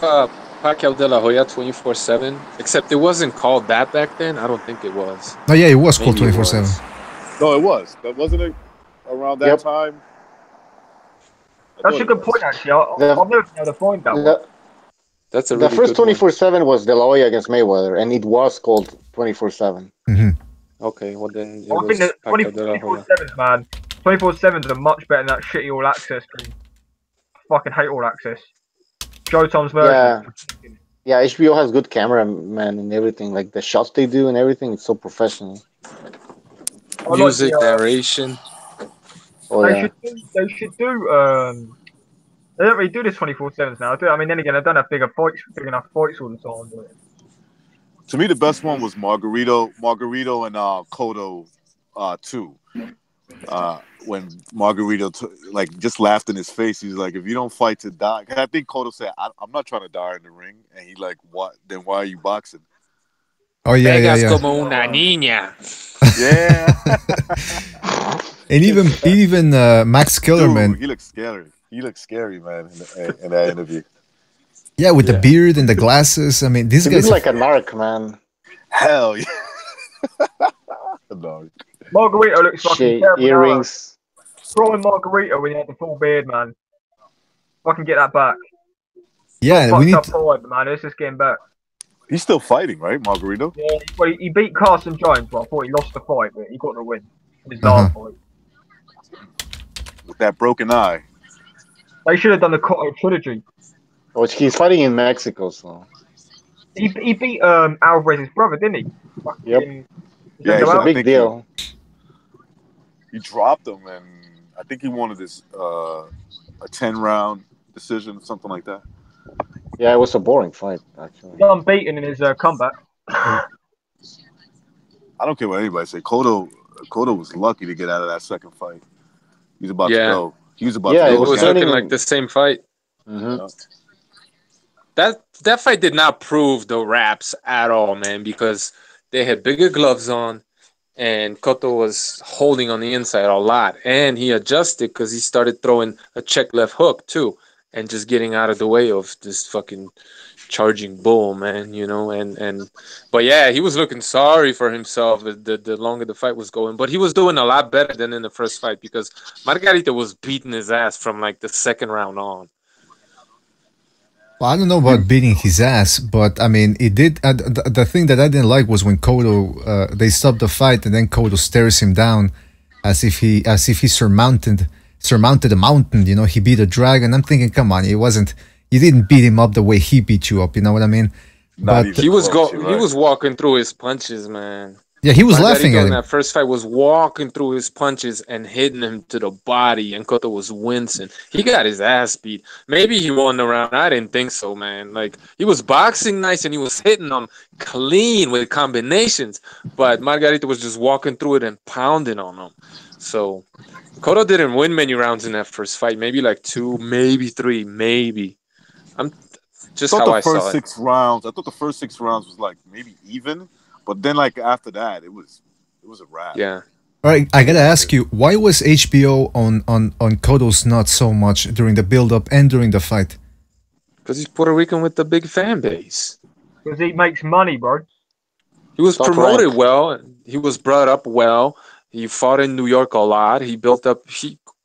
Pacquiao de la Hoya 24/7? Except it wasn't called that back then. I don't think it was. Oh yeah, it was called 24/7. No, it was. But wasn't it around that time? That's a good point, actually. I've never been able to find that one. That's a the really first good 24/7 was De La Hoya against Mayweather, and it was called 24/7. Okay, well then. I think that 24/7s, man. 24/7s are much better than that shitty All Access thing. Fucking hate All Access. Showtime's version. Yeah, HBO has good cameraman and everything. Like the shots they do and everything, it's so professional. Music, narration. Oh, they should do. They don't really do this 24/7s now. I mean, then again, I don't have big enough fights all the time. But... To me, the best one was Margarito and Cotto 2. When Margarito just laughed in his face. He's like, "If you don't fight to die," I think Cotto said, "I'm not trying to die in the ring," and he like, "What? Then why are you boxing?" Oh yeah. Como una niña. Yeah. And even Max Kellerman. Dude, he looks scary. He looks scary, man, in that interview. Yeah, with the beard and the glasses. I mean, these guys looks like a narc, man. Hell yeah. No. Margarito looks fucking terrible. Earrings. Throwing Margarito when he had the full beard, man. If I can get that back. Yeah, we need. Man, it's just getting back. He's still fighting, right, Margarito? Yeah, well, he beat Carson Jones. Well, I thought he lost the fight, but he got the win in his last fight. With that broken eye. They should have done the Cotto trilogy. Which he's fighting in Mexico, so. He beat Alvarez's brother, didn't he? Yep. Yeah, it's a big deal. He dropped him, and I think he wanted this a 10-round decision, something like that. Yeah, it was a boring fight, actually. Unbeaten in his comeback. I don't care what anybody say. Cotto was lucky to get out of that second fight. He was about to go. He was about to go. It was looking like the same fight. Mm-hmm. that fight did not prove the wraps at all, man, because they had bigger gloves on, and Cotto was holding on the inside a lot, and he adjusted because he started throwing a check left hook too, and just getting out of the way of this fucking charging bull, man, you know, but yeah, he was looking sorry for himself the longer the fight was going, but he was doing a lot better than in the first fight because Margarito was beating his ass from like the second round on. Well, I don't know about beating his ass, but I mean, it did. The thing that I didn't like was when Cotto, they stopped the fight and then Cotto stares him down as if he surmounted a mountain. You know, he beat a dragon. I'm thinking, come on, you didn't beat him up the way he beat you up. You know what I mean? But he was walking through his punches, man. Yeah, he was laughing at him. In that first fight was walking through his punches and hitting him to the body, and Cotto was wincing. He got his ass beat. Maybe he won the round. I didn't think so, man. Like, he was boxing nice and he was hitting them clean with combinations, but Margarito was just walking through it and pounding on him. So Cotto didn't win many rounds in that first fight. Maybe like 2, maybe 3, maybe. I'm just how I saw it. I thought the first 6 rounds was like maybe even. But then, like, after that, it was a wrap. Yeah. All right, I gotta ask you, why was HBO on Cotto's nuts so much during the build-up and during the fight? Because he's Puerto Rican with a big fan base. Because he makes money, bro. He was promoted well. He was brought up well. He fought in New York a lot. He built up.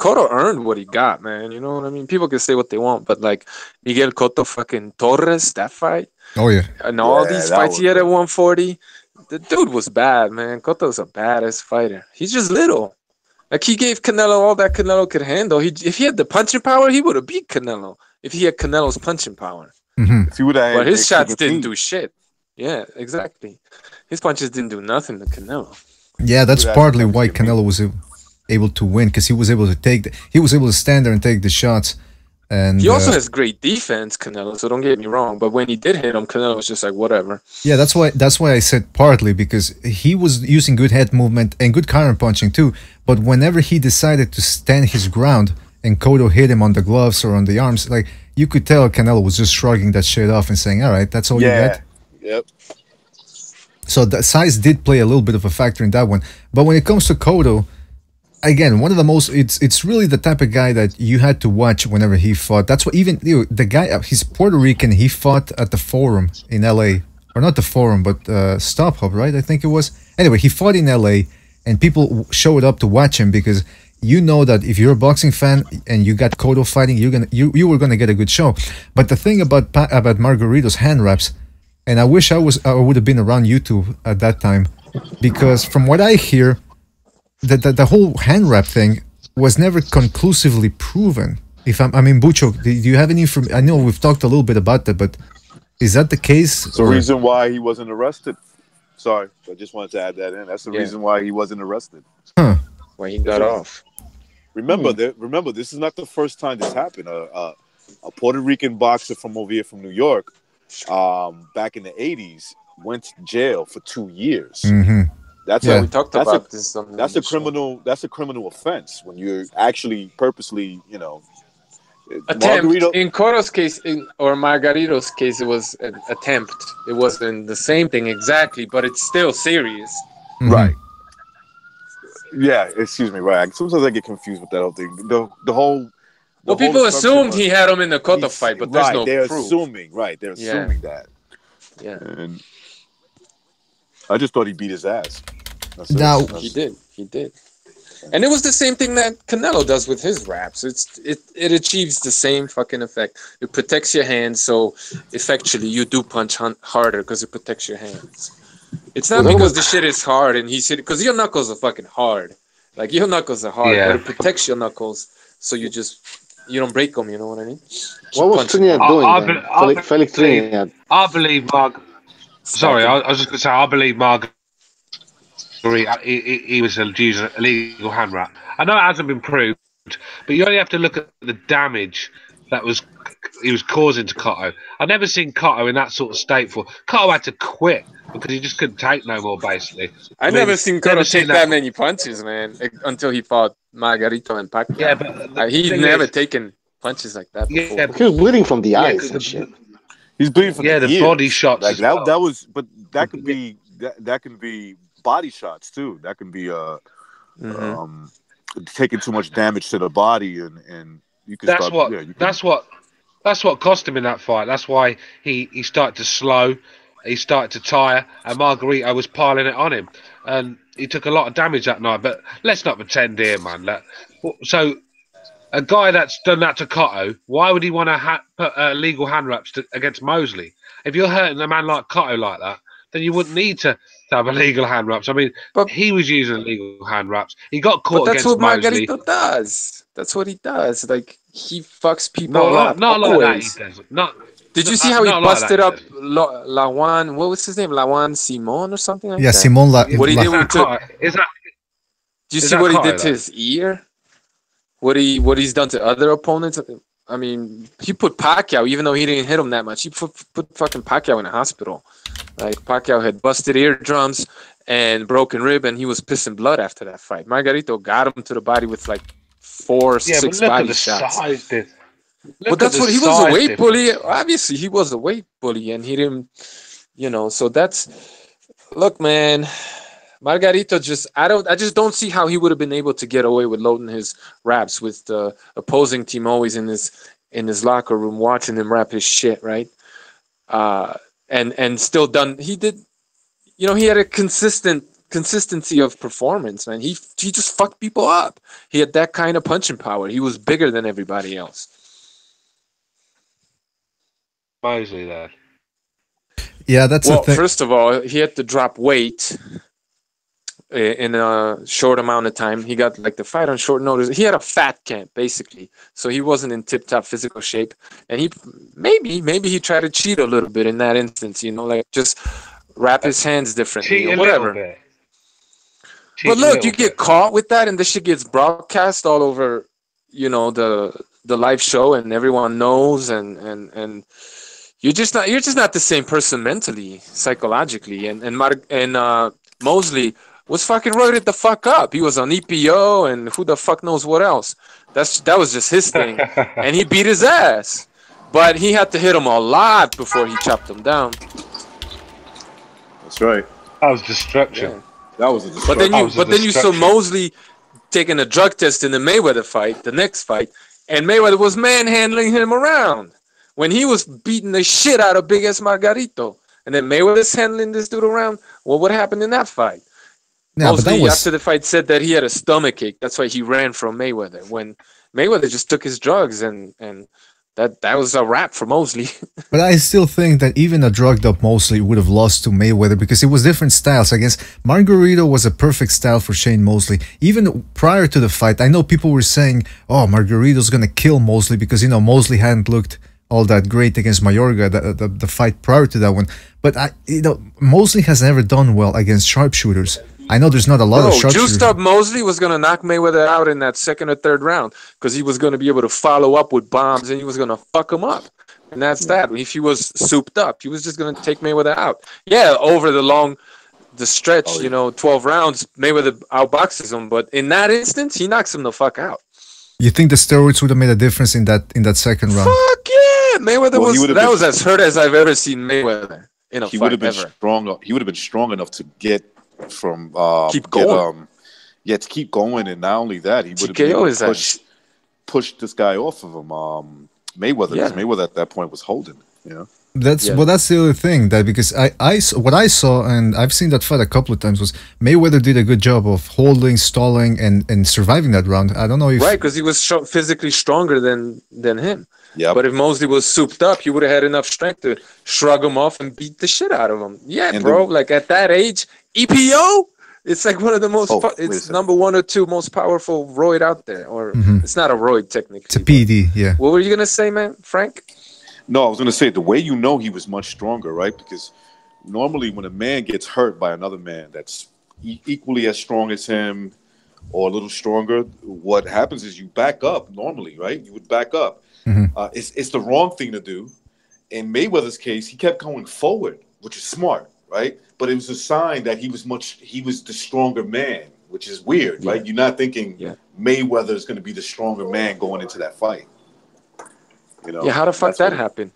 Cotto earned what he got, man. You know what I mean? People can say what they want, but like Miguel Cotto fucking Torres, that fight. Oh yeah. And all these fights he had at 140. The dude was bad, man. Cotto's a badass fighter. He's just little. Like, he gave Canelo all that Canelo could handle. If he had the punching power, he would have beat Canelo. If he had Canelo's punching power. Mm-hmm. If he would have, but his shots didn't do shit. Yeah, exactly. His punches didn't do nothing to Canelo. Yeah, that's partly why Canelo was able to win, because he was able to stand there and take the shots. And he also has great defense, Canelo, so don't get me wrong. But when he did hit him, Canelo was just like, whatever. Yeah, that's why I said partly, because he was using good head movement and good counter punching too. But whenever he decided to stand his ground and Cotto hit him on the gloves or on the arms, like, you could tell Canelo was just shrugging that shit off and saying, all right, that's all you got. Yep. So the size did play a little bit of a factor in that one. But when it comes to Cotto, again, one of the most, it's really the type of guy that you had to watch whenever he fought. That's what even the guy, he's Puerto Rican. He fought at the Forum in LA, or not the Forum, but Stop Hub, right? I think it was. Anyway, he fought in LA, and people showed up to watch him because you know that if you're a boxing fan and you got Cotto fighting, you were gonna get a good show. But the thing about Margarito's hand wraps, and I wish I would have been around YouTube at that time, because from what I hear, the whole hand wrap thing was never conclusively proven. I mean, Bucho, do you have any information? I know we've talked a little bit about that, but is that the case? It's the reason why he wasn't arrested. Sorry, I just wanted to add that in. That's the reason why he wasn't arrested. Huh. Why he got off. Remember, this is not the first time this happened. A Puerto Rican boxer from over here from New York, back in the 80s, went to jail for 2 years. Mm-hmm. We talked about this. That's a criminal. That's a criminal offense when you're actually purposely, attempt. In Cotto's case, or Margarito's case, it was an attempt. It wasn't the same thing exactly, but it's still serious. Mm-hmm. Right. Yeah. Excuse me. Right. Sometimes I get confused with that whole thing. The whole. Well, people assumed he had him in the Cotto fight, but there's no they're proof. They're assuming that. Yeah. And I just thought he beat his ass. He did. And it was the same thing that Canelo does with his wraps. It achieves the same fucking effect. It protects your hands, so effectually you do punch harder because it protects your hands. It's not because the shit is hard and he's hitting, because your knuckles are fucking hard. Like, your knuckles are hard, but it protects your knuckles, so you don't break them. You know what I mean? What was Trinidad doing? Felix Trinidad. I believe Mark. Sorry, I was just going to say I believe Mark. He was using a illegal hand wrap. I know it hasn't been proved, but you only have to look at the damage that he was causing to Cotto. I've never seen Cotto in that sort of state before. Cotto had to quit because he just couldn't take no more, basically. I've never seen Cotto take that many punches, man, until he fought Margarito and Pacquiao. Yeah, but he'd never taken punches like that before. Yeah, he was bleeding from the eyes and shit. He's bleeding for the years. body shots. Like as well. that was, but that could be that can be body shots too. That can be taking too much damage to the body, and you can That's start. what. Yeah, you can, That's what cost him in that fight. That's why he started to slow, he started to tire, and Margarito was piling it on him, and he took a lot of damage that night. But let's not pretend here, man. So a guy that's done that to Cotto, why would he want to put legal hand wraps against Mosley? If you're hurting a man like Cotto like that, then you wouldn't need to have illegal hand wraps. I mean, he was using illegal hand wraps. He got caught against Mosley. That's what Margarito does. That's what he does. Like, he fucks people up. Not like that he does. Did you see how he busted up Lawan? What was his name? Lawan Simon or something like that? Yeah, Simon. What he did with is that? Do you see what he did to his ear? What he's done to other opponents? I mean, he put Pacquiao, even though he didn't hit him that much, he put fucking Pacquiao in a hospital. Like, Pacquiao had busted eardrums and broken rib, and he was pissing blood after that fight. Margarito got him to the body with like 6 body shots. But that's what he was, a weight bully. Obviously, he was a weight bully, and he didn't, So look, man. Margarito I just don't see how he would have been able to get away with loading his wraps with the opposing team always in his locker room watching him wrap his shit, right? And still done. He did, he had a consistency of performance, man. He just fucked people up. He had that kind of punching power. He was bigger than everybody else. Mosley there. Yeah, that's the thing. First of all, he had to drop weight in a short amount of time. He got like the fight on short notice. He had a fat camp basically, so he wasn't in tip-top physical shape. And he maybe he tried to cheat a little bit in that instance, like just wrap his hands differently or whatever. But look, you get caught with that, and this shit gets broadcast all over, the live show, and everyone knows, and you're just not the same person mentally, psychologically, and Mosley was fucking roided the fuck up. He was on EPO and who the fuck knows what else. That was just his thing, and he beat his ass. But he had to hit him a lot before he chopped him down. That's right. That was destruction. Yeah. That was a destruction. But then you saw Mosley taking a drug test in the Mayweather fight, the next fight, and Mayweather was manhandling him around when he was beating the shit out of Big S Margarito. And then Mayweather's handling this dude around. Well, what happened in that fight? Mosley, after the fight, said that he had a stomach ache. That's why he ran from Mayweather. When Mayweather just took his drugs, and that was a wrap for Mosley. But I still think that even a drugged up Mosley would have lost to Mayweather because it was different styles. I guess Margarito was a perfect style for Shane Mosley. Even prior to the fight, I know people were saying, "Oh, Margarito's gonna kill Mosley," because Mosley hadn't looked all that great against Mayorga, the fight prior to that one. But Mosley has never done well against sharpshooters. I know there's not a lot of sharpshooters. Juiced up Mosley was going to knock Mayweather out in that second or third round because he was going to be able to follow up with bombs and he was going to fuck him up. And that's that. If he was souped up, he was just going to take Mayweather out. Yeah, over the stretch, 12 rounds, Mayweather outboxes him. But in that instance, he knocks him the fuck out. You think the steroids would have made a difference in that second round? Fuck yeah! Mayweather was as hurt as I've ever seen Mayweather in a fight. He would have been strong. He would have been strong enough to get from keep going. To keep going, and not only that, he would have been able to push this guy off of him. Mayweather, because Mayweather at that point was holding. That's the other thing, that because what I saw, and I've seen that fight a couple of times, was Mayweather did a good job of holding, stalling, and surviving that round. I don't know if because he was physically stronger than him. Yeah. But if Mosley was souped up, he would have had enough strength to shrug him off and beat the shit out of him. Yeah, and bro. Like at that age, EPO, it's like one of the most. It's number 1 or 2 most powerful roid out there, or it's not a roid technically. It's a PD. Yeah. What were you gonna say, man, Frank? No, I was gonna say the way he was much stronger, right? Because normally when a man gets hurt by another man that's equally as strong as him or a little stronger, what happens is you back up normally, right? You would back up. It's the wrong thing to do. In Mayweather's case, he kept going forward, which is smart, right? But it was a sign that he was the stronger man, which is weird, right? You're not thinking Mayweather is going to be the stronger man going into that fight. How the fuck that happened?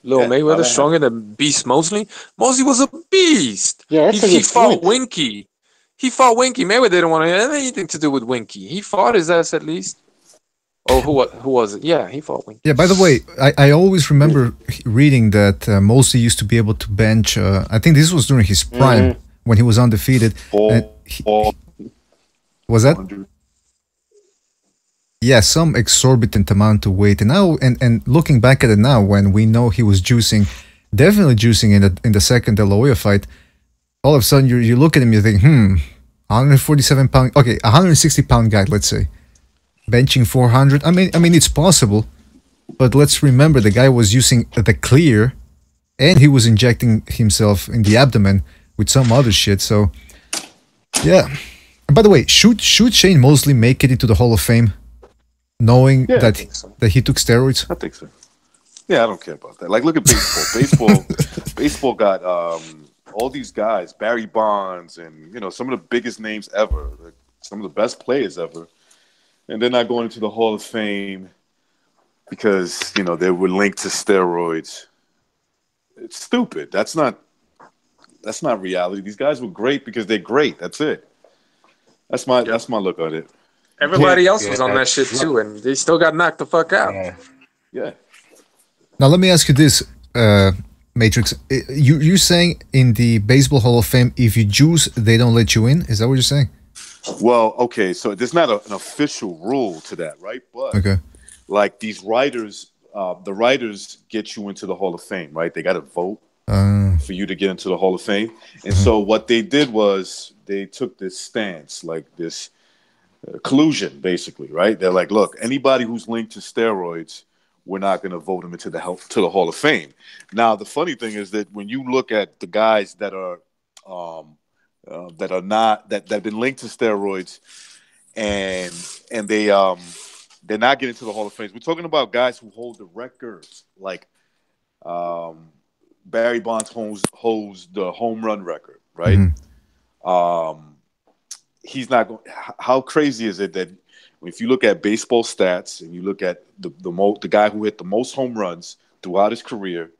Lil Yeah, Mayweather stronger than Beast Mosley? Mosley was a beast. Yeah, that's a He good fought point. Winky. He fought Winky. Mayweather didn't want to have anything to do with Winky. He fought his ass at least. Oh, who was it? Yeah, he fought Winky. Yeah, by the way, I always remember reading that Mosley used to be able to bench, I think this was during his prime, when he was undefeated. Was that? Yeah, some exorbitant amount of weight. And now, and looking back at it now, when we know he was definitely juicing in the second De La Hoya fight, all of a sudden you look at him, you think, 147 pound, okay, 160 pound guy, let's say, benching 400. I mean, it's possible, but let's remember the guy was using the clear, and he was injecting himself in the abdomen with some other shit. So, yeah. And by the way, should Shane Mosley make it into the Hall of Fame, knowing that he took steroids? I think so. Yeah, I don't care about that. Like, look at baseball. Baseball got all these guys, Barry Bonds, and some of the biggest names ever, like, some of the best players ever, and they're not going into the Hall of Fame because they were linked to steroids. It's stupid. That's not reality. These guys were great because they're great. That's it. That's my look at it. Everybody else was on that shit too, and they still got knocked the fuck out. Yeah. Now let me ask you this, Matrix. You're saying in the Baseball Hall of Fame, if you juice, they don't let you in? Is that what you're saying? Well, okay, so there's not an official rule to that, right? But like these writers, the writers get you into the Hall of Fame, right? They got to vote for you to get into the Hall of Fame. And so what they did was they took this stance, like this collusion, basically, right? They're like, look, anybody who's linked to steroids, we're not going to vote them into the Hall of Fame. Now, the funny thing is that when you look at the guys that have been linked to steroids, and they're not getting to the Hall of Fame. We're talking about guys who hold the records, like Barry Bonds holds the home run record, right? He's not going. How crazy is it that if you look at baseball stats and you look at the guy who hit the most home runs throughout his career,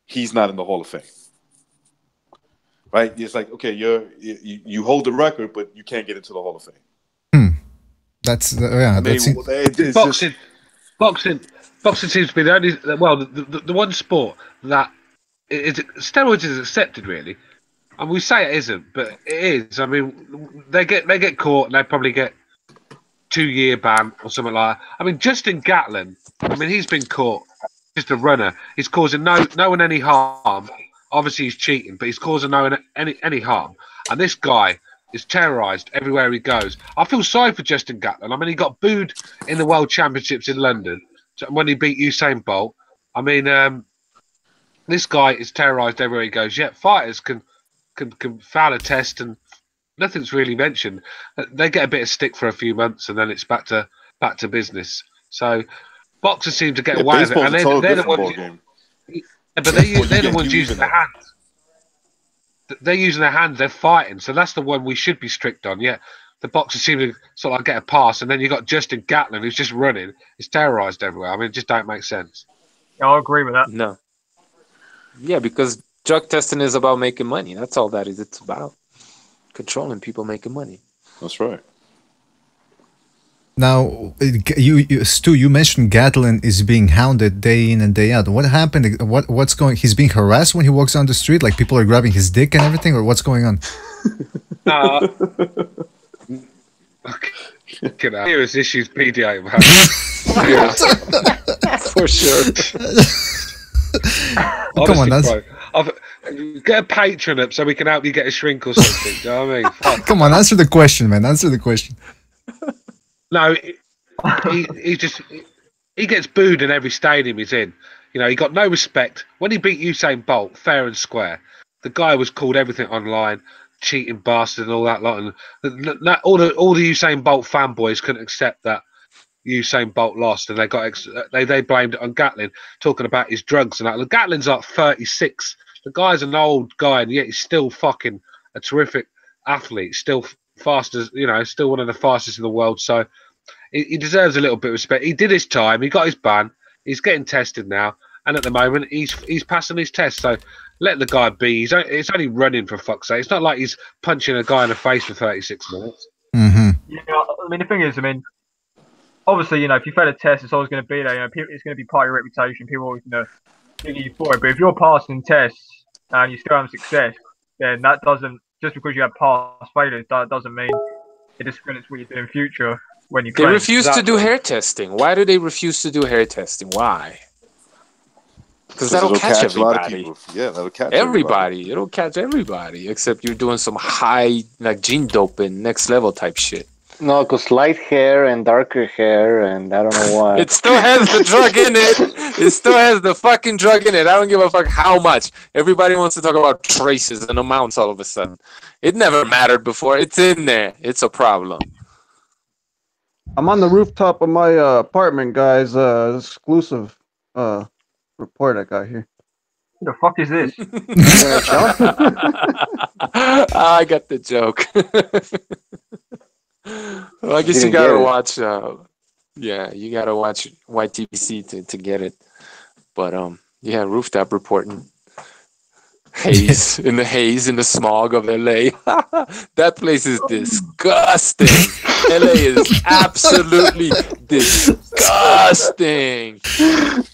he's not in the Hall of Fame, right? It's like, okay, you hold the record, but you can't get into the Hall of Fame. That's boxing seems to be the only the one sport that steroids is accepted, really. And we say it isn't, but it is. I mean, they get caught and they probably get 2-year ban or something like that. I mean, Justin Gatlin, I mean, he's been caught, just a runner. He's causing no one any harm. Obviously, he's cheating, but he's causing no one any harm. And this guy is terrorised everywhere he goes. I feel sorry for Justin Gatlin. I mean, he got booed in the World Championships in London when he beat Usain Bolt. I mean, this guy is terrorised everywhere he goes. Yet fighters can foul a test and nothing's really mentioned. They get a bit of stick for a few months and then it's back to business. So boxers seem to get away with it, and they're the ones. But they're the ones using their hands. They're using their hands. They're fighting. So that's the one we should be strict on. Yeah, the boxers seem to sort of like get a pass, and then you got Justin Gatlin who's just running. He's terrorised everywhere. I mean, it just don't make sense. Yeah, I agree with that. No. Yeah, because drug testing is about making money. That's all that is. It's about controlling people making money. That's right. Now, Stu, you mentioned Gatlin is being hounded day in and day out. What happened? What's going? He's being harassed when he walks down the street. Like people are grabbing his dick and everything, or what's going on? Serious issues, BDA, man. For sure. Come on, that's. Get a patron up so we can help you get a shrink or something. Do you know what I mean? Fuck. Come on, answer the question, man. Answer the question. No, he gets booed in every stadium he's in. You know, he got no respect. When he beat Usain Bolt, fair and square, the guy was called everything online, cheating bastard and all that lot. And all the Usain Bolt fanboys couldn't accept that Usain Bolt lost, and they blamed it on Gatlin, talking about his drugs and that. Gatlin's like 36. The guy's an old guy, and yet he's still fucking a terrific athlete. Still fast as still one of the fastest in the world. So he deserves a little bit of respect. He did his time. He got his ban. He's getting tested now, and at the moment he's passing his test. So let the guy be. It's only running, for fuck's sake. It's not like he's punching a guy in the face for 36 minutes. Yeah, I mean the thing is, obviously, if you fail a test, it's always going to be there. It's going to be part of your reputation. People are always going to think you for it. But if you're passing tests and you still have success, then that doesn't, just because you have past failures, that doesn't mean it discredits what you do in future when you. They refuse to do hair testing. Why do they refuse to do hair testing? Why? Because that'll catch everybody. Yeah, that'll catch everybody. It'll catch everybody, except you're doing some high, like gene doping, next level type shit. No, because light hair and darker hair, and I don't know why. It still has the drug in it. It still has the fucking drug in it. I don't give a fuck how much. Everybody wants to talk about traces and amounts all of a sudden. It never mattered before. It's in there. It's a problem. I'm on the rooftop of my apartment, guys. Exclusive report I got here. Who the fuck is this? I got the joke. Well, I guess you gotta watch. You gotta watch YTBC to get it. But yeah, rooftop reporting. Haze in the smog of LA. That place is disgusting. LA is absolutely disgusting.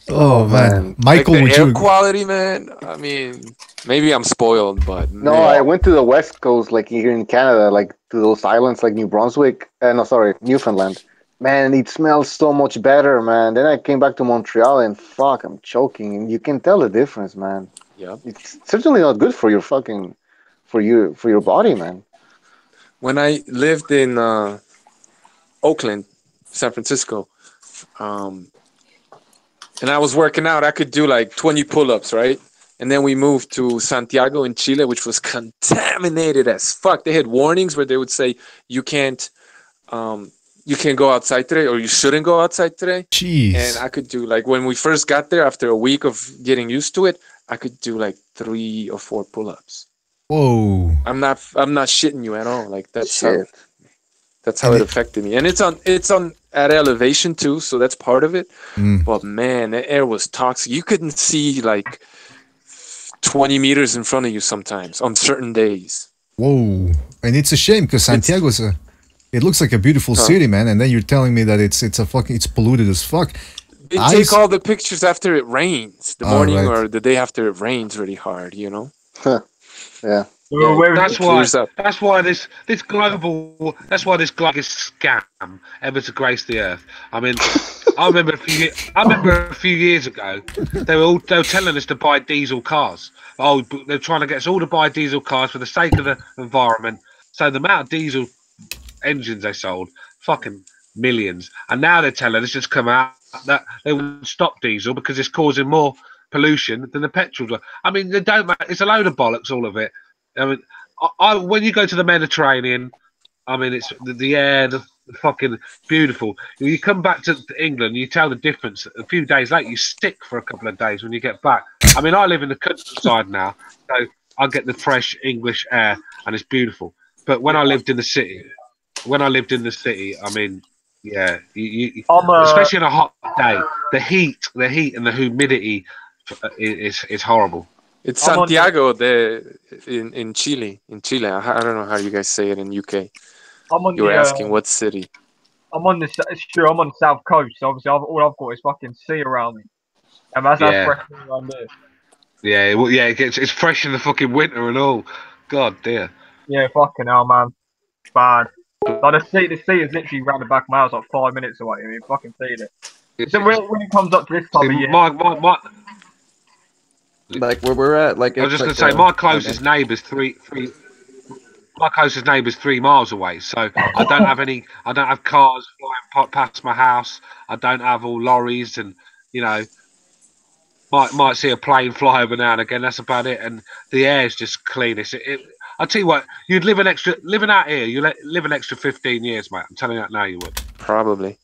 Oh man, Michael, like the air quality, man. I mean, maybe I'm spoiled, but no, I went to the West Coast, like here in Canada, like to those islands like New Brunswick. Newfoundland. Man, it smells so much better, man. Then I came back to Montreal and fuck, I'm choking, and you can tell the difference, man. Yeah, it's certainly not good for your fucking for your body, man. When I lived in Oakland, San Francisco, and I was working out, I could do like 20 pull-ups, right? And then we moved to Santiago in Chile, which was contaminated as fuck. They had warnings where they would say you can't go outside today, or you shouldn't go outside today. Jeez. And I could do, like, when we first got there, after a week of getting used to it, I could do like 3 or 4 pull-ups. Whoa! I'm not shitting you at all. Like that's how it affected me. And it's on at elevation too, so that's part of it. But man, the air was toxic. You couldn't see like 20 meters in front of you sometimes on certain days. Whoa! And it's a shame because Santiago's it looks like a beautiful city, man. And then you're telling me that it's polluted as fuck. They take all the pictures after it rains, the morning or the day after it rains really hard, you know? Yeah. That's why this global scam ever to grace the earth. I mean, I remember a few years ago they were telling us to buy diesel cars. Oh, they're trying to get us all to buy diesel cars for the sake of the environment. So the amount of diesel engines they sold, fucking millions. And now they're telling us just come out that they would stop diesel because it's causing more pollution than the petrol. I mean, they don't. It's a load of bollocks, all of it. I mean, when you go to the Mediterranean, I mean, it's the air, the fucking beautiful. You come back to England, you tell the difference. A few days later, you stick for a couple of days when you get back. I mean, I live in the countryside now, so I get the fresh English air, and it's beautiful. But when I lived in the city, I mean, yeah, especially on a hot day, the heat and the humidity is horrible. It's Santiago in Chile. In Chile, I don't know how you guys say it in UK. You were asking what city? It's true. I'm on the south coast. So obviously, all I've got is fucking sea around me, and that's fresh around there. Yeah, well, yeah, it's fresh in the fucking winter and all. God dear. Yeah, fucking hell, man. It's bad. Like the sea is literally round the back of my house, like 5 minutes away. I mean, fucking see it. So when it comes up to this time of year, like where we're at, like I was just gonna say, my closest neighbour's three. My closest neighbour's 3 miles away, so I don't have I don't have cars flying past my house. I don't have all lorries, and might see a plane fly over now and again. That's about it, and the air is just clean. I'll tell you what, you'd living out here. You live an extra 15 years, mate. I'm telling you that now, you would. Probably.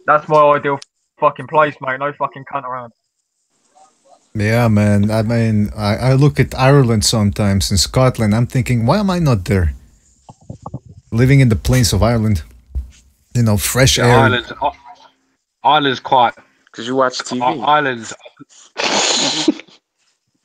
That's my ideal fucking place, mate. No fucking cunt around. Yeah, man. I mean, I look at Ireland sometimes and Scotland. I'm thinking, why am I not there? Living in the plains of Ireland, fresh air. Ireland's quite Because you watch TV. Ireland.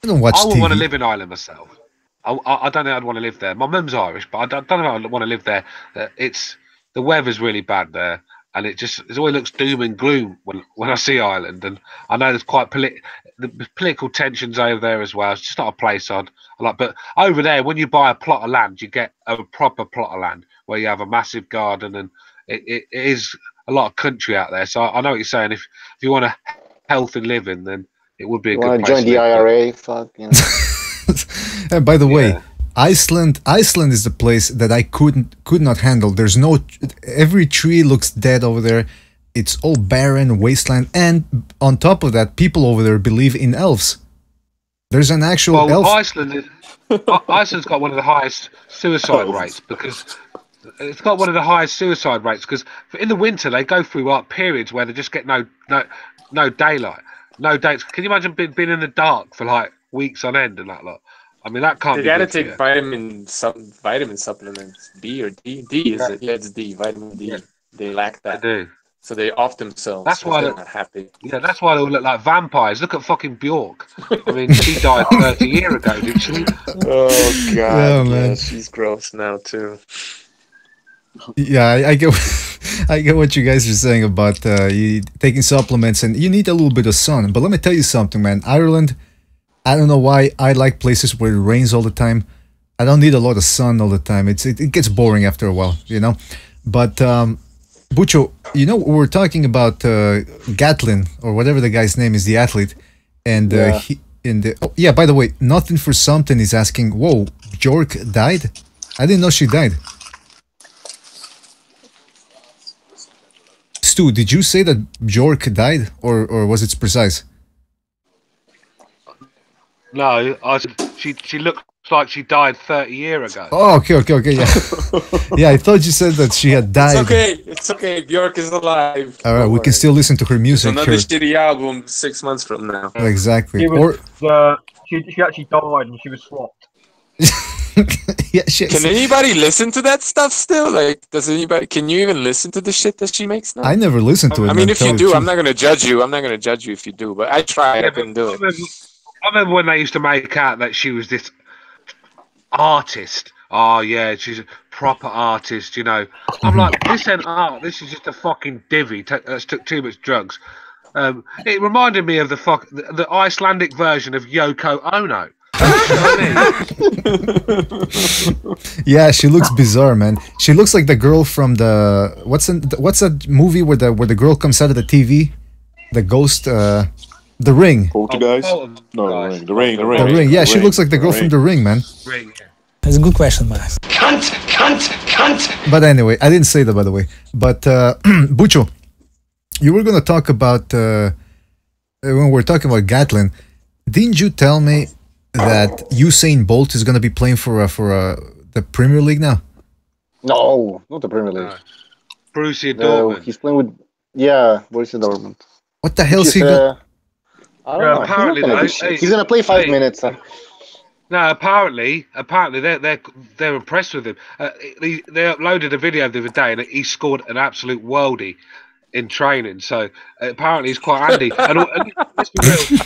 I don't watch I would TV. want to live in Ireland myself. I don't know I'd want to live there. My mum's Irish, but I don't know I'd want to live there. The weather's really bad there, and it always looks doom and gloom when I see Ireland. And I know there's quite the political tensions over there as well. It's just not a place I'd like. But over there, when you buy a plot of land, you get a proper plot of land where you have a massive garden, and it is a lot of country out there. So I know what you're saying. If you want a healthy living, then it would be a good place. Join the IRA? Fuck. You know. And by the way, Iceland is the place that I could not handle. There's every tree looks dead over there. It's all barren wasteland, and on top of that, people over there believe in elves. There's an actual elf. Iceland's got one of the highest suicide rates because it's got one of the highest suicide rates because in the winter they go through periods where they just get no daylight, no dates. Can you imagine being in the dark for like weeks on end and that lot? I mean, that can't be. They gotta take vitamin supplements. B or D? D is it? Yeah, it's D. Vitamin D. Yeah. They lack that. They do. So they off themselves. That's why they're not happy. Yeah, that's why they all look like vampires. Look at fucking Bjork. I mean, she died 30 years ago, didn't she? Oh god, oh, man. Yeah, she's gross now too. Yeah, I get what you guys are saying about you taking supplements, and you need a little bit of sun. But let me tell you something, man. Ireland, I don't know why I like places where it rains all the time. I don't need a lot of sun all the time. It gets boring after a while, you know. But Bucho, you know, we were talking about Gatlin or whatever the guy's name is, the athlete, and by the way, Nothing for Something is asking, whoa, Bjork died? I didn't know she died. Stu, did you say that Bjork died, or was it precise? No, she looks like she died 30 years ago. Oh, okay, yeah. Yeah, I thought you said that she had died. It's okay. Bjork is alive. All right, we can still listen to her music. It's another shitty album 6 months from now. Exactly. She actually died and she was swapped. Yeah, can anybody listen to that stuff still? Like, can you even listen to the shit that she makes now? I never listened to it. I mean, if you do, I'm not going to judge you. I'm not going to judge you if you do, but I tried. I couldn't do it. I remember when they used to make out that she was this artist. Oh, yeah, she's a proper artist, you know. I'm like, this ain't art. This is just a fucking divvy that's took too much drugs. It reminded me of the Icelandic version of Yoko Ono. Yeah, she looks bizarre, man. She looks like the girl from the what's that movie where the girl comes out of the TV, the ghost, The Ring. Poltergeist? No, The Ring. The Ring. Yeah, she looks like the girl from The Ring, man. Ring. That's a good question, Max. Cunt. But anyway, I didn't say that, by the way. But Bucho, you were gonna talk about when we're talking about Gatlin. Didn't you tell me that Usain Bolt is going to be playing for the Premier League now? No, not the Premier League. Borussia Dortmund. He's playing with Borussia Dortmund. What the hell is he going? I don't know. Apparently, he's going to play 5 minutes. No, apparently they're impressed with him. They uploaded a video the other day, and he scored an absolute worldie in training. So apparently he's quite handy. And let's be real.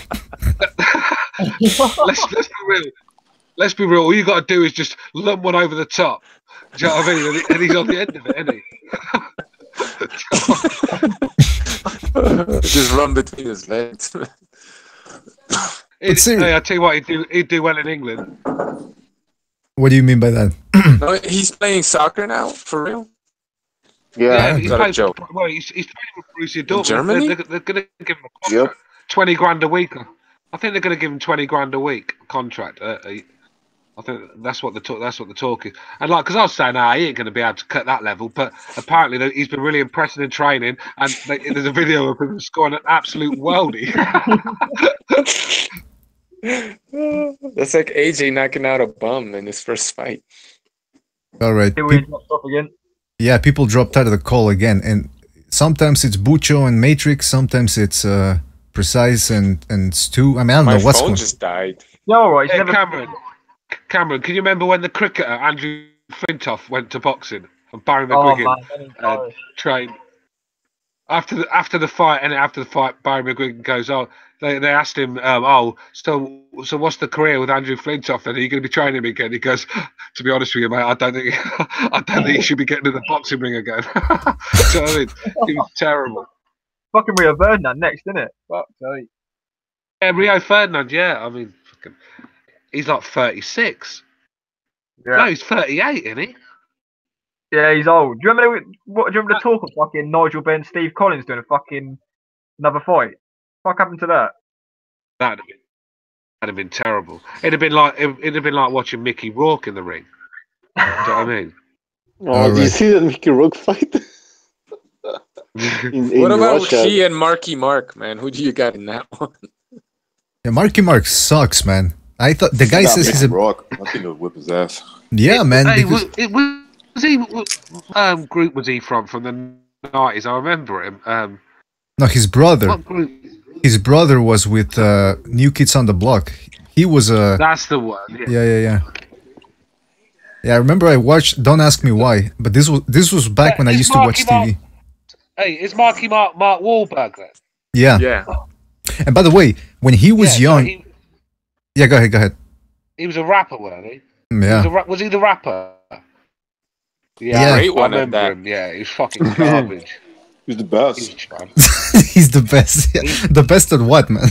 let's be real. Let's be real. All you got to do is just lump one over the top. Do you know what I mean? And he's on the end of it, isn't he? Just run between his legs. Hey, I tell you what, he'd do well in England. What do you mean by that? No, he's playing soccer now, for real. Yeah, he's playing for Borussia Dortmund. Germany? They're going to give him a contract. 20 grand a week. I think they're going to give him 20 grand a week contract. I think that's what the talk is. And like, because I was saying, he ain't going to be able to cut that level, but apparently he's been really impressive in training, and there's a video of him scoring an absolute worldie. That's like AJ knocking out a bum in his first fight. All right. Yeah, people dropped out of the call again, and sometimes it's Bucho and Matrix, sometimes it's Precise and Stu. I mean, I don't know what's going on. My phone just died. No, right. Hey, Cameron, can you remember when the cricketer Andrew Flintoff went to boxing and Barry McGuigan trained? after the fight, and after the fight, Barry McGuigan goes, "Oh, they asked him, so what's the career with Andrew Flintoff? And are you going to be training him again?" He goes, "To be honest with you, mate, I don't think he should be getting to the boxing ring again." So I mean, it was terrible. Fucking Rio Ferdinand next, isn't it? Fuck, sorry. Yeah, Rio Ferdinand. Yeah, I mean, he's like 36. Yeah. No, he's 38, isn't he? Yeah, he's old. Do you remember the talk of fucking Nigel Benn, Steve Collins doing a fucking another fight? What happened to that? That'd have been terrible. It'd have been like watching Mickey Rourke in the ring. Do you know what I mean? Oh, do you see that Mickey Rourke fight? What about he and Marky Mark, man? Who do you got in that one? Yeah, Marky Mark sucks, man. I thought the guy says he's a Rock. I think he'll whip his ass. Yeah, man. Hey, because... was he? Group was he from the 90s? I remember him. No, his brother. What group? His brother was with New Kids on the Block. He was a. That's the one. Yeah. Yeah, I remember I watched. Don't ask me why, but this was back when I used to watch TV. Hey, is Mark Wahlberg then? Yeah. Yeah. And by the way, when he was young. Yeah, go ahead. He was a rapper, wasn't he? Yeah. Was he the rapper? Yeah. Great one I remember at that. him. Yeah, he was fucking garbage. He's the best. He's the best. Yeah. The best at what, man?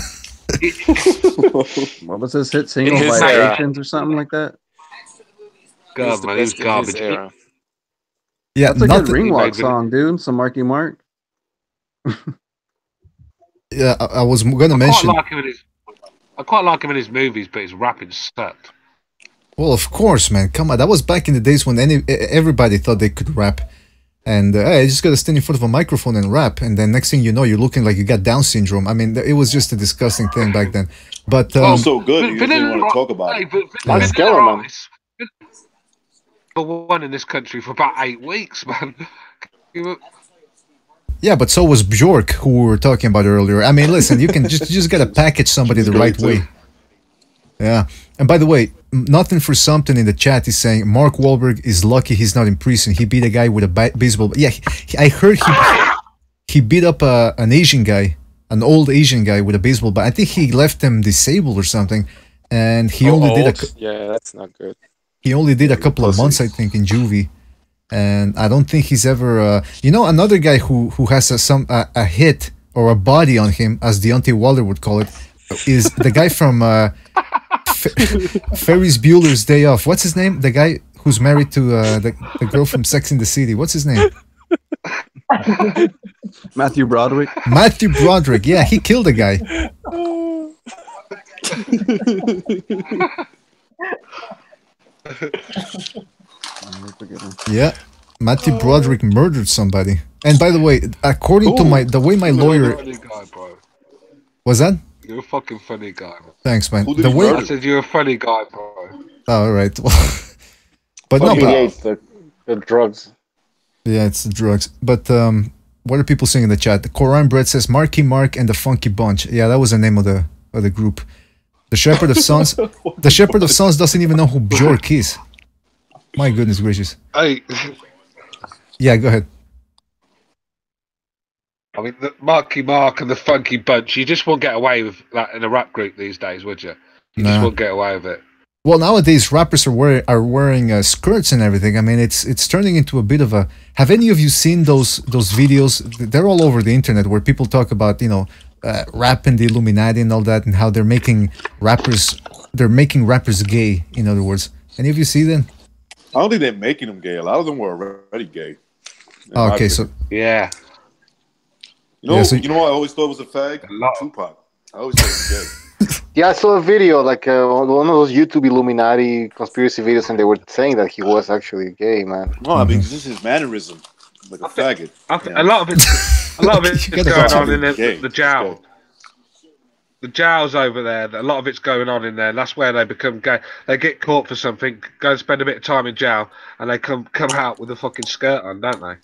What was this hit single In his by era. Asians or something like that? God, man, he was garbage. Yeah, That's a good nothing. ring walk song, dude. Some Marky Mark. Yeah, I was gonna mention. I quite like him in his movies, but his rapping sucked. Well, of course, man. Come on, that was back in the days when everybody thought they could rap, and hey, I just gotta stand in front of a microphone and rap, and then next thing you know, you're looking like you got Down syndrome. I mean, it was just a disgusting thing back then. But so good, you didn't want to talk about it. I'm scared, man. For one in this country for about 8 weeks, man. Yeah, but so was Bjork, who we were talking about earlier. I mean, listen, you just gotta package somebody the right way. Yeah, and by the way, nothing for something in the chat is saying Mark Wahlberg is lucky he's not in prison. He beat a guy with a baseball. Yeah, I heard he beat up an Asian guy, an old Asian guy with a baseball bat. I think he left him disabled or something, and he only did Yeah, that's not good. He only did a couple of months, I think, in juvie. And I don't think he's ever... another guy who has a hit or a body on him, as Deontay Wilder would call it, is the guy from Ferris Bueller's Day Off. What's his name? The guy who's married to the girl from Sex in the City. What's his name? Matthew Broderick. Matthew Broderick. Yeah, he killed a guy. Yeah, Matthew Broderick murdered somebody. And by the way, according to the way my lawyer... Funny guy, bro. Was that? You're a fucking funny guy, man. Than's, man. I said you're a funny guy, bro. Oh, all right. But no, the drugs. Yeah, it's the drugs. But what are people saying in the chat? Koran Bread says Marky Mark and the Funky Bunch. Yeah, that was the name of the group. The Shepherd of Sons. The Shepherd of Sons doesn't even know who Bjork is. My goodness gracious. Hey. Yeah, go ahead. I mean, the Marky Mark and the Funky Bunch, you just won't get away with that in a rap group these days, would you? You just won't get away with it. Well, nowadays rappers are wearing skirts and everything. I mean, it's turning into a bit of a... Have any of you seen those videos? They're all over the internet where people talk about, rap and the Illuminati and all that, and how they're making rappers gay, in other words. Any of you see them? I don't think they're making them gay. A lot of them were already gay. Oh, okay, so... Yeah. You know what I always thought was a fag? Tupac. I always thought he was gay. Yeah, I saw a video, like one of those YouTube Illuminati conspiracy videos, and they were saying that he was actually gay, man. No, I mean, this is his mannerism, like a faggot. A lot of it's going on in the jowl. The jowls over there, a lot of it's going on in there, and that's where they become gay. They get caught for something, go and spend a bit of time in jail, and they come out with a fucking skirt on, don't they?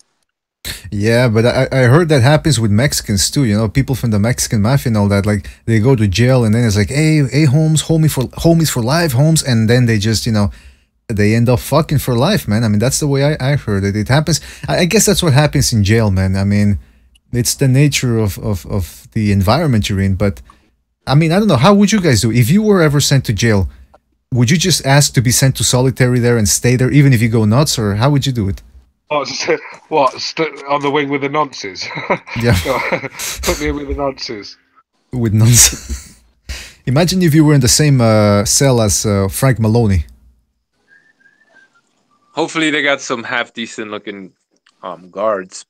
Yeah, but I heard that happens with Mexicans too. People from the Mexican mafia and all that. Like they go to jail and then it's like, hey, Holmes, homies for life, Holmes, and then they just, they end up fucking for life, man. I mean, that's the way I heard it. It happens. I guess that's what happens in jail, man. I mean, It's the nature of the environment you're in. But I mean, I don't know. How would you guys do if you were ever sent to jail? Would you just ask to be sent to solitary there and stay there, even if you go nuts, or how would you do it? What? On the wing with the nonces? Yeah. Put me in with the nonces. With nonsense. Imagine if you were in the same cell as Frank Maloney. Hopefully, they got some half decent looking guards.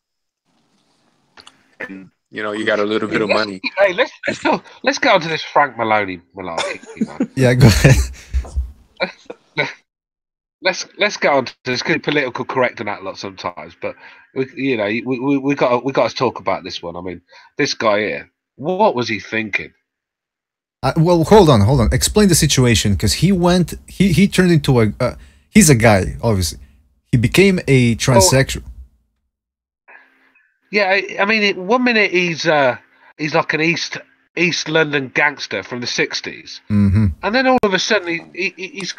And you got a little bit of money. Hey, let's go on to this Frank Maloney malarkey, man. Yeah, go ahead. Let's go on to this. Political correct and that lot sometimes, but we got to talk about this one. I mean, this guy here. What was he thinking? Well, hold on. Explain the situation, because he turned into a. He's a guy, obviously. He became a transsexual. Yeah, I mean, 1 minute he's like an East London gangster from the '60s, and then all of a sudden he's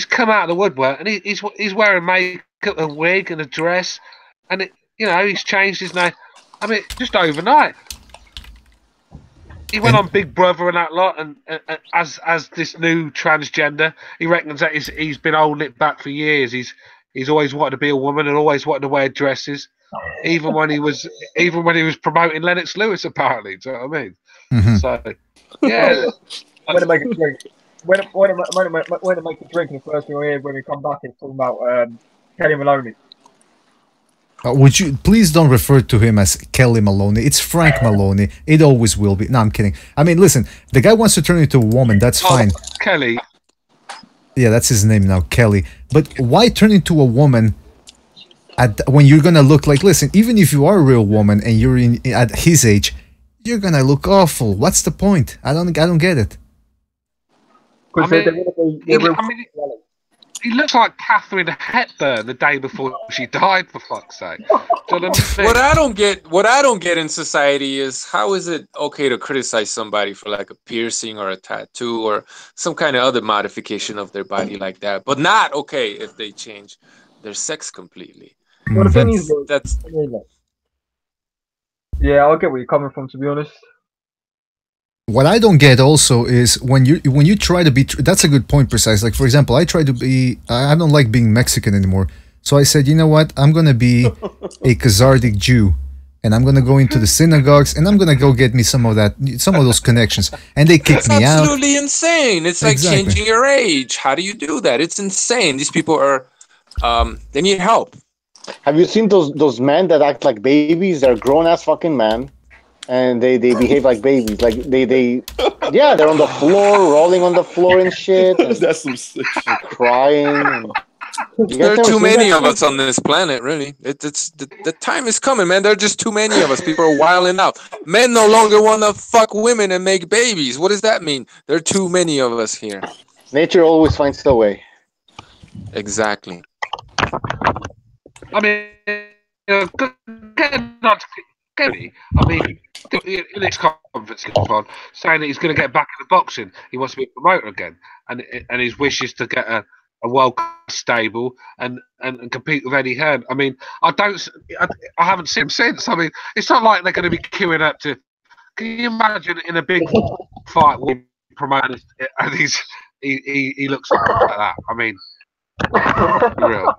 come out of the woodwork and he's wearing makeup, a wig, and a dress, and he's changed his name. I mean, just overnight. He went on Big Brother and that lot, and as this new transgender, he reckons that he's been holding it back for years. He's always wanted to be a woman and always wanted to wear dresses, even when he was promoting Lennox Lewis, apparently. Do you know what I mean? Mm-hmm. So, yeah. I'm gonna make a drink. When I make a drink, the first thing I hear when we come back is talking about Kelly Maloney. Would you please don't refer to him as Kelly Maloney? It's Frank Maloney. It always will be. No, I'm kidding. I mean, listen, the guy wants to turn into a woman. That's fine. Kelly. Yeah, that's his name now, Kelly. But why turn into a woman when you're gonna look like? Listen, even if you are a real woman and you're at his age, you're gonna look awful. What's the point? I don't get it. He looks like Catherine Hepburn the day before she died, for fuck's sake. What I don't get in society is, how is it okay to criticize somebody for like a piercing or a tattoo or some kind of other modification of their body like that, but not okay if they change their sex completely. Well, the thing is, that's yeah, I'll get where you're coming from, to be honest. What I don't get also is when you try to be. That's a good point, precise. Like, for example, I try to be. I don't like being Mexican anymore. So I said, you know what? I'm gonna be a Khazardic Jew, and I'm gonna go into the synagogues, and I'm gonna go get me some of those connections. And they kicked me out. Absolutely insane. It's like changing your age. How do you do that? It's insane. These people are. They need help. Have you seen those men that act like babies? They're grown ass fucking men. And they behave like babies. Like they're on the floor, rolling on the floor and shit. And that's some sick shit. Crying. There are too many of us on this planet, really. It's the time is coming, man. There are just too many of us. People are wilding out. Men no longer want to fuck women and make babies. What does that mean? There are too many of us here. Nature always finds a way. Exactly. I mean, I mean, in this conference on saying that he's going to get back into boxing, he wants to be a promoter again, and his wish is to get a world stable and compete with Eddie Hearn. I mean, I haven't seen him since. I mean, it's not like they're going to be queuing up to. Can you imagine in a big fight with promoters and he looks like that? I mean, real.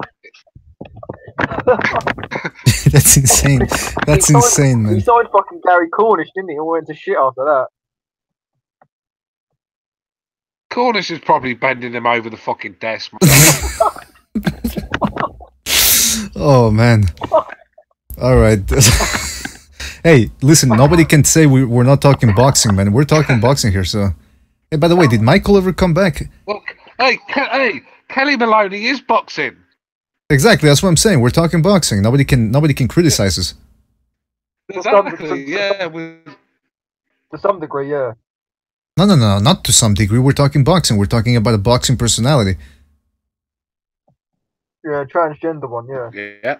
That's insane. That's insane, man. He signed fucking Gary Cornish, didn't he? All went to shit after that. Cornish is probably bending him over the fucking desk. Oh, man. All right. Hey, listen, nobody can say we're not talking boxing, man. We're talking boxing here, so... Hey, by the way, did Michael ever come back? Well, hey, Kelly Maloney is boxing. Exactly, that's what I'm saying. We're talking boxing. Nobody can criticize us. Exactly, yeah. To some degree, yeah. No, not to some degree. We're talking boxing. We're talking about a boxing personality. Yeah, transgender one, yeah. Yeah.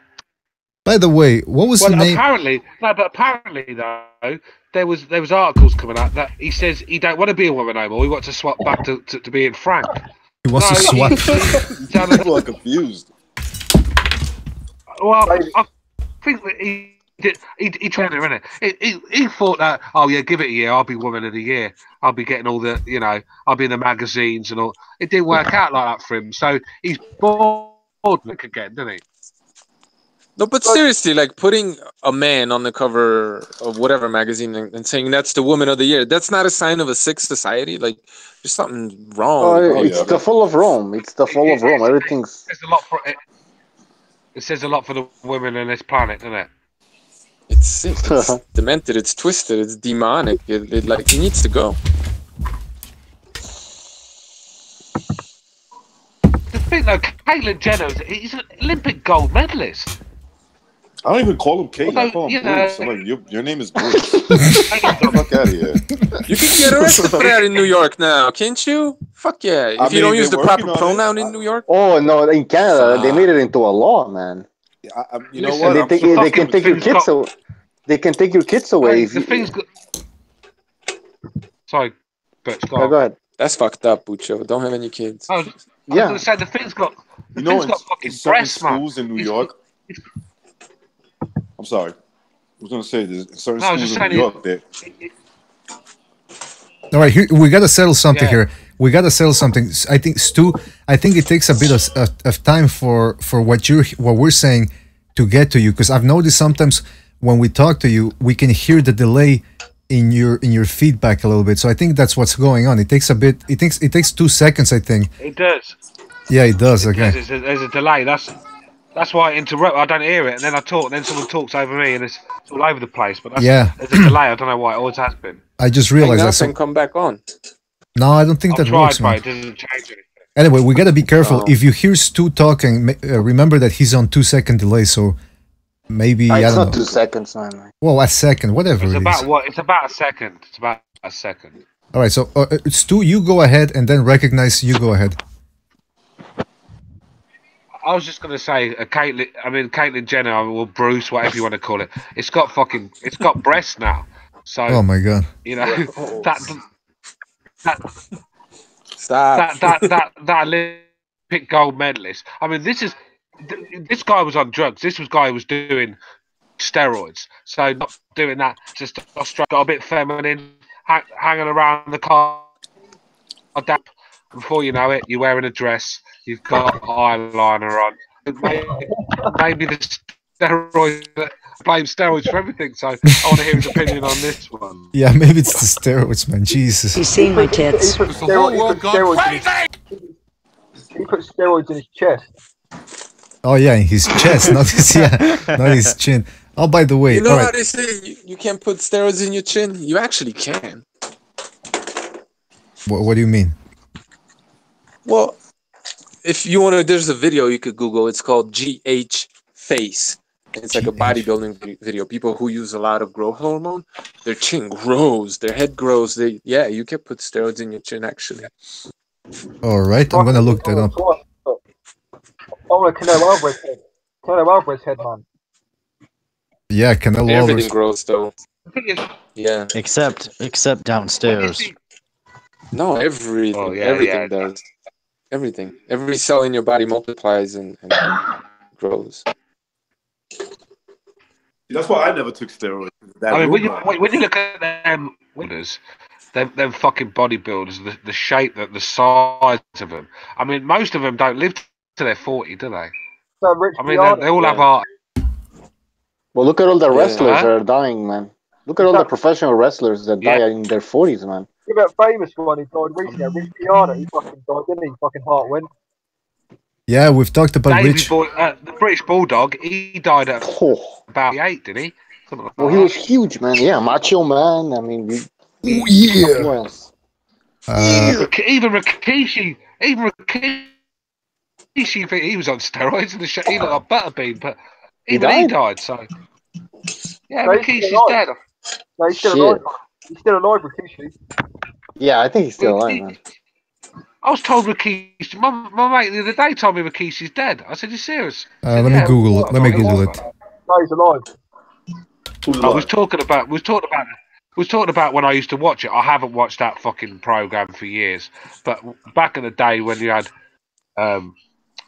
By the way, what was the name? Apparently, though, there was articles coming out that he says he don't want to be a woman no more. He wants to swap back to being Frank. He wants to swap. People are confused. Well, I think that He tried it, innit? He thought that, oh yeah, give it a year, I'll be woman of the year. I'll be getting all the, I'll be in the magazines and all. It didn't work out like that for him. So he's bored again, doesn't he? No, but seriously, like putting a man on the cover of whatever magazine and saying that's the woman of the year, that's not a sign of a sick society. Like, there's something wrong. It's the fall of Rome. It's the fall of Rome. Everything's. It says a lot for the women on this planet, doesn't it? It's sick. It's demented. It's twisted. It's demonic. It needs to go. The thing though, Caitlyn Jenner, he's an Olympic gold medalist. I don't even call him Kate. I call him Bruce. I'm like, your name is Bruce. Get the fuck out of here. You can get arrested for that in New York now, can't you? Fuck yeah. If you don't use the proper pronoun in New York. Oh, no, in Canada, they made it into a law, man. You know what? They can take your kids away. They can take your kids away. The thing's got... Sorry, Butch, go ahead. That's fucked up, Bucho. Don't have any kids. I was going to say, the thing's got... You know, in certain schools in New York... I'm sorry. I was going to say, there's certain schools in New York that... All right, here, we got to settle something here. We got to settle something. I think, Stu, it takes a bit of time for what we're saying to get to you, because I've noticed sometimes when we talk to you, we can hear the delay in your feedback a little bit. So I think that's what's going on. It takes a bit. It takes 2 seconds, I think. It does. Yeah, it does. Okay. There's a delay. That's why I interrupt. I don't hear it, and then I talk, and then someone talks over me, and it's all over the place. But there's a delay. I don't know why. It always has been. I just realized that. And come back on. No, I don't think that works, man. It doesn't change anything. Anyway, we gotta be careful. If you hear Stu talking, remember that he's on 2-second delay. So maybe I don't know. It's not 2 seconds, man. Well, a second, whatever. It's about what? It's about a second. It's about a second. All right. So Stu, you go ahead, and then recognize. You go ahead. I was just gonna say, Caitlyn Jenner, or Bruce, whatever you want to call it. It's got breasts now. So. Oh my God. that Olympic gold medalist. I mean, this guy was on drugs. This guy was doing steroids. So not doing that, just got a bit feminine, hanging around the car. Before you know it, you're wearing a dress. You've got eyeliner on. Maybe the steroids. Blame steroids for everything. So I want to hear his opinion on this one. Yeah, maybe it's the steroids, man. Jesus. He's seen my tits. He put steroids in his chest. Oh yeah, in his chest, not his chin. Oh, by the way, you know how they say you can't put steroids in your chin? You actually can. What do you mean? Well, if you want to, there's a video you could Google. It's called GH Face. It's like a bodybuilding video. People who use a lot of growth hormone, their chin grows, their head grows. You can put steroids in your chin, actually. All right, I'm gonna look that up. Oh, Canelo Alvarez head. Canelo Alvarez head, man. Yeah, Canelo Alvarez. Everything grows, though. Yeah. Except downstairs. No, everything. Everything does. Everything. Every cell in your body multiplies and grows. That's why I never took steroids. When you look at them winners, them fucking bodybuilders, the shape, the size of them. I mean, most of them don't live to their 40, do they? They all have art. Well, look at all the wrestlers that are dying, man. Look at all the professional wrestlers that die in their 40s, man. Look at that famous one who died recently. Rich Piana, he fucking died, didn't he? Fucking heart went. Yeah, we've talked about Rich. The British Bulldog, he died at about 8, didn't he? Well, he was huge, man. Yeah, macho man. I mean, even Rikishi, he was on steroids and he looked like Butterbean, but even he died. So yeah, Rikishi's dead. No, he's still alive. He's still alive, Rikishi. Yeah, I think he's still alive, man. I was told Rikishi. My mate the other day told me Rikishi's dead. I said, "You serious?" Let me Google it. Let me Google it. No, he's alive. I was talking about when I used to watch it. I haven't watched that fucking program for years. But back in the day when you had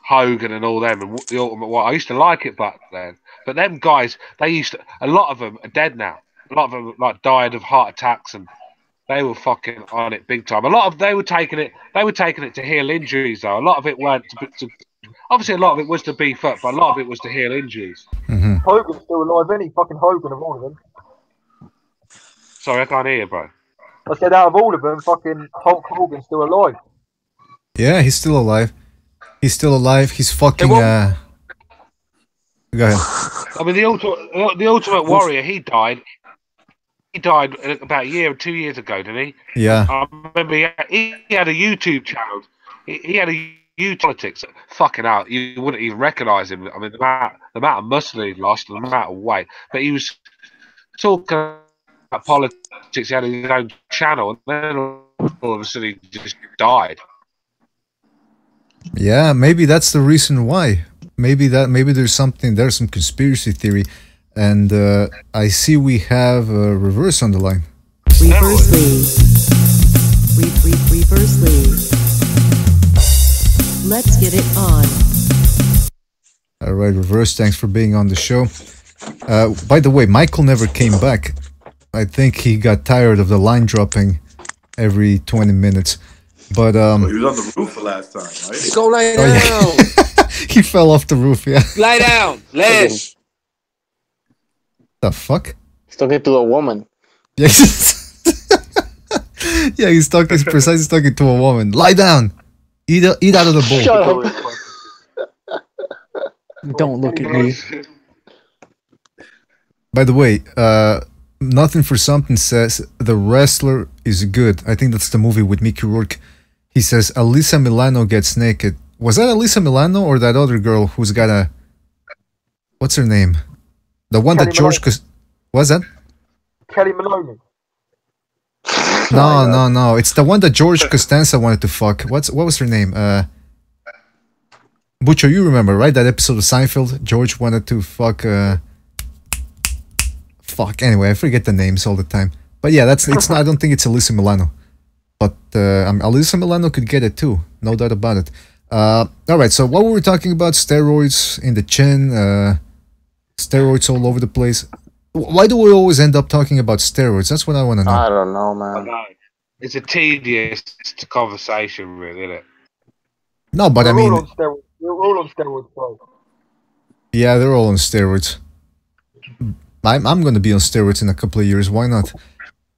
Hogan and all them, and the Ultimate Warrior. I used to like it back then, but them guys, a lot of them are dead now. A lot of them like died of heart attacks, and they were fucking on it big time. A lot of they were taking it to heal injuries though. A lot of it weren't obviously a lot of it was to beef up, but a lot of it was to heal injuries. Mm-hmm. Hogan's still alive, isn't he? Fucking Hogan of all of them. Sorry, I can't hear you, bro. I said out of all of them, fucking Hulk Hogan's still alive. Yeah, he's still alive. He's still alive. He's fucking. Go ahead. I mean, the Ultimate Warrior. He died. He died about a year or 2 years ago, didn't he? Yeah. I remember he had a YouTube channel. He had a YouTube politics. Fucking out. You wouldn't even recognise him. I mean, the amount of muscle he'd lost, and the amount of weight. But he was talking about politics. He had his own channel, and then all of a sudden he just died. Yeah, maybe that's the reason why. Maybe there's some conspiracy theory, and I see we have Reverse on the line. Reverse lead. Reverse lead. Let's get it on. All right, Reverse, thanks for being on the show. By the way, Michael never came back. I think he got tired of the line dropping every 20 minutes. But he was on the roof the last time, right? Go lie down. Yeah. He fell off the roof, yeah. Lie down, Les. The fuck? He's talking to a woman. Yeah, yeah, he's precisely talking to a woman. Lie down. Eat out of the bowl. Shut up. Don't look at me. By the way, Nothing for Something says The Wrestler is good. I think that's the movie with Mickey Rourke. He says Alyssa Milano gets naked. Was that Alyssa Milano or that other girl who's got a... What's her name? The one Kelly that George... What's that? Kelly Maloney. No. It's the one that George Costanza wanted to fuck. What was her name? Butcher, you remember, right? That episode of Seinfeld? George wanted to fuck... Fuck, anyway, I forget the names all the time. But yeah, it's not, I don't think it's Alyssa Milano. But Alyssa Milano could get it too. No doubt about it. Alright, so what were we talking about? Steroids in the chin, steroids all over the place. Why do we always end up talking about steroids? That's what I want to know. I don't know, man. It's a tedious conversation, really, isn't it? No, but I mean... We're all on steroids, bro. Yeah, they're all on steroids. I'm going to be on steroids in a couple of years. Why not?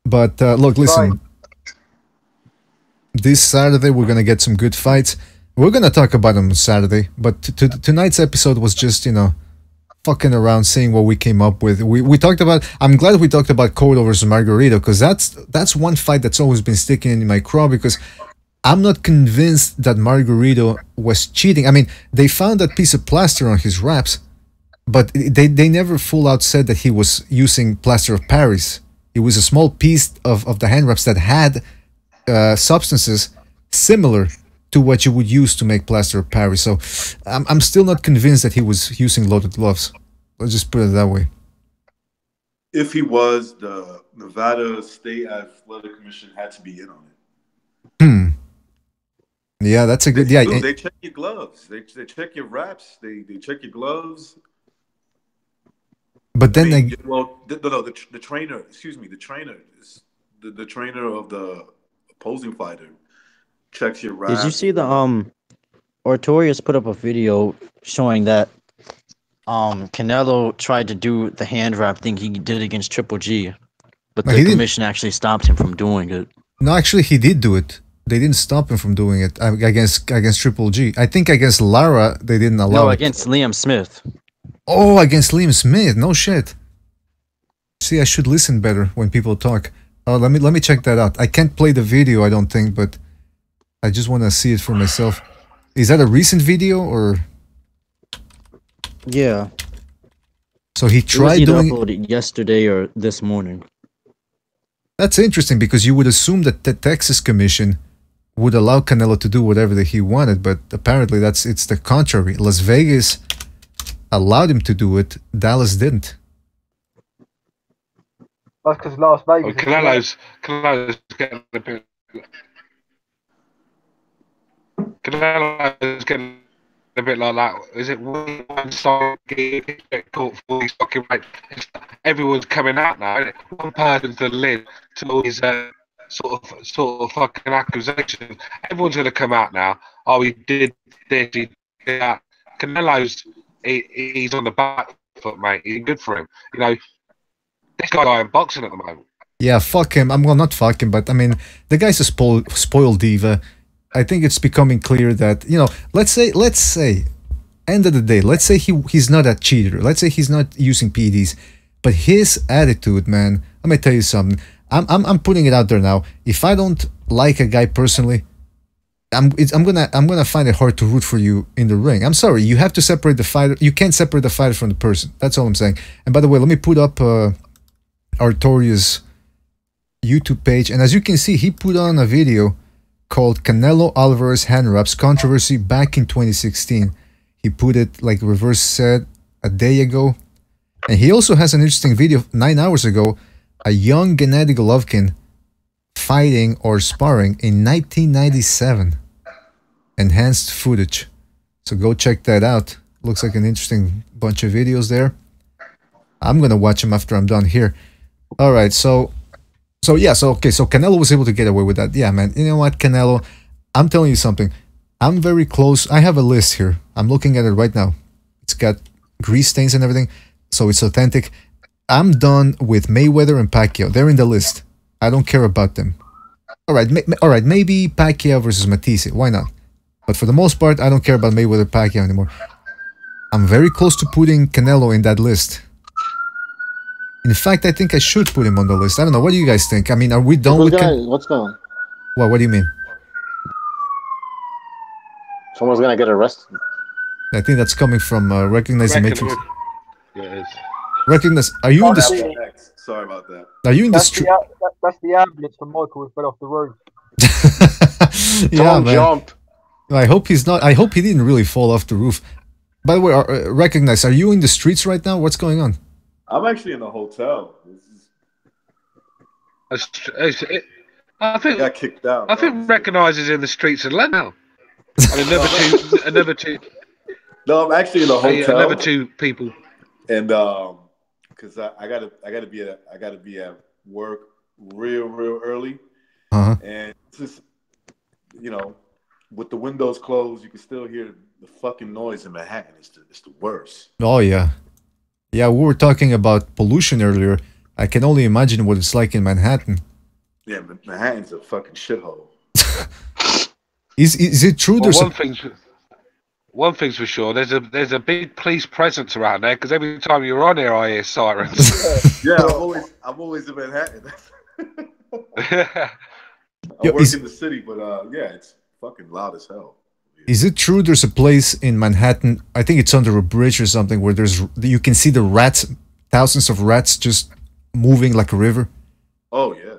But look, listen. This Saturday, we're going to get some good fights. We're going to talk about them on Saturday. But tonight's episode was just, fucking around, seeing what we came up with. We talked about... I'm glad we talked about Cotto versus Margarito, because that's one fight that's always been sticking in my craw, because I'm not convinced that Margarito was cheating. I mean, they found that piece of plaster on his wraps, but they never full out said that he was using plaster of Paris. It was a small piece of the hand wraps that had substances similar to what you would use to make plaster of Paris. So I'm still not convinced that he was using loaded gloves. Let's just put it that way. If he was, the Nevada State Athletic Commission had to be in on it. Yeah, that's a good... Yeah, they check your gloves. They check your wraps. They check your gloves. But then the trainer, excuse me, the trainer of the opposing fighter checks your wraps. Did you see the Ortorius put up a video showing that Canelo tried to do the hand wrap thing he did against Triple G, but the commission actually stopped him from doing it. No, actually, he did do it. They didn't stop him from doing it against Triple G. I think against Lara they didn't allow. No, against Liam Smith. Oh, against Liam Smith. No shit. See, I should listen better when people talk. Oh, let me check that out. I can't play the video, I don't think, but I just want to see it for myself. Is that a recent video or? Yeah. So he tried doing it yesterday or this morning. That's interesting, because you would assume that the Texas Commission would allow Canelo to do whatever that he wanted, but apparently it's the contrary. Las Vegas allowed him to do it. Dallas didn't. That's because Las Vegas. Canelo's getting a bit. Canelo's getting a bit like that. Is it one side get caught for these fucking rape? Everyone's coming out now. Isn't it? One person's the lid to all these sort of fucking accusations. Everyone's gonna come out now. Oh, he did this, he did that. Canelo's he's on the back foot, mate. He's good for him. You know, this guy in boxing at the moment. Yeah, fuck him. I'm well, not fuck him, but I mean, the guy's a spoiled diva. I think it's becoming clear that, you know, let's say, end of the day, let's say he's not a cheater. Let's say he's not using PEDs, but his attitude, man. Let me tell you something. I'm putting it out there now. If I don't like a guy personally, I'm gonna find it hard to root for you in the ring. I'm sorry. You have to separate the fighter. You can't separate the fighter from the person. That's all I'm saying. And by the way, let me put up Artoria's YouTube page, and as you can see, he put on a video called Canelo Alvarez hand wraps controversy back in 2016. He put it, like Reverse said, a day ago. And he also has an interesting video 9 hours ago, a young Gennady Golovkin fighting or sparring in 1997. Enhanced footage. So go check that out. Looks like an interesting bunch of videos there. I'm gonna watch them after I'm done here. Alright, so Canelo was able to get away with that. Yeah, man. You know what, Canelo? I'm telling you something. I'm very close. I have a list here. I'm looking at it right now. It's got grease stains and everything, so it's authentic. I'm done with Mayweather and Pacquiao. They're in the list. I don't care about them. All right, maybe Pacquiao versus Matisse. Why not? But for the most part, I don't care about Mayweather Pacquiao anymore. I'm very close to putting Canelo in that list. In fact, I think I should put him on the list. I don't know. What do you guys think? I mean, are we done with... What's going on? What do you mean? Someone's gonna get arrested. I think that's coming from Recognizing Matrix. Yeah, it is. Recognize... Are you in the... Sorry about that. Are you in the street? That's the ambulance from Michael who fell off the roof. Yeah, man. Jump. I hope he's not... I hope he didn't really fall off the roof. By the way, Recognize, are you in the streets right now? What's going on? I'm actually in a hotel. I think got kicked out. I think Recognizes in the streets of Leno. And another two. No, I'm actually in a hotel. Another two people. And because I gotta be at work real early. And it's just, you know, with the windows closed, you can still hear the fucking noise in Manhattan. It's the worst. Oh yeah. Yeah, we were talking about pollution earlier. I can only imagine what it's like in Manhattan. Yeah, Manhattan's a fucking shithole. Is it true? Well, There's one thing's for sure. There's a big police presence around there because every time you're on here, I hear sirens. Yeah, I'm always in Manhattan. I work in the city, but yeah, it's fucking loud as hell. Is it true there's a place in Manhattan, I think it's under a bridge or something, where you can see the rats, thousands of rats just moving like a river? Oh yeah.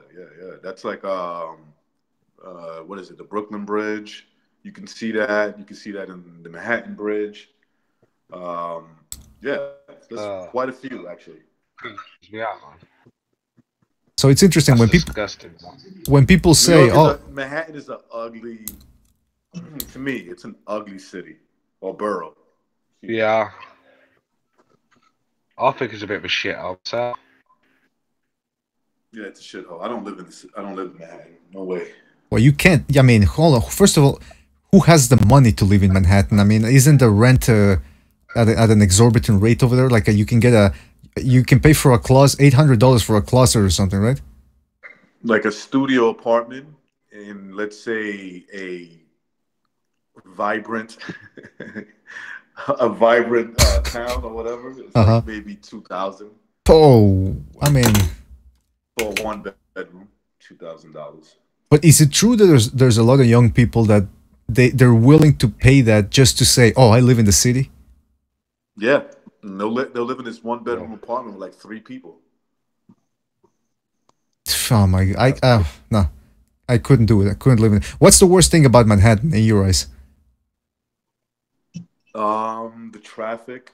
That's like what is it? The Brooklyn Bridge. You can see that. You can see that in the Manhattan Bridge. Yeah, there's quite a few actually. Yeah. So it's interesting when people say, Manhattan is an ugly. To me, it's an ugly city or borough. Yeah, I think it's a bit of a shithole. So. Yeah, it's a shithole. I don't live in Manhattan. No way. Well, you can't. I mean, hold on. First of all, who has the money to live in Manhattan? I mean, isn't the rent at an exorbitant rate over there? Like you can pay for a closet, $800 for a closet or something, right? Like a studio apartment in, let's say, a vibrant town or whatever. It's like maybe 2,000. Oh, I mean, for a one bedroom, $2,000. But is it true that there's a lot of young people that they're willing to pay that just to say, "Oh, I live in the city"? Yeah, they'll live in this one bedroom apartment with like 3 people. Oh my! No, I couldn't do it. I couldn't live in it. What's the worst thing about Manhattan in your eyes? The traffic.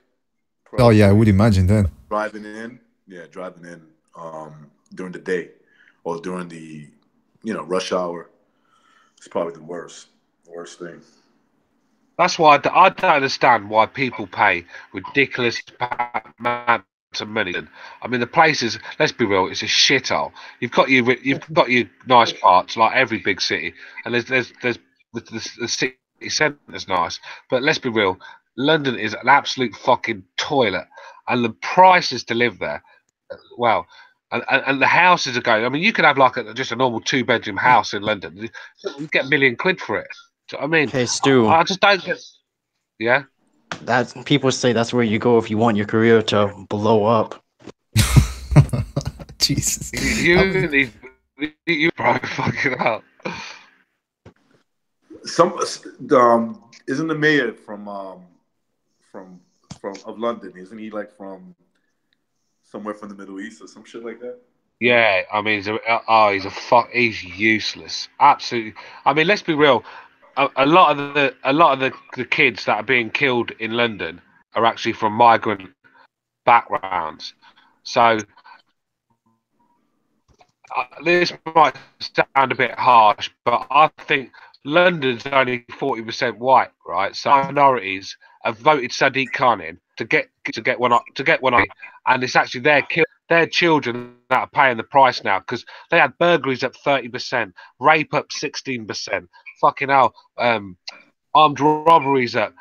Oh yeah, I would imagine then. Driving in during the day or during the rush hour. It's probably the worst thing. That's why I don't understand why people pay ridiculous amounts of money. I mean, the place is, let's be real, it's a shithole. You've got your nice parts like every big city, and there's the city centre's nice, but let's be real, London is an absolute fucking toilet, and the prices to live there, well. And the houses are going. I mean, you could have like just a normal 2-bedroom house in London. You get £1 million for it. Do you know what I mean? Hey, Stu. I just don't get. Yeah. That people say that's where you go if you want your career to blow up. Jesus. You probably fucking up. Isn't the mayor from of London? Isn't he like from somewhere from the Middle East or some shit like that? Yeah, I mean, he's useless. Absolutely. I mean, let's be real. A lot of the kids that are being killed in London are actually from migrant backgrounds. So this might sound a bit harsh, but I think London's only 40% white, right? So minorities have voted Sadiq Khan in to get one on, and it's actually their children that are paying the price now, because they had burglaries up 30%, rape up 16%, fucking hell, armed robberies up,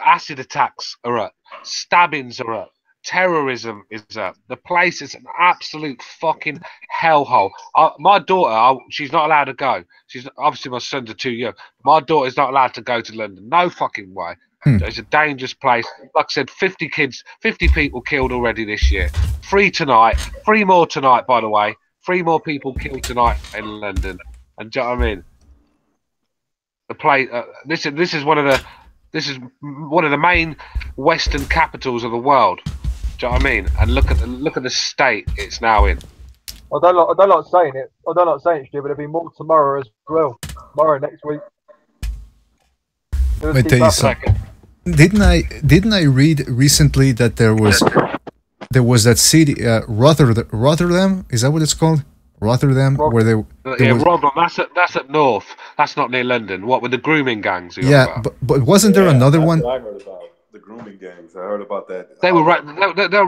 acid attacks are up, stabbings are up, terrorism is up. The place is an absolute fucking hellhole. My daughter, she's not allowed to go. She's obviously, my sons are too young. My daughter's not allowed to go to London. No fucking way. It's a dangerous place. Like I said, 50 people killed already this year. 3 tonight. 3 more tonight, by the way. 3 more people killed tonight in London. And do you know what I mean? The place. This is one of the main Western capitals of the world. Do you know what I mean? And look at the state it's now in. I don't like saying it. Stu, but there'll be more tomorrow as well. Tomorrow, next week. Let me tell you something. Didn't I read recently that there was that city, Rotterdam? Is that what it's called? Rotterdam, where they Rotterdam. That's up north. That's not near London. What with the grooming gangs? Yeah, but wasn't there another one? I heard about the grooming gangs. I heard about that. They were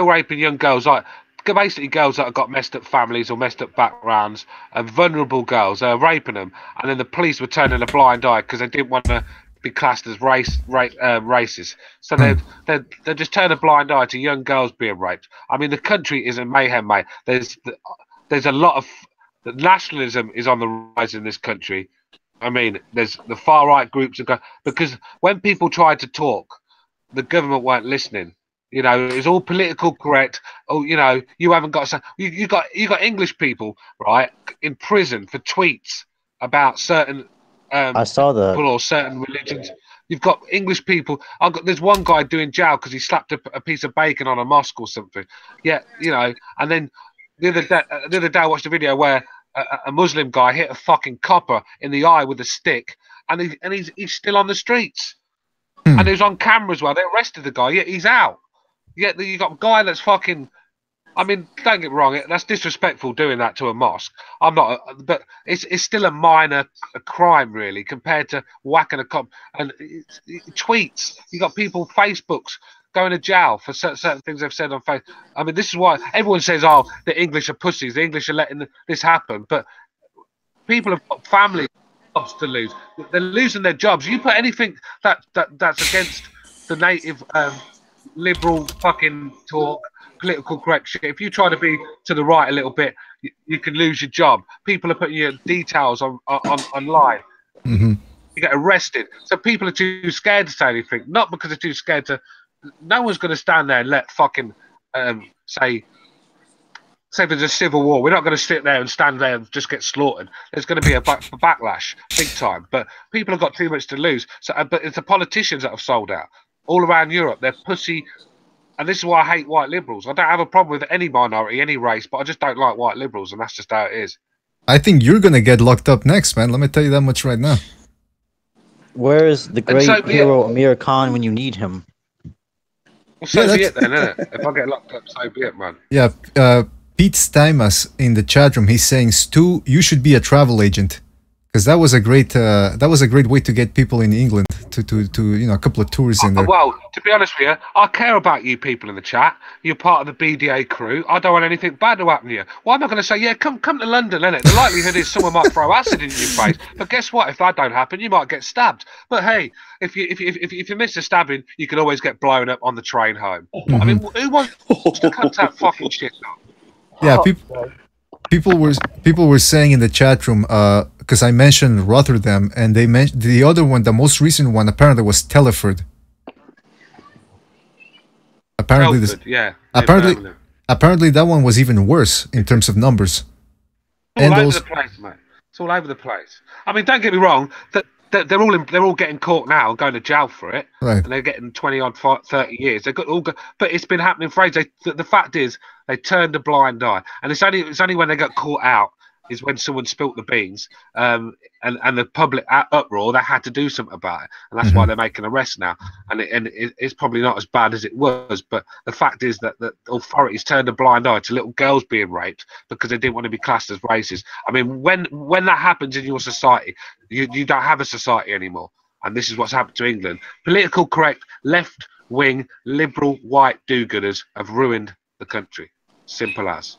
raping young girls, like basically girls that have got messed up families or messed up backgrounds, and vulnerable girls. They were raping them, and then the police were turning a blind eye because they didn't want to be classed as racist. So they just turn a blind eye to young girls being raped. I mean, the country is in mayhem, mate. There's a lot of nationalism is on the rise in this country. I mean, there's the far right groups that go, because when people tried to talk, the government weren't listening. You know, it was all political correct. Oh, you know, you haven't got you got English people, right, in prison for tweets about certain I saw that. people or certain religions. You've got English people. There's one guy doing jail because he slapped a piece of bacon on a mosque or something. Yeah, you know. And then the other day I watched a video where a Muslim guy hit a fucking copper in the eye with a stick, and he's still on the streets. And it was on camera as well. They arrested the guy. Yeah, he's out. Yeah, you got a guy that's fucking. I mean, don't get me wrong. That's disrespectful doing that to a mosque. I'm not, but it's still a minor crime really compared to whacking a cop. And tweets. You got people Facebooks going to jail for certain things they've said on Facebook. I mean, this is why everyone says, "Oh, the English are pussies. The English are letting this happen." But people have got family jobs to lose. They're losing their jobs. You put anything that's against the native liberal fucking talk, political correct shit. If you try to be to the right a little bit, you can lose your job. People are putting your details online. Mm-hmm. You get arrested. So people are too scared to say anything. Not because they're too scared to. No one's going to stand there and let fucking say there's a civil war. We're not going to sit there and stand there and just get slaughtered. There's going to be a backlash, big time. But people have got too much to lose. So, but it's the politicians that have sold out all around Europe. They're pussy. And this is why I hate white liberals. I don't have a problem with any minority, any race, but I just don't like white liberals, and that's just how it is. I think you're gonna get locked up next, man. Let me tell you that much right now. Where is the great hero Amir Khan when you need him? Well, so be it then, innit? If I get locked up, so be it, man. Yeah, Pete Stimas in the chat room, he's saying, Stu, you should be a travel agent, because that was a great way to get people in England to a couple of tours in there. Well, to be honest with you, I care about you people in the chat. You're part of the BDA crew. I don't want anything bad to happen to you. Why am I going to say, yeah, come to London, innit? The likelihood is someone might throw acid in your face. But guess what? If that don't happen, you might get stabbed. But hey, if you miss a stabbing, you can always get blown up on the train home. Mm-hmm. I mean, who wants to cut that fucking shit now? Yeah, people were saying in the chat room, because I mentioned Rotterdam, and they mentioned the other one, the most recent one, apparently was Telford. Apparently, apparently that one was even worse in terms of numbers. All over the place, mate. It's all over the place. I mean, don't get me wrong. They're all getting caught now and going to jail for it, right? And they're getting 20-odd, 30 years. They've got but it's been happening for ages. The fact is, they turned a blind eye, and it's only when they got caught out is when someone spilt the beans, and the public uproar. They had to do something about it, and that's why they're making arrests now. And it's probably not as bad as it was, but the fact is that the authorities turned a blind eye to little girls being raped because they didn't want to be classed as racist. I mean, when that happens in your society, you don't have a society anymore, and this is what's happened to England. Political correct, left-wing, liberal, white do-gooders have ruined the country. Simple as.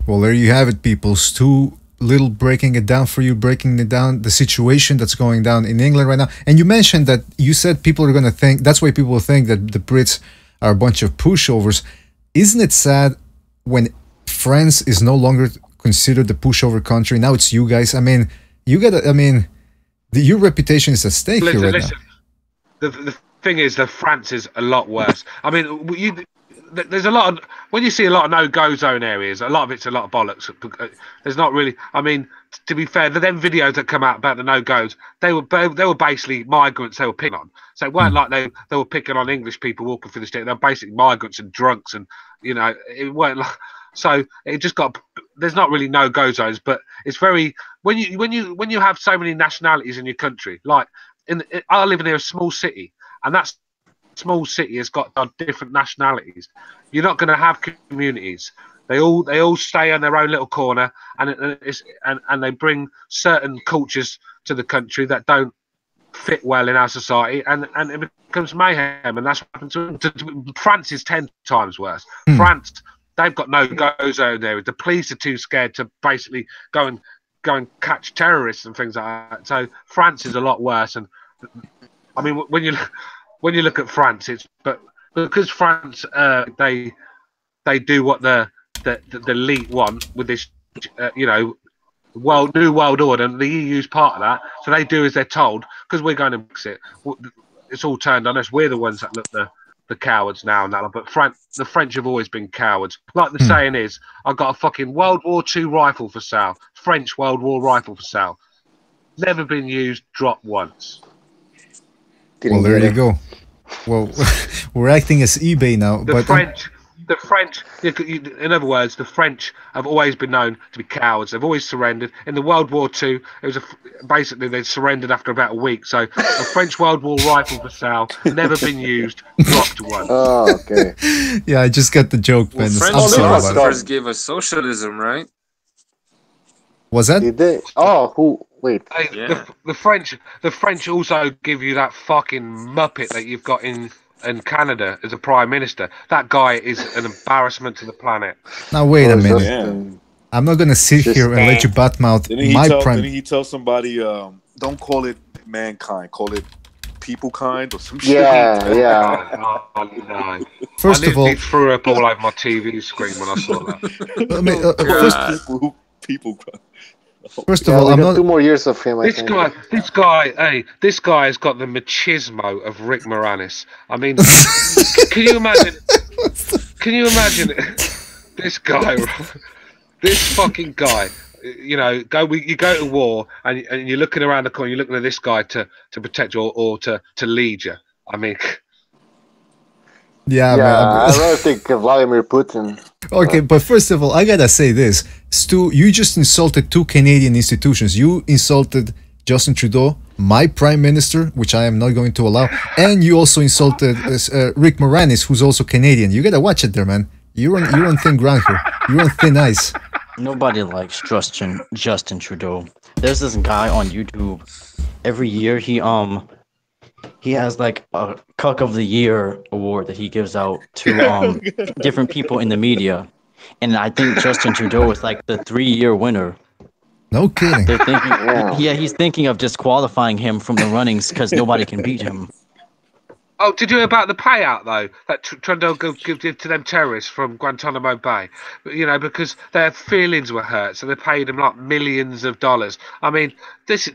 Well, there you have it, people. Stu Little breaking it down for you, breaking it down, the situation that's going down in England right now. And you mentioned that you said people are going to think, that's why people think that the Brits are a bunch of pushovers. Isn't it sad when France is no longer considered the pushover country? Now it's you guys. I mean, your reputation is at stake here right now. The thing is that France is a lot worse. I mean, there's a lot of, when you see a lot of no-go zone areas, a lot of it's a lot of bollocks. There's not really, I mean, to be fair, the them videos that come out about the no-goes, they were basically migrants they were picking on. So it weren't like they were picking on English people walking through the street. They're basically migrants and drunks, and it weren't like, so it just got, there's not really no-go zones, but it's very, when you have so many nationalities in your country, like I live near a small city, and that's small city has got different nationalities. You're not going to have communities. They all stay on their own little corner, and they bring certain cultures to the country that don't fit well in our society, and it becomes mayhem. And that's what happened to France. Is 10 times worse. France, they've got no go zone there. The police are too scared to basically go and catch terrorists and things like that. So France is a lot worse. And I mean, when you look at France, it's because France they do what the elite want with this new world order, and the EU's part of that. So they do as they're told because we're going to Brexit. It's all turned on us. We're the ones that look the cowards now and that. But the French have always been cowards. Like the saying is, I got a fucking World War II rifle for sale, French World War rifle for sale. Never been used, dropped once. Well, there you go. Well, we're acting as eBay now. The French, in other words, the French have always been known to be cowards. They've always surrendered. In the World War II, it was basically they surrendered after about a week. So a French World War rifle for sale, never been used, dropped once. Oh, okay. Yeah, I just got the joke, man. French philosophers gave us socialism, right? Was that? Did they? Oh, who? Wait. Yeah. The French also give you that fucking muppet that you've got in Canada as a prime minister. That guy is an embarrassment to the planet. Now wait a minute. Yeah. I'm not gonna sit here and let you badmouth my prime. Didn't he tell somebody, don't call it mankind, call it people kind or some shit? Yeah. Oh, no. First of all, he threw up all over my TV screen when I saw that. I mean, people kind. First of all, I'm not 2 more years of him. This guy has got the machismo of Rick Moranis. I mean, can you imagine? Can you imagine this guy, this fucking guy? You go to war and you're looking around the corner. You're looking at this guy to protect you or to lead you. I mean. Yeah, man. I rather think Vladimir Putin. Okay, but first of all, I gotta say this. Stu, you just insulted 2 Canadian institutions. You insulted Justin Trudeau, my prime minister, which I am not going to allow, and you also insulted Rick Moranis, who's also Canadian. You gotta watch it there, man. You're on thin ground here. You're on thin ice. Nobody likes Justin Trudeau. There's this guy on YouTube. Every year he he has like a Cuck of the Year award that he gives out to different people in the media, and I think Justin Trudeau is like the 3-year winner. No kidding. They're thinking, he's thinking of disqualifying him from the runnings because nobody can beat him. Oh, did you hear about the payout though that Trudeau gave to them terrorists from Guantanamo Bay? You know, because their feelings were hurt, so they paid them like millions of dollars. I mean, this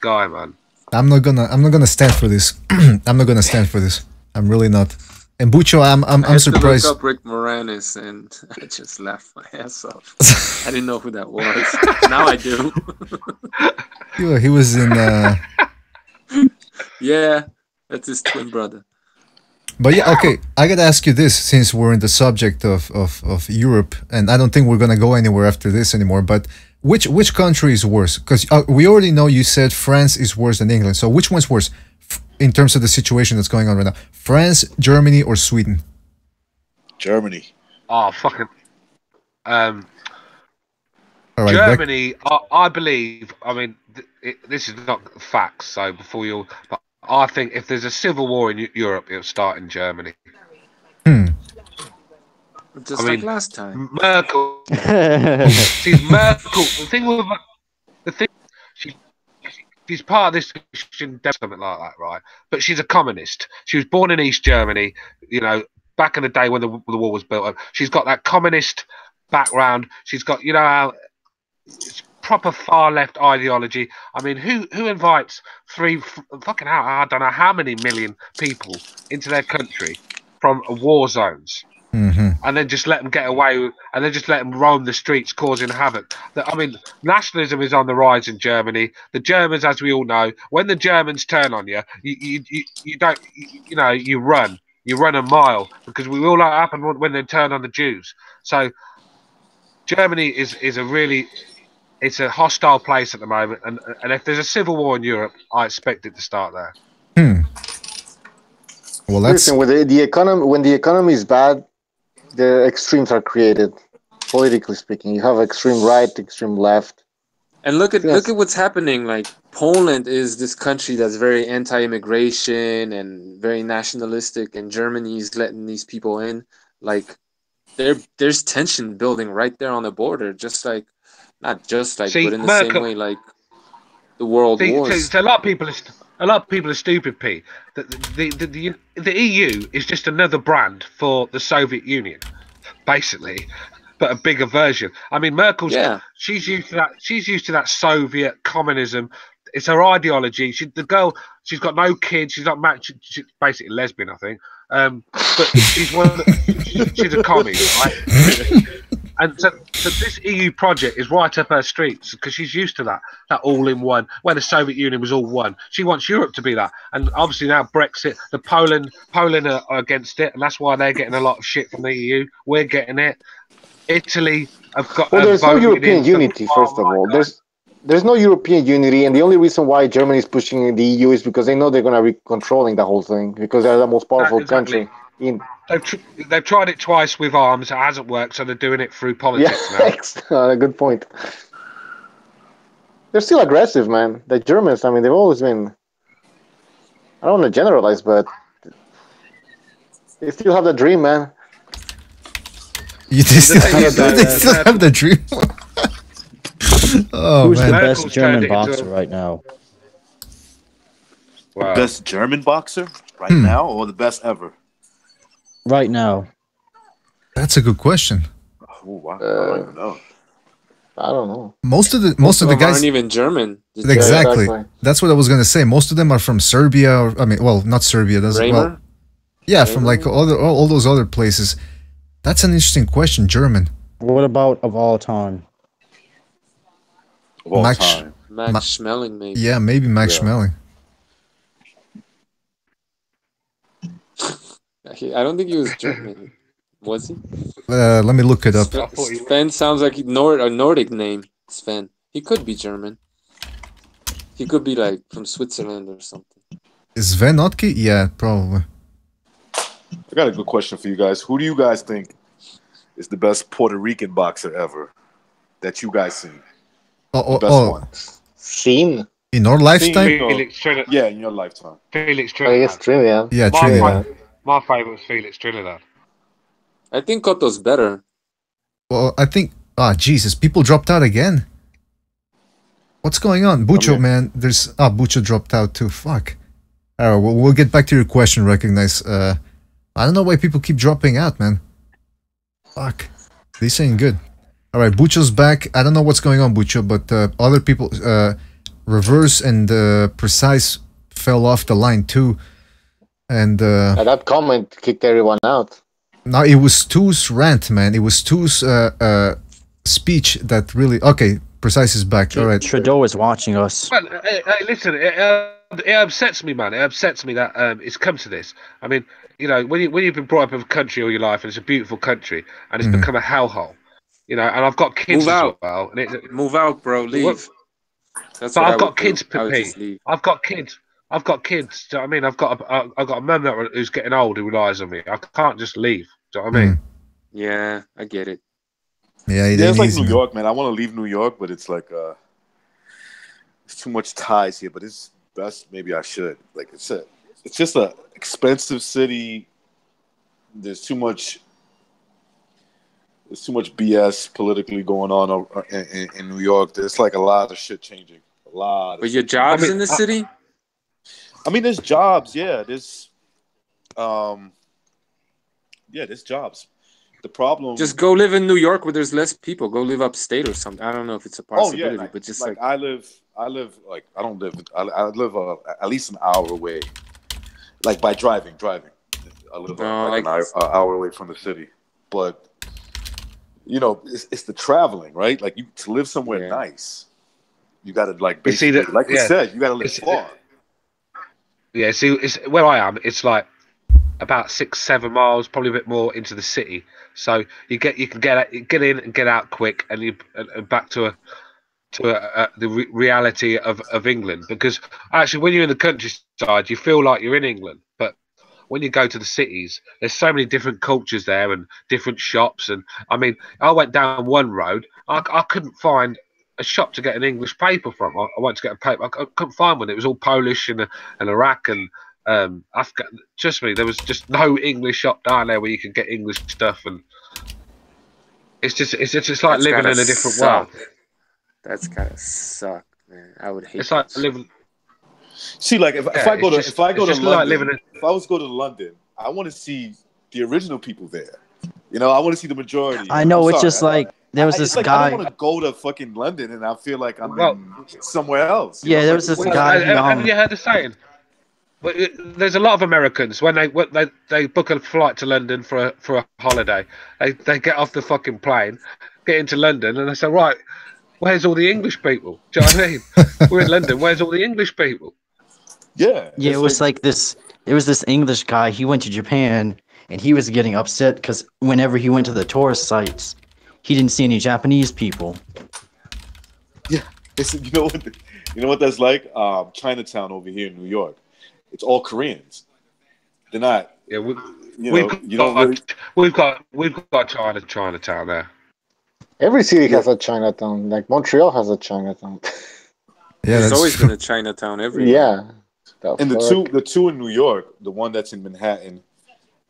guy, man. I'm not gonna stand for this. I'm not gonna stand for this. I'm really not. And Bucho, I'm surprised. I look up Rick Moranis and I just laughed my ass off. I didn't know who that was. Now I do. He was in. Yeah. That's his twin brother. But yeah, okay. I gotta ask you this, since we're in the subject of Europe, and I don't think we're gonna go anywhere after this anymore. But which country is worse? Because we already know you said France is worse than England. So which one's worse in terms of the situation that's going on right now? France, Germany, or Sweden? Germany. Oh fucking. All right, Germany. I believe. I mean, this is not facts. So before you. I think if there's a civil war in Europe, it'll start in Germany. Just like last time. Merkel. She's Merkel. She's part of this something like that, right? But she's a communist. She was born in East Germany, you know, back in the day when the wall was built up. She's got that communist background. She's got, you know, how proper far left ideology. I mean, who invites fucking hell, I don't know how many million people into their country from war zones, and then just let them get away, and then just let them roam the streets causing havoc. I mean, nationalism is on the rise in Germany. The Germans, as we all know, when the Germans turn on you, you don't, you know, you run a mile, because we all know what happened when they turned on the Jews. So Germany is a really, it's a hostile place at the moment, and if there's a civil war in Europe, I expect it to start there. Well, that's listen, when the economy is bad, the extremes are created. Politically speaking, you have extreme right, extreme left, and look at what's happening. Like Poland is this country that's very anti-immigration and very nationalistic, and Germany is letting these people in. Like there's tension building right there on the border, just like. Not just like, but in the same way, like the world wars. So a lot of people are stupid, P. The EU is just another brand for the Soviet Union, basically, but a bigger version. I mean, Merkel's she's used to that. She's used to that Soviet communism. It's her ideology. She's got no kids. She's not married. She's basically lesbian, I think. But she's a commie, right? And so this EU project is right up her streets, because she's used to that all-in-one, where the Soviet Union was all one. She wants Europe to be that. And obviously now Brexit, Poland are against it, and that's why they're getting a lot of shit from the EU. We're getting it. Italy have got... Well, there's no European unity, first of all. There's no European unity, and the only reason why Germany is pushing the EU is because they know they're going to be controlling the whole thing, because they're the most powerful country. They've tried it twice with arms. It hasn't worked, so they're doing it through politics now. Good point. They're still aggressive, man. The Germans, I mean, they've always been... I don't want to generalize, but they still have the dream, man. They still have the dream. Who's the best German boxer right now? Wow. The best German boxer right now, or the best ever? Right now. That's a good question. Oh, wow. I don't know. I don't know. Most of the guys aren't even German. Exactly. That's what I was gonna say. Most of them are from Serbia, or not Serbia. From like all those other places. That's an interesting question. German. What about of all time? Max Schmeling, maybe. Yeah, maybe Max Schmeling. I don't think he was German. Was he? Let me look it up. Sven sounds like a Nordic name. Sven. He could be German. He could be like from Switzerland or something. Sven Otke? Yeah, probably. I got a good question for you guys. Who do you guys think is the best Puerto Rican boxer ever that you guys seen? Seen? In our lifetime? Felix Trinidad. Yeah, in your lifetime. Felix I Trinidad. guess Trinidad. Yeah, My Trinidad. my favorite was Felix Trinidad. I think Cotto's better. Well, I think. Ah, Jesus! People dropped out again. What's going on, Bucho? Man, there's. Bucho dropped out too. Fuck. All right, we'll get back to your question. Recognize. I don't know why people keep dropping out, man. Fuck. This ain't good. All right, Bucho's back. I don't know what's going on, Bucho, but other people, Reverse and Precise fell off the line too, and that comment kicked everyone out. no, it was Stu's rant, man. It was Stu's speech that really. Okay, Precise is back. All right, Trudeau is watching us. Well, hey, listen, it upsets me, man. It upsets me that it's come to this. I mean, you know, when you've been brought up in a country all your life, and it's a beautiful country, and it's become a hellhole, you know. And I've got kids Move as out. well. And Move out, bro. Leave. That's but what I've I got would kids, do. I would Pete. just leave. I've got kids. I've got kids. Do you know what I mean? I've got a mum who's getting old who relies on me. I can't just leave. Do you know what I mean? Yeah, I get it. Yeah, it's like New York, man. I want to leave New York, but it's like it's too much ties here. But maybe I should. Like it's just a expensive city. There's too much BS politically going on in New York. There's like a lot of shit changing. A lot. But your jobs in the city? I mean, there's jobs. Yeah, there's jobs. The problem. Just go live in New York where there's less people. Go live upstate or something. I don't know if it's a possibility, but just like I live like I don't live. I live at least an hour away, like by driving. I live an hour away from the city, but you know, it's the traveling, right? Like to live somewhere nice, you got to like basically, you said, you got to live far. Yeah, see, it's where I am. It's like about 6-7 miles, probably a bit more into the city. So you can get in and get out quick, and back to the reality of England. Because actually, when you're in the countryside, you feel like you're in England, but when you go to the cities, there's so many different cultures there and different shops. And I mean, I went down one road, I couldn't find a shop to get an English paper from. I went to get a paper, I couldn't find one. It was all Polish and Iraq and Afghan. Trust me, there was just no English shop down there where you could get English stuff, and it's just like living in a different world. That's gotta suck, man. I would hate. It's like living. See, like if I go to London, if I was to go to London, I want to see the original people there. You know, I want to see the majority. I know. It's just like there was this guy. I don't want to go to fucking London and I feel like I'm somewhere else. Yeah, there was this guy. Have you heard the saying? There's a lot of Americans when they book a flight to London for a holiday. They get off the fucking plane, get into London, and they say, right, where's all the English people? Do you know what I mean? We're in London. Where's all the English people? Yeah. Yeah, it was like this. It was this English guy. He went to Japan, and he was getting upset because whenever he went to the tourist sites, he didn't see any Japanese people. Yeah, you know what that's like. Chinatown over here in New York. It's all Koreans. They're not. Yeah, we've got Chinatown there. Every city has a Chinatown. Like Montreal has a Chinatown. Yeah, there's always been a Chinatown everywhere. Yeah. And the two in New York, the one that's in Manhattan,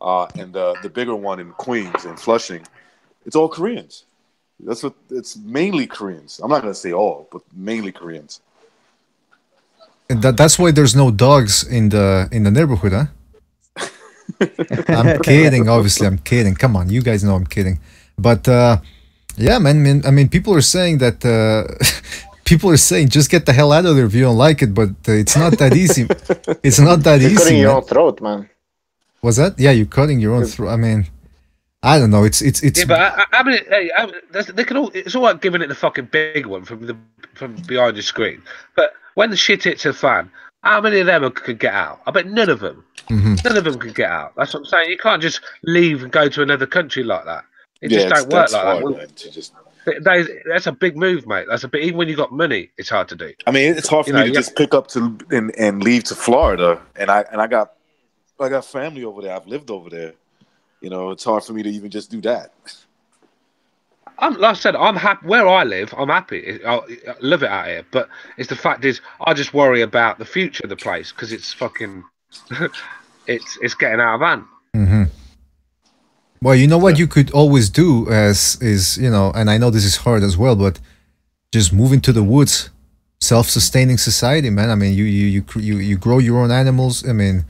and the bigger one in Queens and Flushing, it's all Koreans. It's mainly Koreans. I'm not gonna say all, but mainly Koreans. And that's why there's no dogs in the neighborhood, huh? I'm kidding, obviously. I'm kidding. Come on, you guys know I'm kidding. But yeah, man. I mean, people are saying that. People are saying just get the hell out of there if you don't like it. But it's not that easy. It's not that easy. You're cutting your own throat, man. Was that? Yeah, you're cutting your own throat. I mean, I don't know. It's. Yeah, but I mean, they can all. It's all right giving it the fucking big one from behind the screen, but when the shit hits the fan, how many of them could get out? I bet none of them. Mm-hmm. None of them could get out. That's what I'm saying. You can't just leave and go to another country like that. It just don't work like hard, that. Man, that's a big move, mate. That's a big. Even when you got money, it's hard to do. I mean, it's hard for me to just pick up and leave to Florida, and I got family over there. I've lived over there. You know, it's hard for me to even just do that. like I said, I'm happy where I live. I'm happy. I love it out here. But it's the fact is, I just worry about the future of the place because it's fucking, it's getting out of hand. Mm-hmm. Well, you know what you could always do is and I know this is hard as well, but just move into the woods, self-sustaining society, man. I mean, you grow your own animals. I mean,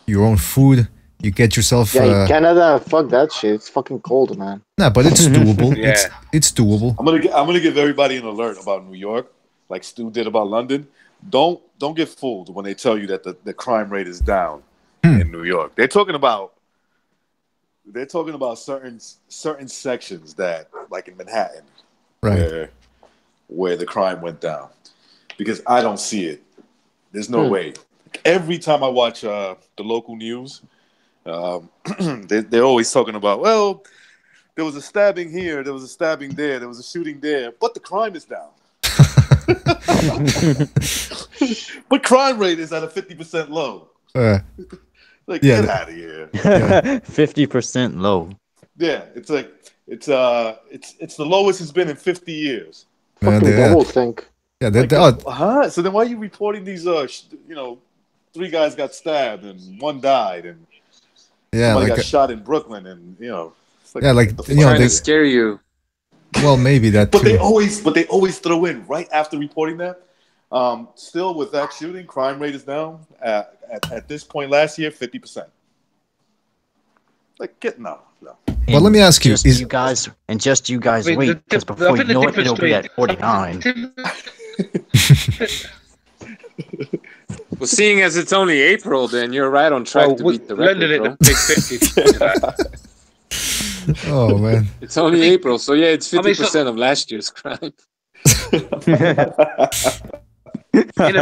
your own food. You get yourself. Yeah, Canada, fuck that shit. It's fucking cold, man. Nah, but it's doable. Yeah. It's doable. I'm gonna give everybody an alert about New York, like Stu did about London. Don't get fooled when they tell you that the crime rate is down in New York. They're talking about certain sections that, like in Manhattan, right, where the crime went down. Because I don't see it. There's no way. Every time I watch the local news, they're always talking about, well, there was a stabbing here, there was a stabbing there, there was a shooting there, but the crime is down. But crime rate is at a 50% low. Get out of here. 50% low. Yeah, it's like it's the lowest it's been in 50 years. Fucking devil think. Yeah, huh? So then why are you reporting these? 3 guys got stabbed and 1 died, and somebody got shot in Brooklyn, and it's like, trying to scare you. Well, maybe that. But they always throw in right after reporting that. Still, with that shooting, crime rate is down at this point last year 50%. Like, no. Well, let me ask you: you guys wait, because before you know it, it'll be at 49. Well, seeing as it's only April, then you're right on track to beat the record, London bro. at the big 50. Oh man, it's only April, so yeah, it's 50% of last year's crime. In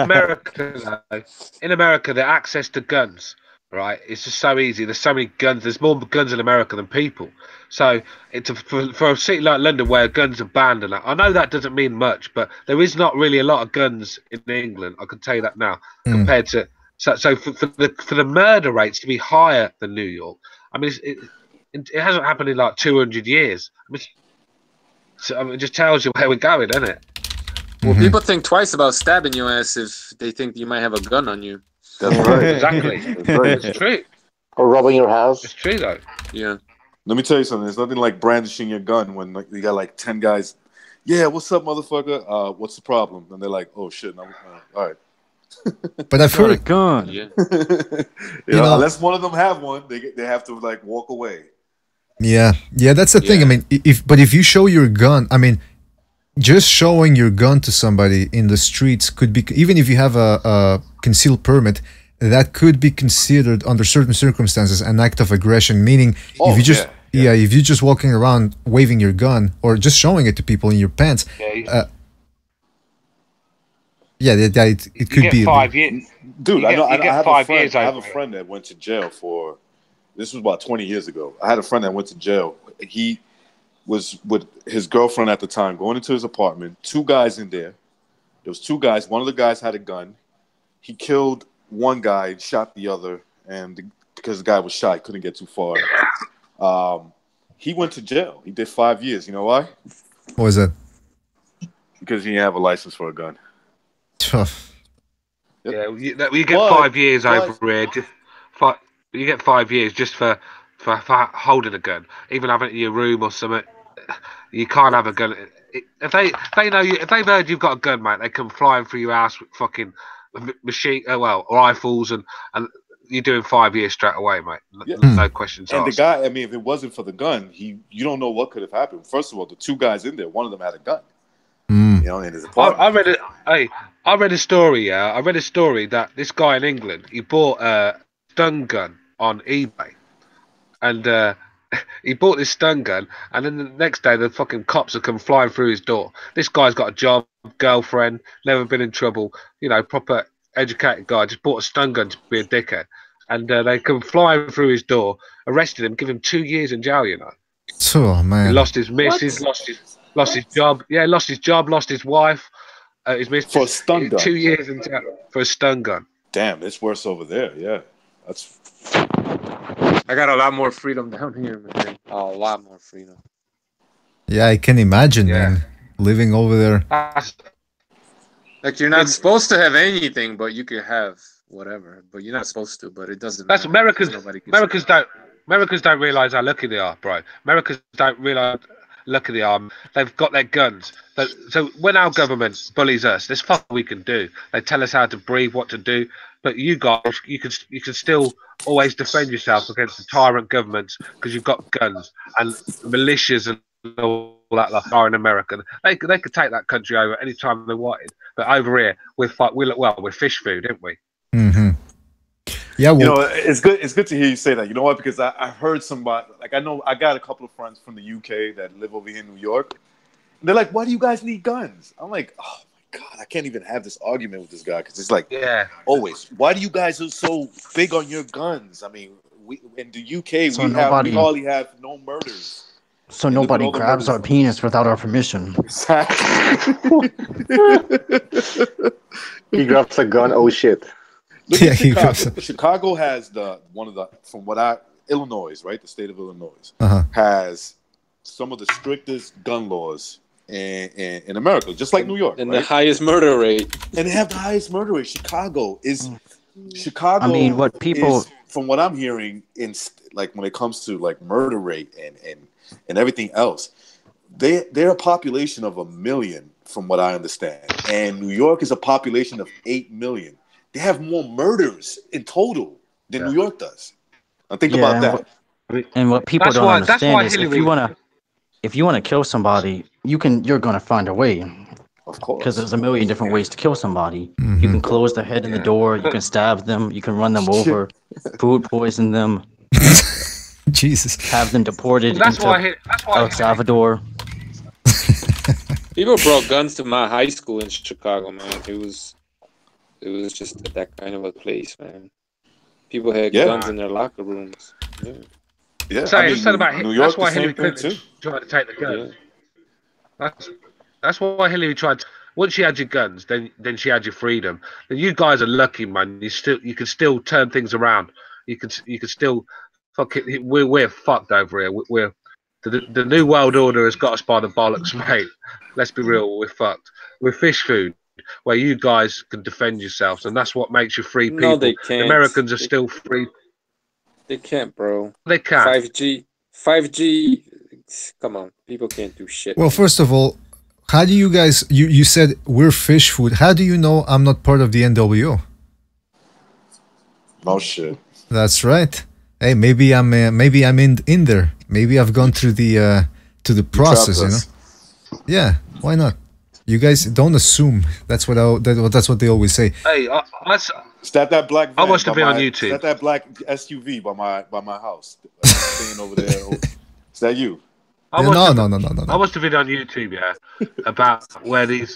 America, the access to guns, right? It's just so easy. There's so many guns. There's more guns in America than people. So it's for a city like London where guns are banned, and I know that doesn't mean much, but there is not really a lot of guns in England. I can tell you that now, compared to so for the murder rates to be higher than New York. I mean, it hasn't happened in like 200 years. It just tells you where we're going, doesn't it? Well, people think twice about stabbing your ass if they think you might have a gun on you. That's right. Exactly. It's true. Or robbing your house. It's true, though. Yeah. Let me tell you something. There's nothing like brandishing your gun when you got like 10 guys. Yeah, what's up, motherfucker? What's the problem? And they're like, oh shit, all right. But I've heard a gun. Yeah. Unless one of them have one, they have to like walk away. Yeah, that's the thing. I mean, if you show your gun, I mean, just showing your gun to somebody in the streets could be, even if you have a concealed permit, that could be considered under certain circumstances an act of aggression. Meaning, if you're just walking around waving your gun or just showing it to people in your pants, it could be 5 years. Dude, I have a friend that went to jail for. This was about 20 years ago. I had a friend that went to jail. He was with his girlfriend at the time, going into his apartment. 2 guys in there. There was 2 guys. One of the guys had a gun. He killed one guy and shot the other. And because the guy was shot, he couldn't get too far. He went to jail. He did 5 years. You know why? What was that? Because he didn't have a license for a gun. Tough. Yeah, you get 5 years over here. You get 5 years just for holding a gun, even having it in your room or something. You can't have a gun. If they've heard you've got a gun, mate, they come flying through your house with fucking rifles, and you're doing 5 years straight away, mate. No questions asked. And the guy, I mean, if it wasn't for the gun, you don't know what could have happened. First of all, the 2 guys in there, one of them had a gun. In his apartment. I read a story. I read a story that this guy in England, he bought a stun gun on eBay, and he bought this stun gun, and then the next day the fucking cops have come flying through his door. This guy's got a job, girlfriend, never been in trouble, proper educated guy, just bought a stun gun to be a dickhead, and they come flying through his door, arrested him, give him 2 years in jail. Oh man, he lost his missus, lost his job. Yeah, lost his job, lost his wife, his missus for a stun gun. 2 years in jail for a stun gun. Damn, it's worse over there. Yeah, that's. I got a lot more freedom down here, man. A lot more freedom. Yeah, I can imagine, man, living over there. Like you're not supposed to have anything, but you could have whatever. But you're not supposed to. But it doesn't. That's matter. Americans don't realize how lucky they are, bro. Americans don't realize how lucky they are. They've got their guns. So when our government bullies us, there's fuck we can do. They tell us how to breathe, what to do. But you guys, you can still always defend yourself against the tyrant governments because you've got guns and militias and all that like are in America. They could take that country over any time they wanted. But over here, we're fish food, aren't we? Mm-hmm. Yeah, well, you know, it's good. It's good to hear you say that. You know what? Because I heard somebody, like I know, I got a couple of friends from the UK that live over here in New York. And they're like, "Why do you guys need guns?" I'm like, "Oh my god, I can't even have this argument with this guy because it's like, always. Why do you guys are so big on your guns? I mean, we in the UK we hardly have no murders." So nobody grabs our penis without our permission. Exactly. He grabs a gun. Oh shit! Look at Chicago. Chicago has Illinois, right? The state of Illinois has some of the strictest gun laws in America, just like New York, and the highest murder rate. And they have the highest murder rate. Chicago. I mean, what people from what I'm hearing in like when it comes to like murder rate and everything else, they're a population of 1 million, from what I understand, and New York is a population of 8 million. They have more murders in total than New York does. Now think about that. And what people don't understand is if you wanna kill somebody, you're gonna find a way. Of course. Because there's a million different ways to kill somebody. Mm-hmm. You can close their head in the door, you can stab them, you can run them over, food poison them. Jesus. Have them deported into El Salvador. People brought guns to my high school in Chicago, man. It was just that kind of a place, man. People had guns in their locker rooms. Yeah. So New York, that's why Hillary Clinton tried to take the guns. Yeah. That's why Hillary tried. Once she had your guns, then she had your freedom. And you guys are lucky, man. You can still turn things around. You can still fuck it. We're fucked over here. The new world order has got us by the bollocks, mate. Let's be real. We're fucked. We're fish food, where you guys can defend yourselves, and that's what makes you free people. No, they can't. The Americans are still free. They can't, bro. They can't. 5G. Come on, people can't do shit. Well, first of all, how do you guys? You said we're fish food. How do you know I'm not part of the NWO? No shit. That's right. Hey, maybe I'm in there. Maybe I've gone through the process, you know. Yeah, why not? You guys don't assume. That's what they always say. Hey, is that black van? I watched it on YouTube. Is that black SUV by my house? Staying over there. Is that you? No. I watched a video on YouTube, about where the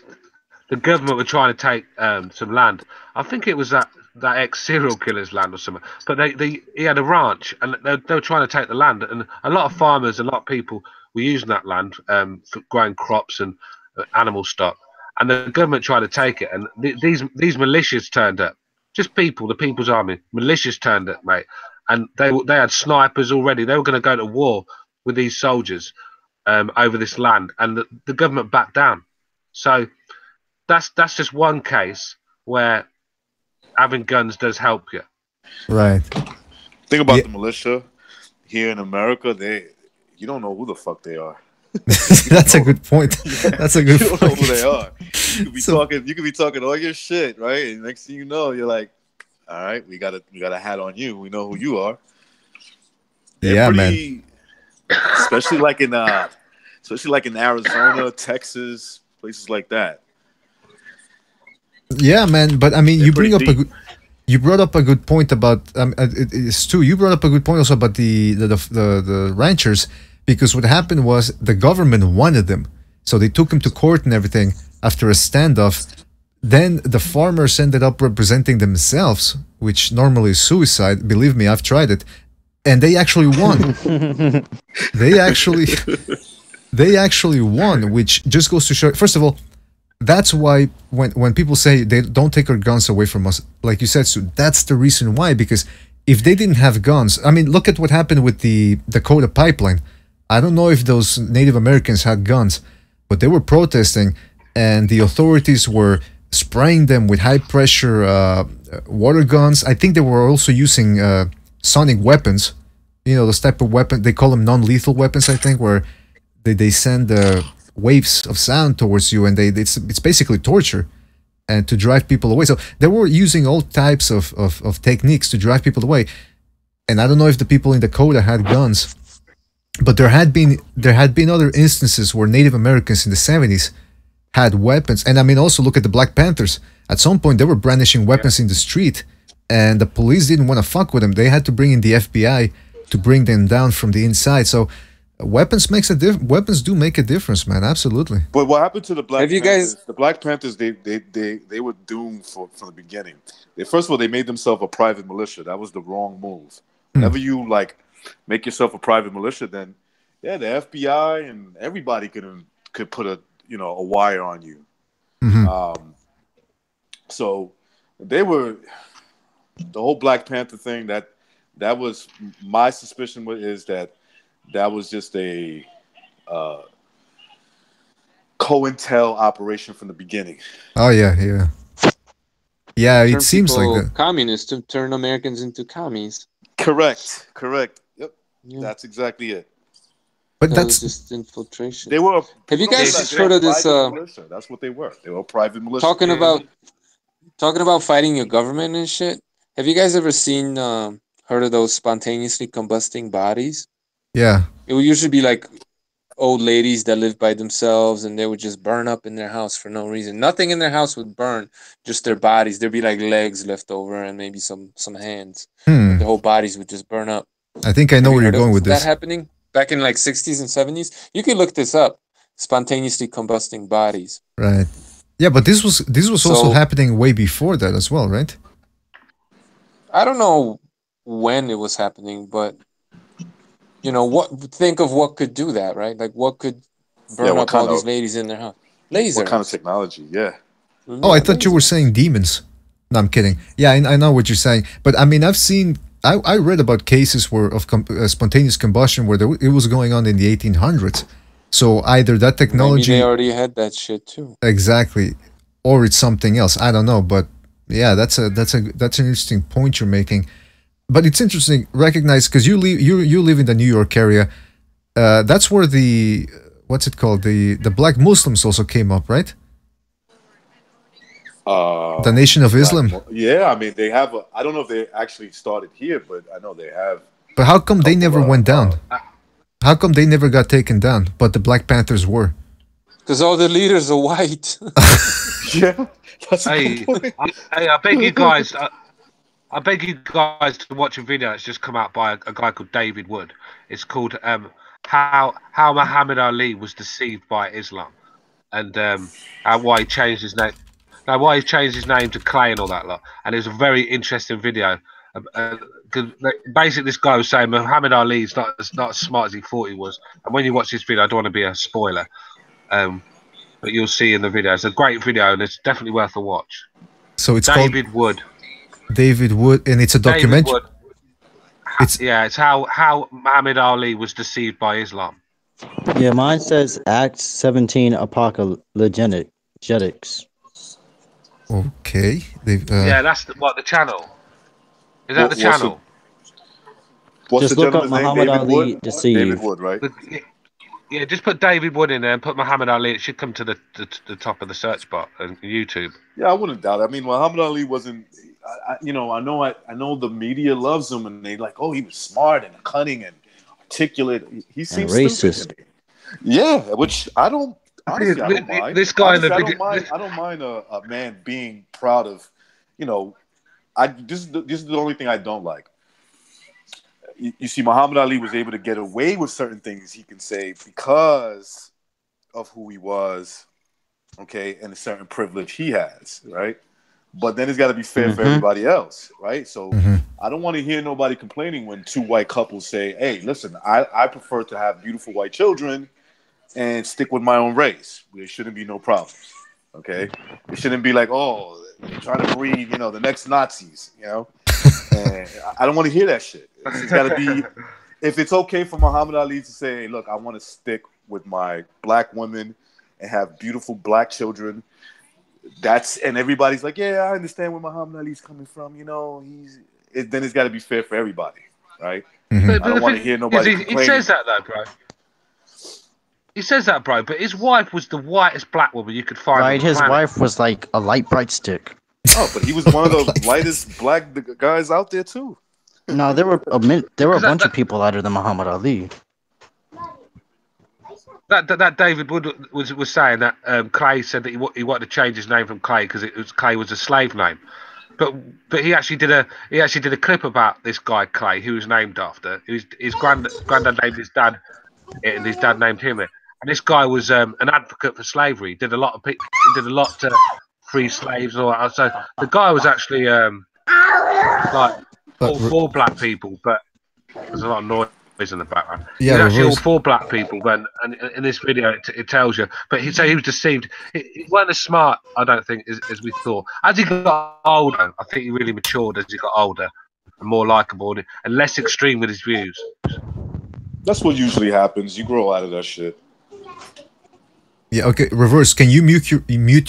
government were trying to take some land. I think it was that ex-serial killer's land or something. But he had a ranch, and they were trying to take the land. And a lot of farmers, a lot of people were using that land for growing crops and animal stock. And the government tried to take it. And these militias turned up. Just the People's Army. Militias turned up, mate. And they had snipers already. They were going to go to war with these soldiers over this land. And the government backed down. So that's just one case where having guns does help you. Right. Think about the militia here in America. You don't know who the fuck they are. That's a good point. That's a good point. You don't know who they are. You could be talking all your shit, right? And next thing you know, you're like, all right, we got a hat on you. We know who you are. They're man. Especially like in Arizona, Texas, places like that. Yeah, man. But I mean, you brought up a good point about Stu. You brought up a good point also about the ranchers, because what happened was the government wanted them, so they took him to court and everything after a standoff. Then the farmers ended up representing themselves, which normally is suicide. Believe me, I've tried it, and they actually won. They actually won, which just goes to show. First of all, that's why when people say they don't take our guns away from us, like you said, Stu, that's the reason why. Because if they didn't have guns, I mean, look at what happened with the Dakota pipeline. I don't know if those Native Americans had guns, but they were protesting, and the authorities were spraying them with high-pressure water guns. I think they were also using sonic weapons. You know, those type of weapons, they call them non-lethal weapons, I think, where they send waves of sound towards you, and it's basically torture and to drive people away. So they were using all types of techniques to drive people away. And I don't know if the people in Dakota had guns, but there had been other instances where Native Americans in the 70s had weapons. And I mean, also look at the Black Panthers. At some point, they were brandishing weapons in the street, and the police didn't want to fuck with them. They had to bring in the FBI to bring them down from the inside. So weapons do make a difference, man. Absolutely. But what happened to the Black Panthers? The Black Panthers, they were doomed from the beginning. First of all, they made themselves a private militia. That was the wrong move. Whenever you make yourself a private militia, then the FBI and everybody could put a wire on you. So they were the whole Black Panther thing. That was my suspicion is that was just a COINTEL operation from the beginning. Oh yeah. It seems like that. Communists to turn Americans into commies. Correct. Yep, that's exactly it. But that's just infiltration. They were. Have you guys heard of this? Militia. That's what they were. They were a private militia. Talking about fighting your government and shit. Have you guys ever heard of those spontaneously combusting bodies? Yeah. It would usually be like old ladies that live by themselves, and they would just burn up in their house for no reason. Nothing in their house would burn, just their bodies. There'd be like legs left over and maybe some hands. The whole bodies would just burn up. I think I know where you're going with this. That happening back in like 60s and 70s. You can look this up. Spontaneously combusting bodies. Right. Yeah, but this was also happening way before that as well, right? I don't know when it was happening, but think of what could do that, right? Like what could burn up all these ladies in their house? Laser. What kind of technology? Yeah. Oh, I thought you were saying demons. No, I'm kidding. Yeah, I know what you're saying. But I mean, I read about cases of spontaneous combustion where it was going on in the 1800s. So either that technology... Maybe they already had that shit too. Exactly. Or it's something else. I don't know. But yeah, that's an interesting point you're making. But it's interesting, recognize, because you live in the New York area. That's where what's it called? The Black Muslims also came up, right? The Nation of Islam. Yeah, I mean, they have I don't know if they actually started here, but I know they have. But how come they never went down? How come they never got taken down, but the Black Panthers were? Because all the leaders are white. Yeah, that's a good point. I beg you guys... I beg you guys to watch a video that's just come out by a guy called David Wood. It's called How Muhammad Ali Was Deceived by Islam, and why he changed his name. Now, why he changed his name to Clay and all that lot. And it was a very interesting video. Basically, this guy was saying Muhammad Ali is not as smart as he thought he was. And when you watch this video, I don't want to be a spoiler, but you'll see in the video. It's a great video, and it's definitely worth a watch. So it's David Wood. David Wood, and it's a documentary. It's how Muhammad Ali was deceived by Islam. Yeah, mine says Acts 17 Apologetics. Okay. Yeah, that's the channel. Is that the channel? What's just the look up Muhammad Ali deceived. David Wood, right? Yeah, just put David Wood in there and put Muhammad Ali. It should come to the top of the search bar on YouTube. Yeah, I wouldn't doubt it. I mean, Muhammad Ali wasn't. I know the media loves him, and they like, oh, he was smart and cunning and articulate. He seems racist. Yeah, which I don't. Honestly, I don't mind. This guy honestly, I don't mind a man being proud of. This is the only thing I don't like. You see, Muhammad Ali was able to get away with certain things he can say because of who he was, okay, and a certain privilege he has, right? But then it's got to be fair for everybody else, right? So I don't want to hear nobody complaining when two white couples say, hey, listen, I prefer to have beautiful white children and stick with my own race. There shouldn't be no problems, okay? It shouldn't be like, oh, trying to breed, the next Nazis, And I don't want to hear that shit. It's got to be if it's okay for Muhammad Ali to say, look, I want to stick with my black women and have beautiful black children, and everybody's like, yeah, I understand where Muhammad Ali's coming from. You know, then it's got to be fair for everybody, right? Mm-hmm. I don't want to hear nobody He says that though, bro. He says that, bro. But his wife was the whitest black woman you could find. Right, his wife was like a light bright stick. Oh, but he was one of the lightest black guys out there too. No, there were a bunch of people lighter than Muhammad Ali. That David Wood was saying that Clay said that he wanted to change his name from Clay because Clay was a slave name, but he actually did a clip about this guy Clay, who was named after. His granddad named his dad, and his dad named him it. And this guy was an advocate for slavery. He did a lot to free slaves and all that. So the guy was actually like all for black people, but there's a lot of noise in the background. Yeah, he's actually all for black people. And in this video, it tells you. But he was deceived. He wasn't as smart, I don't think, as we thought. As he got older, I think he really matured as he got older and more likable and less extreme with his views. That's what usually happens. You grow out of that shit. Yeah, okay, Reverse, can you mute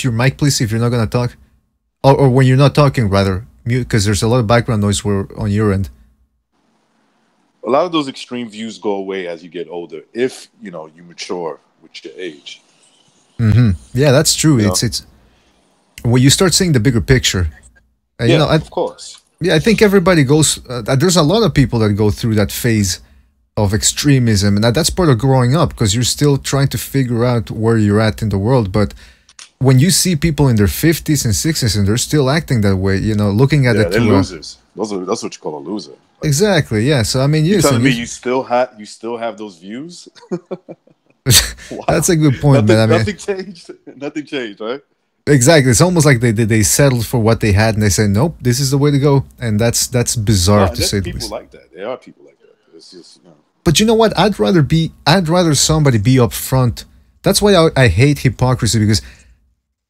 your mic, please, if you're not going to talk? Or when you're not talking, rather, mute, because there's a lot of background noise on your end. A lot of those extreme views go away as you get older, if, you mature with your age. Mm-hmm. Yeah, that's true. It's when you start seeing the bigger picture. Of course. Yeah, I think everybody goes, there's a lot of people that go through that phase of extremism, and that's part of growing up, because you're still trying to figure out where you're at in the world. But when you see people in their 50s and 60s and they're still acting that way, looking at it, they're losers. That's what you call a loser. Exactly. Yeah. So I mean, you're telling me you still have those views? Wow. That's a good point, man. I mean, nothing changed. Nothing changed, right? Exactly. It's almost like they settled for what they had and they say, nope, this is the way to go, and that's bizarre to say the least. People like that. There are people like that. It's just But you know what? I'd rather somebody be upfront. That's why I hate hypocrisy, because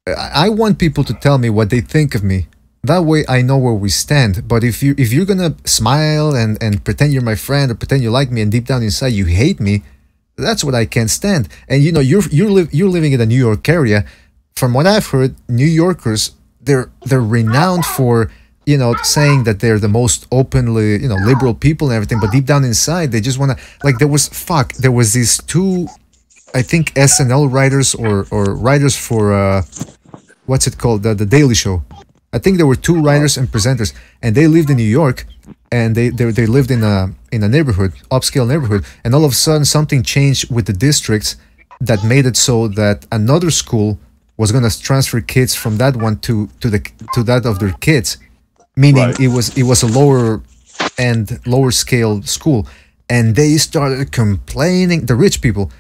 I want people to tell me what they think of me. That way I know where we stand. But if you're gonna smile and pretend you're my friend or pretend you like me and deep down inside you hate me, that's what I can't stand. And you're living in the New York area. From what I've heard, New Yorkers they're renowned for saying that they're the most openly, liberal people and everything, but deep down inside, they just want to, like, there was these two, I think, SNL writers or writers for, what's it called? The Daily Show. I think there were two writers and presenters, and they lived in New York, and they lived in a neighborhood, upscale neighborhood, and all of a sudden something changed with the districts that made it so that another school was going to transfer kids from that one to that of their kids. Meaning right. it was a lower scale school, and they started complaining. The rich people,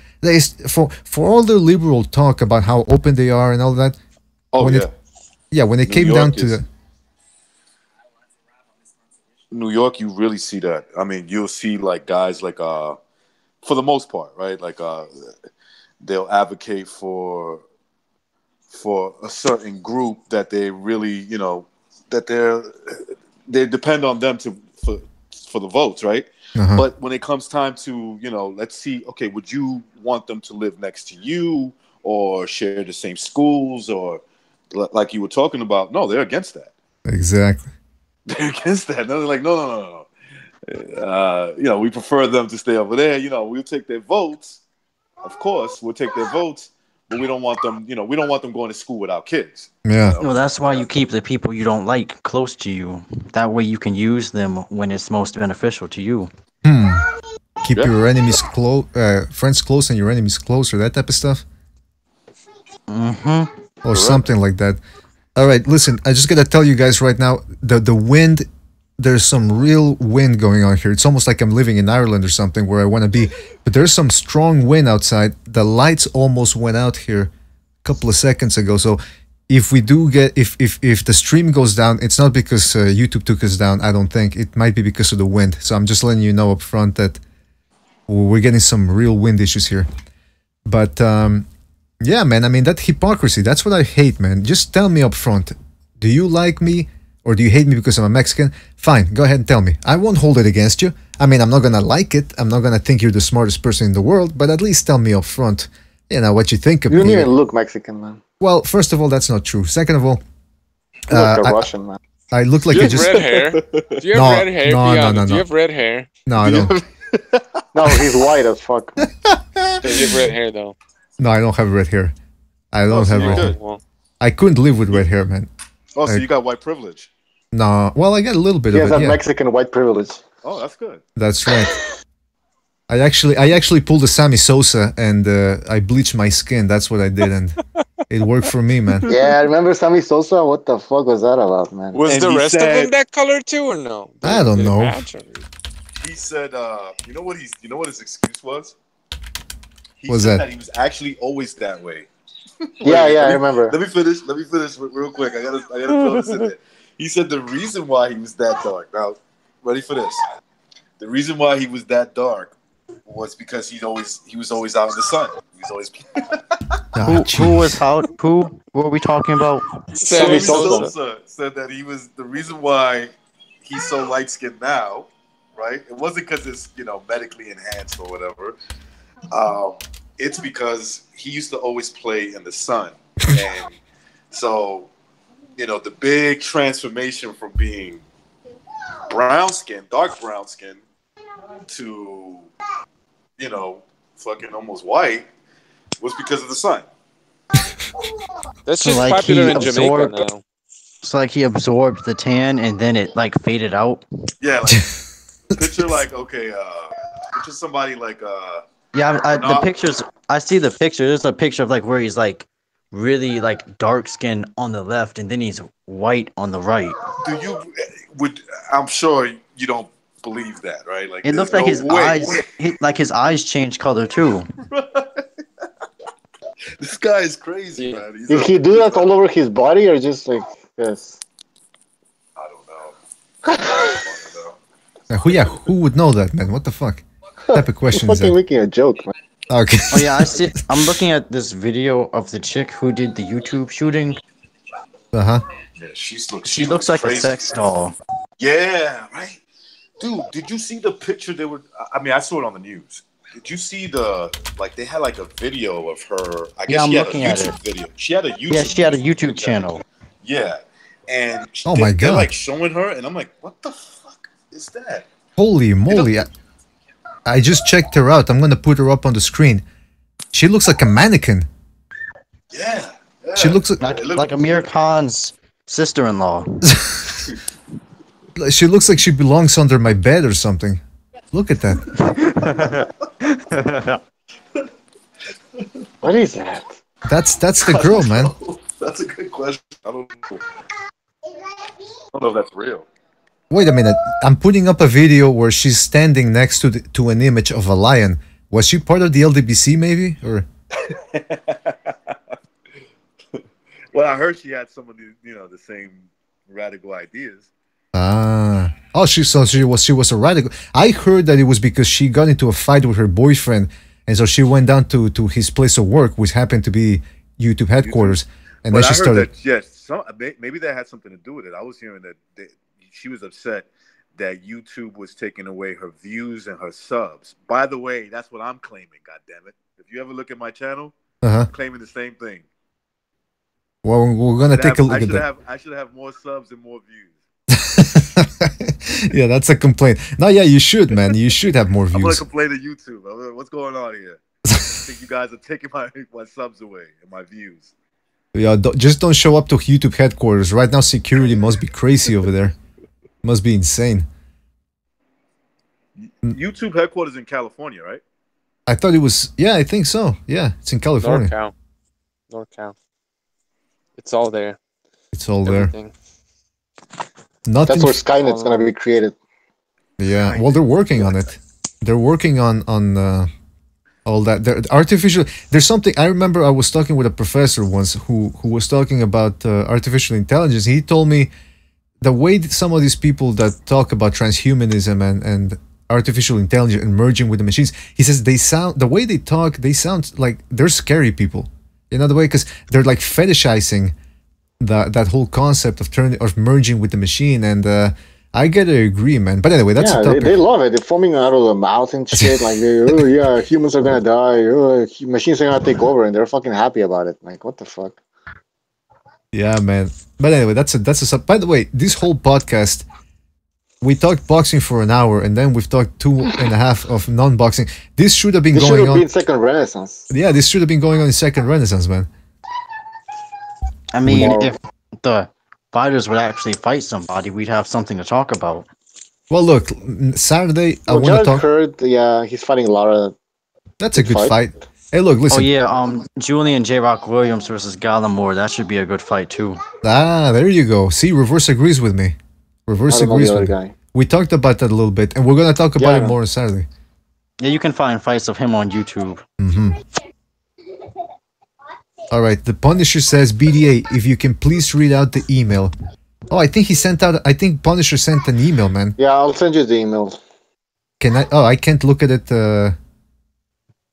for all the liberal talk about how open they are and all that. Oh when it came down to New York, you really see that. I mean, you'll see like guys like for the most part, right? Like they'll advocate for a certain group that they really, that they depend on them for the votes, right? Uh-huh. But when it comes time to, let's see, okay, would you want them to live next to you or share the same schools or like you were talking about? No, they're against that. Exactly. They're against that. They're like, no. We prefer them to stay over there. We'll take their votes. Of course, we'll take their votes. But we don't want them, we don't want them going to school without kids. Yeah. Well, that's why you keep the people you don't like close to you. That way you can use them when it's most beneficial to you. Keep your enemies friends close and your enemies closer, that type of stuff? Mm-hmm. Or something like that. All right, listen, I just got to tell you guys right now, the wind, there's some real wind going on here. It's almost like I'm living in Ireland or something where I want to be. But there's some strong wind outside. The lights almost went out here a couple of seconds ago. So if we do get, if the stream goes down, it's not because YouTube took us down, I don't think. It might be because of the wind. So I'm just letting you know up front that we're getting some real wind issues here. But yeah, man, I mean, that hypocrisy, that's what I hate, man. Just tell me up front. Do you like me? Or do you hate me because I'm a Mexican? Fine, go ahead and tell me. I won't hold it against you. I mean, I'm not gonna like it. I'm not gonna think you're the smartest person in the world, but at least tell me up front, what you think of me. You don't even look Mexican, man. Well, first of all, that's not true. Second of all, you look a Russian, man. I look like Do you you have just... red hair? Do you have red hair? No. Do you have red hair? No, I don't. No, he's white as fuck. Do you have red hair though? No, I don't have red hair. I don't have red hair. Well, I couldn't live with red hair, man. Oh, so you got white privilege? No, well, I got a little bit He of has it. that Yeah, Mexican white privilege. Oh, that's good. that's right. I actually pulled a Sammy Sosa and I bleached my skin. That's what I did, and it worked for me, man. Yeah, I remember Sammy Sosa. What the fuck was that about, man? was And the he rest of said- them that color too, or no? I don't Did it know. match or- He said, you know what his excuse was? He What's said that? he was actually always that way. Yeah, I remember. Let me finish real quick. I gotta throw this in there. He said the reason why he was that dark. Now, ready for this? The reason why he was that dark was because he was always out in the sun. He was always. Who was out? Who were we talking about? Sammy Sammy Sosa. Sosa said that he was the reason why he's so light skinned now, right? It wasn't because it's medically enhanced or whatever. It's because he used to always play in the sun, and so the big transformation from being brown skin, dark brown skin, to fucking almost white was because of the sun. That's So, just like, popular he in Jamaica absorbed- now. It's like he absorbed the tan and then it like faded out. Yeah, like picture picture somebody like Yeah, the No. pictures. I see the picture. There's a picture of like where he's like really like dark skin on the left, and then he's white on the right. I'm sure you don't believe that, right? Like It looks there's like his no way. eyes, his eyes changed color too. This guy is crazy, man. He's Did he do that all over his body or just like this? I don't know. Who would know that, man? What the fuck? What type of question is Fucking that? making a joke, man. Okay. Oh yeah, I see. I'm looking at this video of the chick who did the YouTube shooting. Uh-huh. Yeah, she looks like crazy. a sex doll. Yeah, right. Dude, did you see the picture they were? I mean, I saw it on the news. Did you see they had like a video of her? I guess Yeah, I'm she had a looking at YouTube video. She had a YouTube. Yeah, she had a YouTube channel. Yeah, and Oh my they're God. like showing her, and I'm like, what the fuck is that? Holy moly. I just checked her out. I'm gonna put her up on the screen. She looks like a mannequin. Yeah. She looks Like Amir Khan's sister-in-law. she looks like she belongs under my bed or something. Look at that. What is that? That's the girl, man. That's a good question. I don't know if that's real. Wait a minute. I'm putting up a video where she's standing next to an image of a lion. Was she part of the LDBC maybe? Or Well, I heard she had some of the the same radical ideas. oh, she was a radical. I heard that it was because she got into a fight with her boyfriend, and so she went down to his place of work, which happened to be YouTube headquarters, and But then I she heard started. that, yes, maybe that had something to do with it. I was hearing that she was upset that YouTube was taking away her views and her subs. By the way, that's what I'm claiming. God damn it! If you ever look at my channel, Uh-huh. I'm claiming the same thing. Well, we're gonna take a look at that. I should have more subs and more views. Yeah, that's a complaint. No, yeah, you should, man. You should have more I'm gonna views. complain to YouTube. What's going on here? I think you guys are taking my subs away and my views. Yeah, just don't show up to YouTube headquarters. Right now, security must be crazy over there. Must be insane. YouTube headquarters in California, right? I thought it was. Yeah, I think so. Yeah, it's in California. NorCal. It's all there. It's all there. Everything. Nothing. That's where Skynet's gonna be created. Yeah, well, they're working on it. They're working on all that. There's something. I remember I was talking with a professor once who was talking about artificial intelligence. He told me the way that some of these people that talk about transhumanism and artificial intelligence and merging with the machines, he says the way they talk, they sound like they're scary people. You know the way, because they're like fetishizing that whole concept of merging with the machine, and I gotta agree, man. But anyway, that's a topic. They love it. They're foaming out of the mouth and shit. Like, humans are gonna die. Machines are gonna take over, and they're fucking happy about it. Like, what the fuck? Yeah, man. But anyway, that's a. By the way, this whole podcast, we talked boxing for an hour, and then we've talked 2.5 of non-boxing. This should have been going on. This should have been second renaissance. Yeah, this should have been going on in second renaissance, man. I mean, if the fighters would actually fight somebody, we'd have something to talk about. Well, look, Saturday I want to talk. Hurd, he's fighting Lara. That's a good fight. Hey, look, listen. Oh yeah, Julian J. Rock Williams versus Gallimore. That should be a good fight too. Ah, there you go. See, Reverse agrees with me. Reverse agrees with me. We talked about that a little bit, and we're gonna talk about it more on Saturday. Yeah, you can find fights of him on YouTube. All right, the Punisher says, BDA, if you can please read out the email. Oh, I think he sent out. I think Punisher sent an email, man. Yeah, I'll send you the email. Can I? Oh, I can't look at it.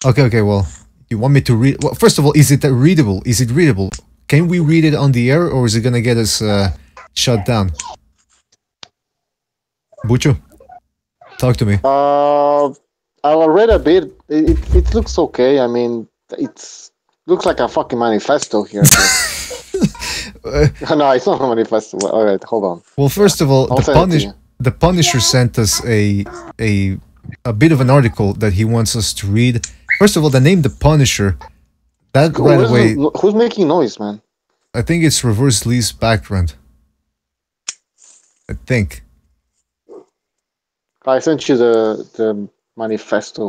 Okay. Well, you want me to read? Well, first of all, is it readable? Is it readable? Can we read it on the air, or is it gonna get us shut down? Bucho, talk to me. I read a bit. It looks okay. I mean, looks like a fucking manifesto here. No, it's not a manifesto. All right, hold on. Well, first of all, the Punisher sent us a bit of an article that he wants us to read. First of all, the name The Punisher. That right away. Who's making noise, man? I think it's Reverse Lee's background. I think. I sent you the manifesto.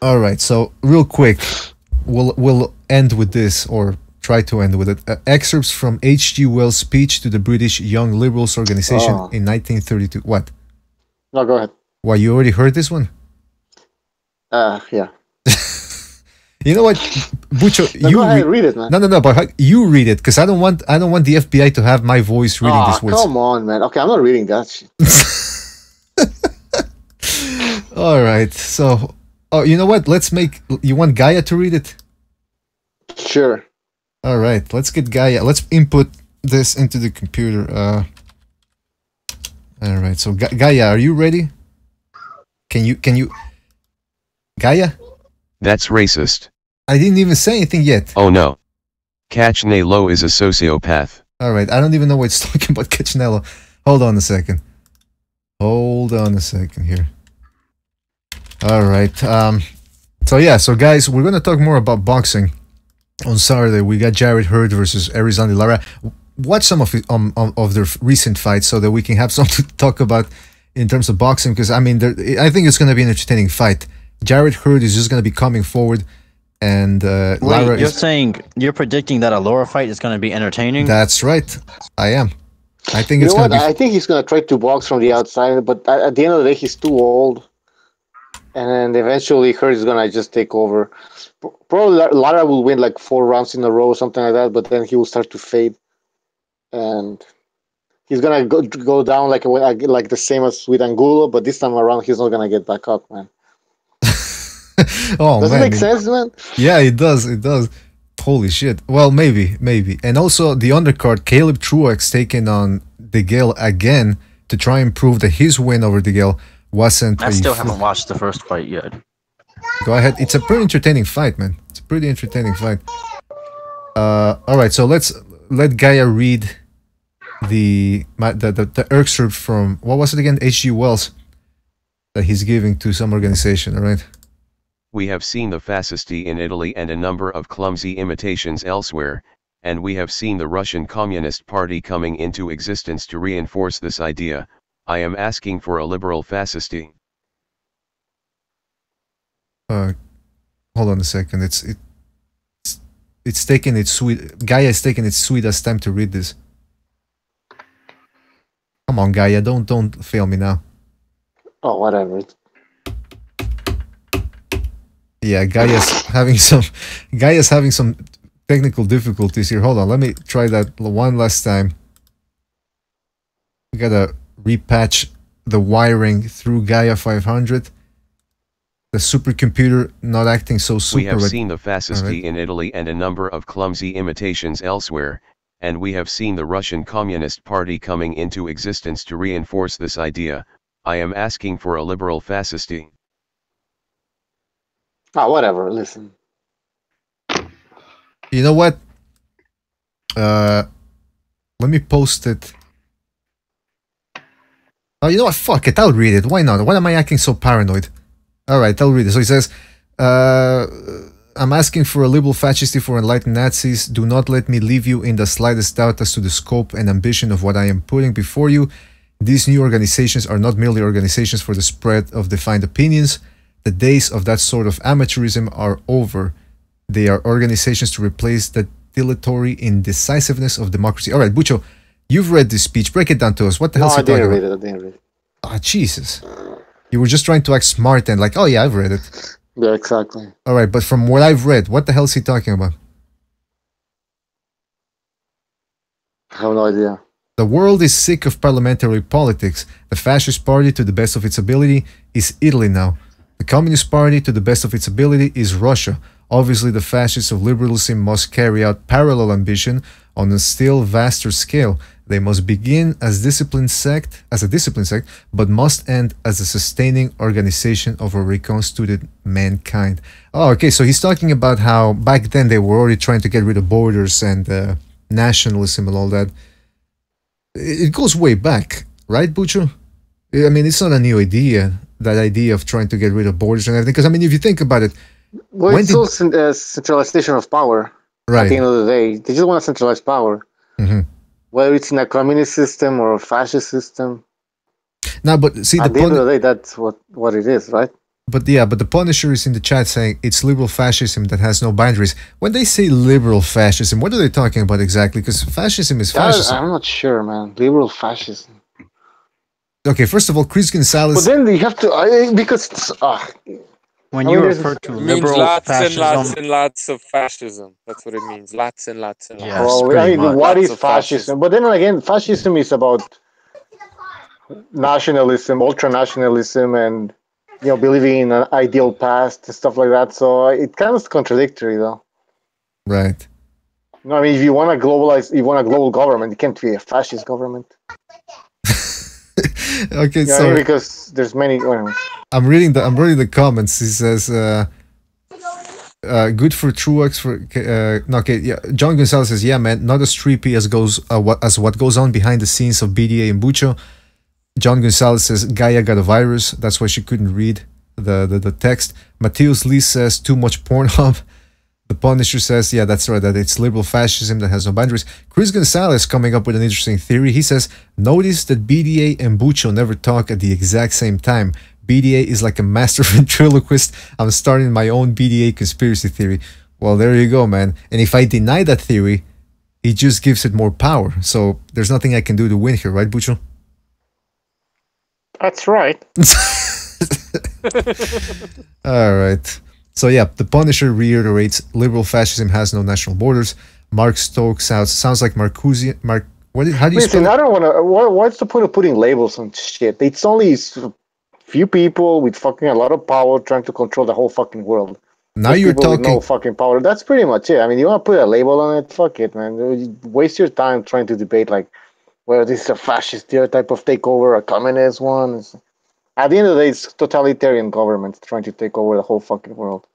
All right, so real quick, we'll end with this, or try to end with it. Excerpts from H.G. Wells' speech to the British Young Liberals Organization in 1932. What? No, go ahead. Why, you already heard this one? Yeah. You know what, Bucho? No, go ahead, read it, man. No, but you read it, because I don't want the FBI to have my voice reading these words. Come on, man. Okay, I'm not reading that shit. All right, so, you know what? You want Gaia to read it? Sure. All right, let's get Gaia. Let's input this into the computer. All right, so Gaia, are you ready? Can you? Gaia? That's racist. I didn't even say anything yet. Oh no. Canelo is a sociopath. All right, I don't even know what it's talking about, Canelo. Hold on a second. Here. All right. So guys, we're gonna talk more about boxing on Saturday. We got Jarrett Hurd versus Arizona Lara. Watch some of their recent fights so that we can have something to talk about in terms of boxing. Because I mean, I think it's gonna be an entertaining fight. Jarrett Hurd is just gonna be coming forward, and Lara. You're predicting that a Lara fight is gonna be entertaining? That's right. I am. I think it's gonna be. I think he's gonna try to box from the outside, but at the end of the day, he's too old. And then eventually Hurd is going to just take over. Probably Lara will win like 4 rounds in a row or something like that, but then he will start to fade. And he's going to go down like the same as with Angulo, but this time around he's not going to get back up, man. Does it make sense, man? Yeah, it does. Holy shit. Well, maybe. And also the undercard, Caleb Truax taking on DeGale again to try and prove that his win over DeGale wasn't. I still haven't watched the first fight yet. Go ahead. It's a pretty entertaining fight, man. It's a pretty entertaining fight. All right, so let Gaia read the excerpt from, what was it again? H.G. Wells that he's giving to some organization, all right? We have seen the fascisti in Italy and a number of clumsy imitations elsewhere, and we have seen the Russian Communist Party coming into existence to reinforce this idea. I am asking for a liberal fascisti. Hold on a second. It's taking its sweet. Gaia is taking its sweetest time to read this. Come on, Gaia, don't fail me now. Oh, whatever. Yeah, Gaia's having some technical difficulties here. Hold on, let me try that one last time. We gotta repatch the wiring through Gaia 500. The supercomputer not acting so super. We have seen the fascisti in Italy and a number of clumsy imitations elsewhere, and we have seen the Russian Communist Party coming into existence to reinforce this idea. I am asking for a liberal fascisty. Whatever, listen. You know what? Let me post it. Oh, you know what? Fuck it. I'll read it. Why not? Why am I acting so paranoid? Alright, I'll read it. So he says, I'm asking for a liberal fascisty for enlightened Nazis. Do not let me leave you in the slightest doubt as to the scope and ambition of what I am putting before you. These new organizations are not merely organizations for the spread of defined opinions. The days of that sort of amateurism are over. They are organizations to replace the dilatory indecisiveness of democracy. Alright, Bucho, you've read this speech. Break it down to us. What the hell is he talking about? I didn't read it. Ah, Jesus. You were just trying to act smart and like, oh yeah, I've read it. Yeah, exactly. Alright, but from what I've read, what the hell is he talking about? I have no idea. The world is sick of parliamentary politics. The fascist party, to the best of its ability, is Italy now. The Communist Party, to the best of its ability, is Russia. Obviously, the fascists of liberalism must carry out parallel ambition on a still vaster scale. They must begin as a disciplined sect, but must end as a sustaining organization of a reconstituted mankind. Oh, okay, so he's talking about how back then they were already trying to get rid of borders and nationalism and all that. It goes way back, right, Bucho? I mean, it's not a new idea, that idea of trying to get rid of borders and everything. Because, I mean, if you think about it... Well, it's also centralization of power. Right. At the end of the day. They just want to centralize power. Mm-hmm. Whether it's in a communist system or a fascist system. Now, but see, at the end of the day, that's what it is, right? But yeah, but the Punisher is in the chat saying it's liberal fascism that has no boundaries. When they say liberal fascism, what are they talking about exactly? Because fascism is fascism. I'm not sure, man. Liberal fascism. Okay, first of all, Chris Gonzalez... But then you have to... because... when you refer to liberal fascism... lots and lots of fascism. That's what it means. Lots and lots and lots. Yeah, well, I mean, what is fascism? fascism? But then again, fascism is about nationalism, ultra-nationalism, and believing in an ideal past and stuff like that. So it kind of contradictory, though. Right. No, I mean, if you want a global government, it can't be a fascist government. Okay, so because there's many. I'm reading the comments. He says, "Good for Truex for." John Gonzalez says, "Yeah, man, not as creepy as what goes on behind the scenes of BDA and Bucho." John Gonzalez says, "Gaia got a virus. That's why she couldn't read the text." Matheus Lee says, "Too much Pornhub." The Punisher says, yeah, that's right, that it's liberal fascism that has no boundaries. Chris Gonzalez coming up with an interesting theory. He says, notice that BDA and Bucho never talk at the exact same time. BDA is like a master ventriloquist. I'm starting my own BDA conspiracy theory. Well, there you go, man. And if I deny that theory, he just gives it more power. So there's nothing I can do to win here, right, Bucho? That's right. All right. So yeah, the Punisher reiterates liberal fascism has no national borders. Mark Stokes sounds like Marcusian. How do you Listen, I don't want to. What's the point of putting labels on shit? It's only few people with fucking a lot of power trying to control the whole fucking world. Now you're talking. With no fucking power. That's pretty much it. I mean, you want to put a label on it? Fuck it, man. You waste your time trying to debate like, well, this is a fascist type of takeover, a communist one. At the end of the day, it's totalitarian government trying to take over the whole fucking world.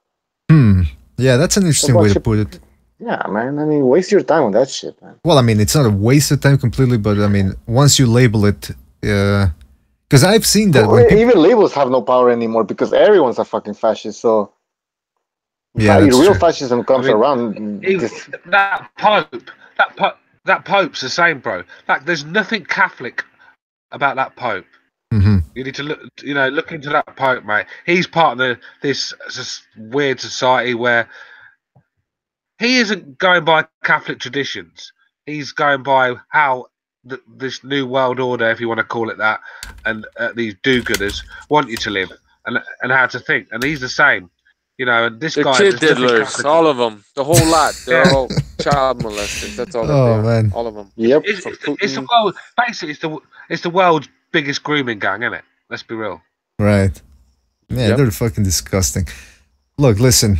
Yeah, that's an interesting way to put it. Yeah, man. I mean, waste your time on that shit, man. Well, I mean, it's not a waste of time completely, but I mean, once you label it, because I've seen that. Even labels have no power anymore because everyone's a fucking fascist. So yeah, real fascism comes around. That Pope's the same, bro. Like, there's nothing Catholic about that Pope. Mm-hmm. You need to look into that Pope, mate. He's part of this weird society where he isn't going by Catholic traditions. He's going by how this new world order, if you want to call it that, and these do-gooders want you to live and how to think. And he's the same, And this the guy, kid diddlers, all of them, the whole lot. They're all child molesters. That's all. Oh man, all of them. Yep. It's the world. Basically, it's the world's biggest grooming gang, isn't it? Let's be real. Right. Yeah, they're fucking disgusting. Look, listen.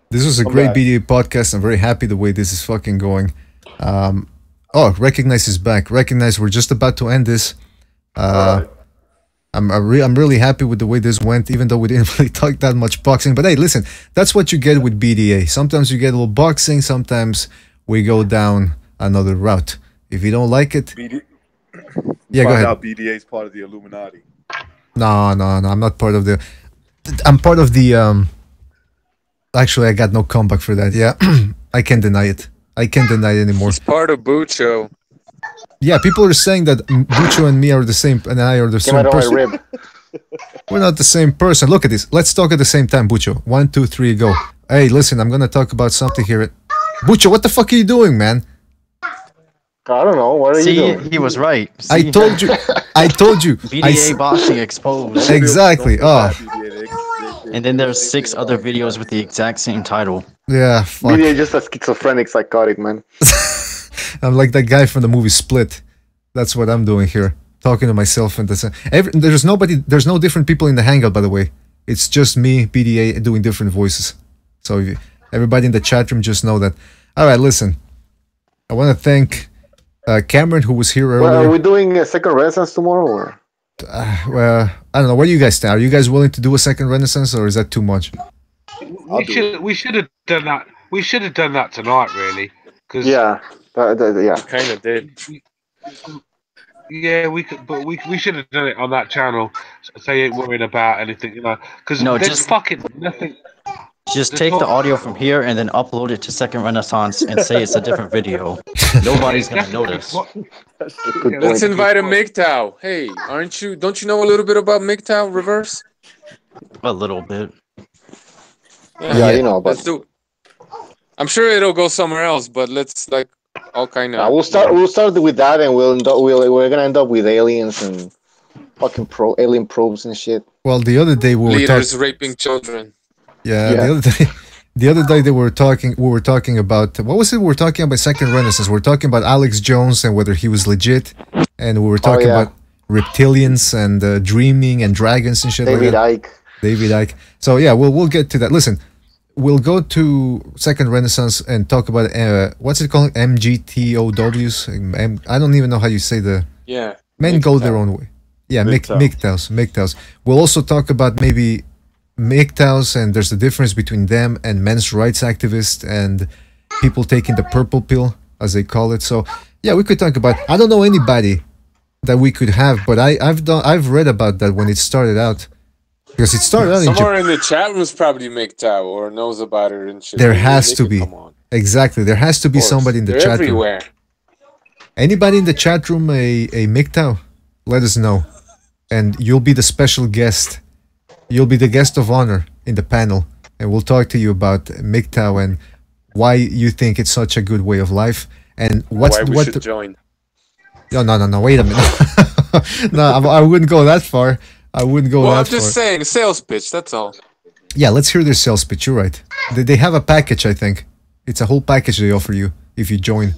This was a great BDA podcast. I'm very happy the way this is fucking going. Oh, Recognize is back. Recognize, we're just about to end this. I'm really happy with the way this went, even though we didn't really talk that much boxing. But hey, listen, that's what you get with BDA. Sometimes you get a little boxing, sometimes we go down another route. If you don't like it, yeah, go ahead. Out BDA is part of the Illuminati. No, I'm not part of the. I'm part of the. Actually, I got no comeback for that. Yeah, I can't deny it. I can't deny it anymore. It's part of Bucho. Yeah, people are saying that Bucho and me are the same, and I are the same person. We're not the same person. Look at this. Let's talk at the same time, Bucho. 1, 2, 3, go. Hey, listen, I'm gonna talk about something here. Bucho, what the fuck are you doing, man? I don't know. What are you doing? He was right. I told you. BDA Boxing Exposed. Exactly. Oh. And then there's 6 other videos with the exact same title. Yeah, fuck. BDA just a schizophrenic, psychotic, man. I'm like that guy from the movie Split. That's what I'm doing here. Talking to myself and there's no different people in the hangout, by the way. It's just me, BDA, doing different voices. So everybody in the chat room just know that. All right, listen. I want to thank Cameron, who was here earlier. Well, are we doing a second Renaissance tomorrow? Or? Well, I don't know. Where do you guys stand? Are you guys willing to do a second Renaissance, or is that too much? We should have done that. We should have done that tonight, really. Cause yeah. Yeah. Kind of did. Yeah, we could, but we should have done it on that channel. So you ain't worrying about anything, you know. Because there's fucking nothing. Just take the audio from here and then upload it to Second Renaissance and say it's a different video. Nobody's gonna notice. Let's invite a MGTOW. Hey, don't you know a little bit about MGTOW reverse? A little bit. Yeah, you know, but let's do. I'm sure it'll go somewhere else, but let's like all kind of. We'll start with that, and we're gonna end up with aliens and fucking alien probes and shit. Well, the other day we were leaders raping children. Yeah, the other day we were talking about what was it? We were talking about Second Renaissance. We were talking about Alex Jones and whether he was legit, and we were talking about reptilians and dreaming and dragons and shit. David like that. David Icke. So yeah, we'll get to that. Listen, we'll go to Second Renaissance and talk about what's it called? MGTOWs. I don't even know how you say the. Yeah. Men go their own way. Yeah, MGTOWs. We'll also talk about maybe MGTOWs, and there's a difference between them and men's rights activists and people taking the purple pill, as they call it. So yeah, we could talk about. I don't know anybody that we could have, but I've read about that when it started out, because it started out somewhere in the chat room is probably MGTOW or knows about it and shit. There has to be. Exactly, there has to be somebody in the chat everywhere. room. Anybody in the chat room a MGTOW? Let us know, and you'll be the special guest. You'll be the guest of honor in the panel, and we'll talk to you about MGTOW and why you think it's such a good way of life, and why we should join. No, wait a minute. No, I wouldn't go that far. Well, I'm just saying, sales pitch, that's all. Yeah, let's hear their sales pitch. You're right. They have a package, I think. It's a whole package they offer you if you join.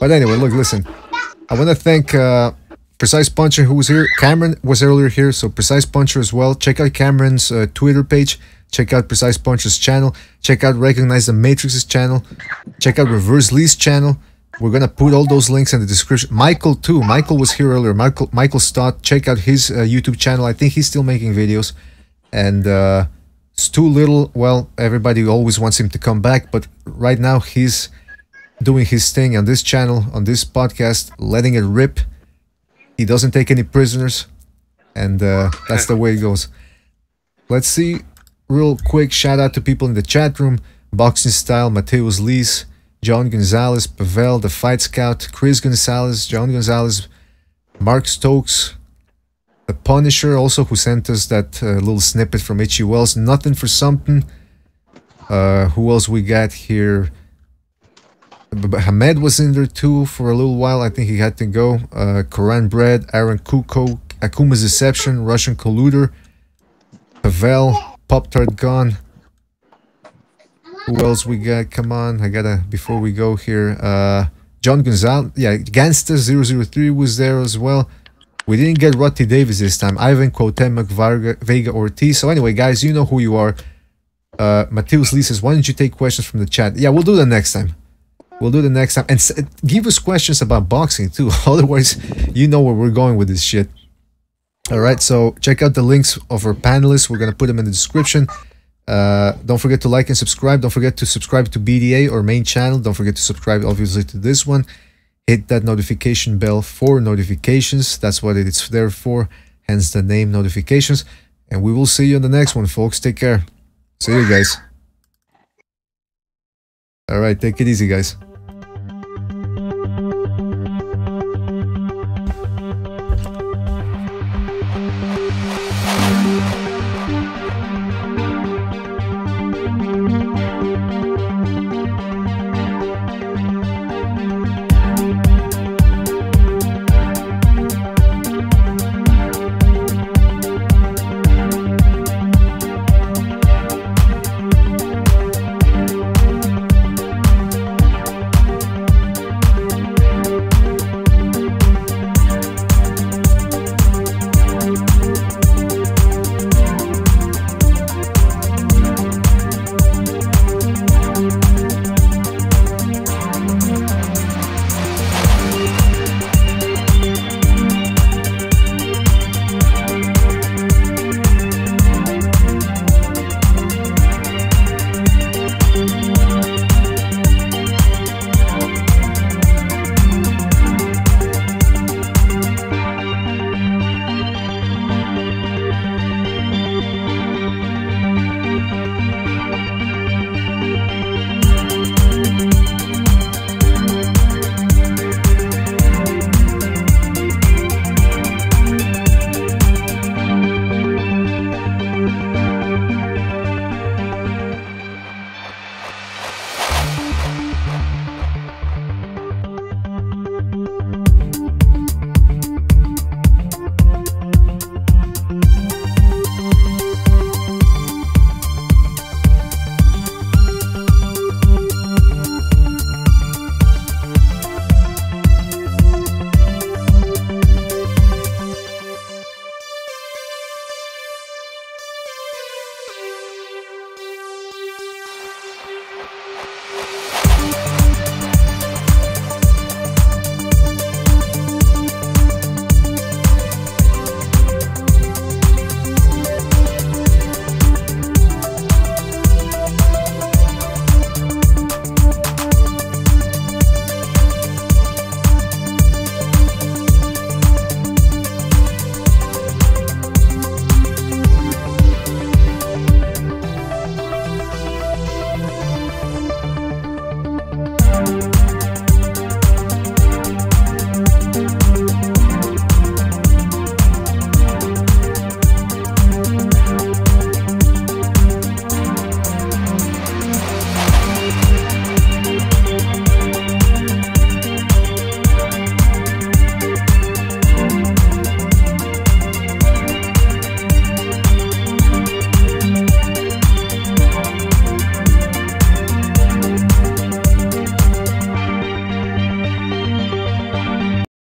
But anyway, look, listen. I want to thank Precise Puncher, who was here. Cameron was earlier here, so Precise Puncher as well. Check out Cameron's Twitter page. Check out Precise Puncher's channel. Check out Recognize the Matrix's channel. Check out Reverse Lee's channel. We're gonna put all those links in the description. Michael too. Michael was here earlier. Michael Stott. Check out his YouTube channel. I think he's still making videos. And Stu Little, well, everybody always wants him to come back, but right now he's doing his thing on this channel, on this podcast, letting it rip. He doesn't take any prisoners, and that's the way it goes. Let's see. Real quick shout out to people in the chat room. Boxing Style, Mateus Lees, John Gonzalez, Pavel, The Fight Scout, Chris Gonzalez, John Gonzalez, Mark Stokes, The Punisher also, who sent us that little snippet from H.G. Wells. Nothing for something. Who else we got here? Hamed was in there too for a little while. I think he had to go. Koran Bread, Aaron Kuko, Akuma's Deception, Russian Colluder, Pavel, Pop-Tart Gone. Who else we got? Come on, I gotta, before we go here, John Gonzalez, yeah, Gangsta 003 was there as well. We didn't get Rotty Davis this time. Ivan Cuauhtemoc Vega Ortiz. So anyway, guys, you know who you are. Mateus Lee says, why don't you take questions from the chat? Yeah, we'll do that next time. We'll do the next time. And give us questions about boxing too. Otherwise, you know where we're going with this shit. Alright, so check out the links of our panelists. We're going to put them in the description. Don't forget to like and subscribe. Don't forget to subscribe to BDA, our main channel. Don't forget to subscribe, obviously, to this one. Hit that notification bell for notifications. That's what it's there for. Hence the name, notifications. And we will see you on the next one, folks. Take care. See you guys. Alright, take it easy, guys.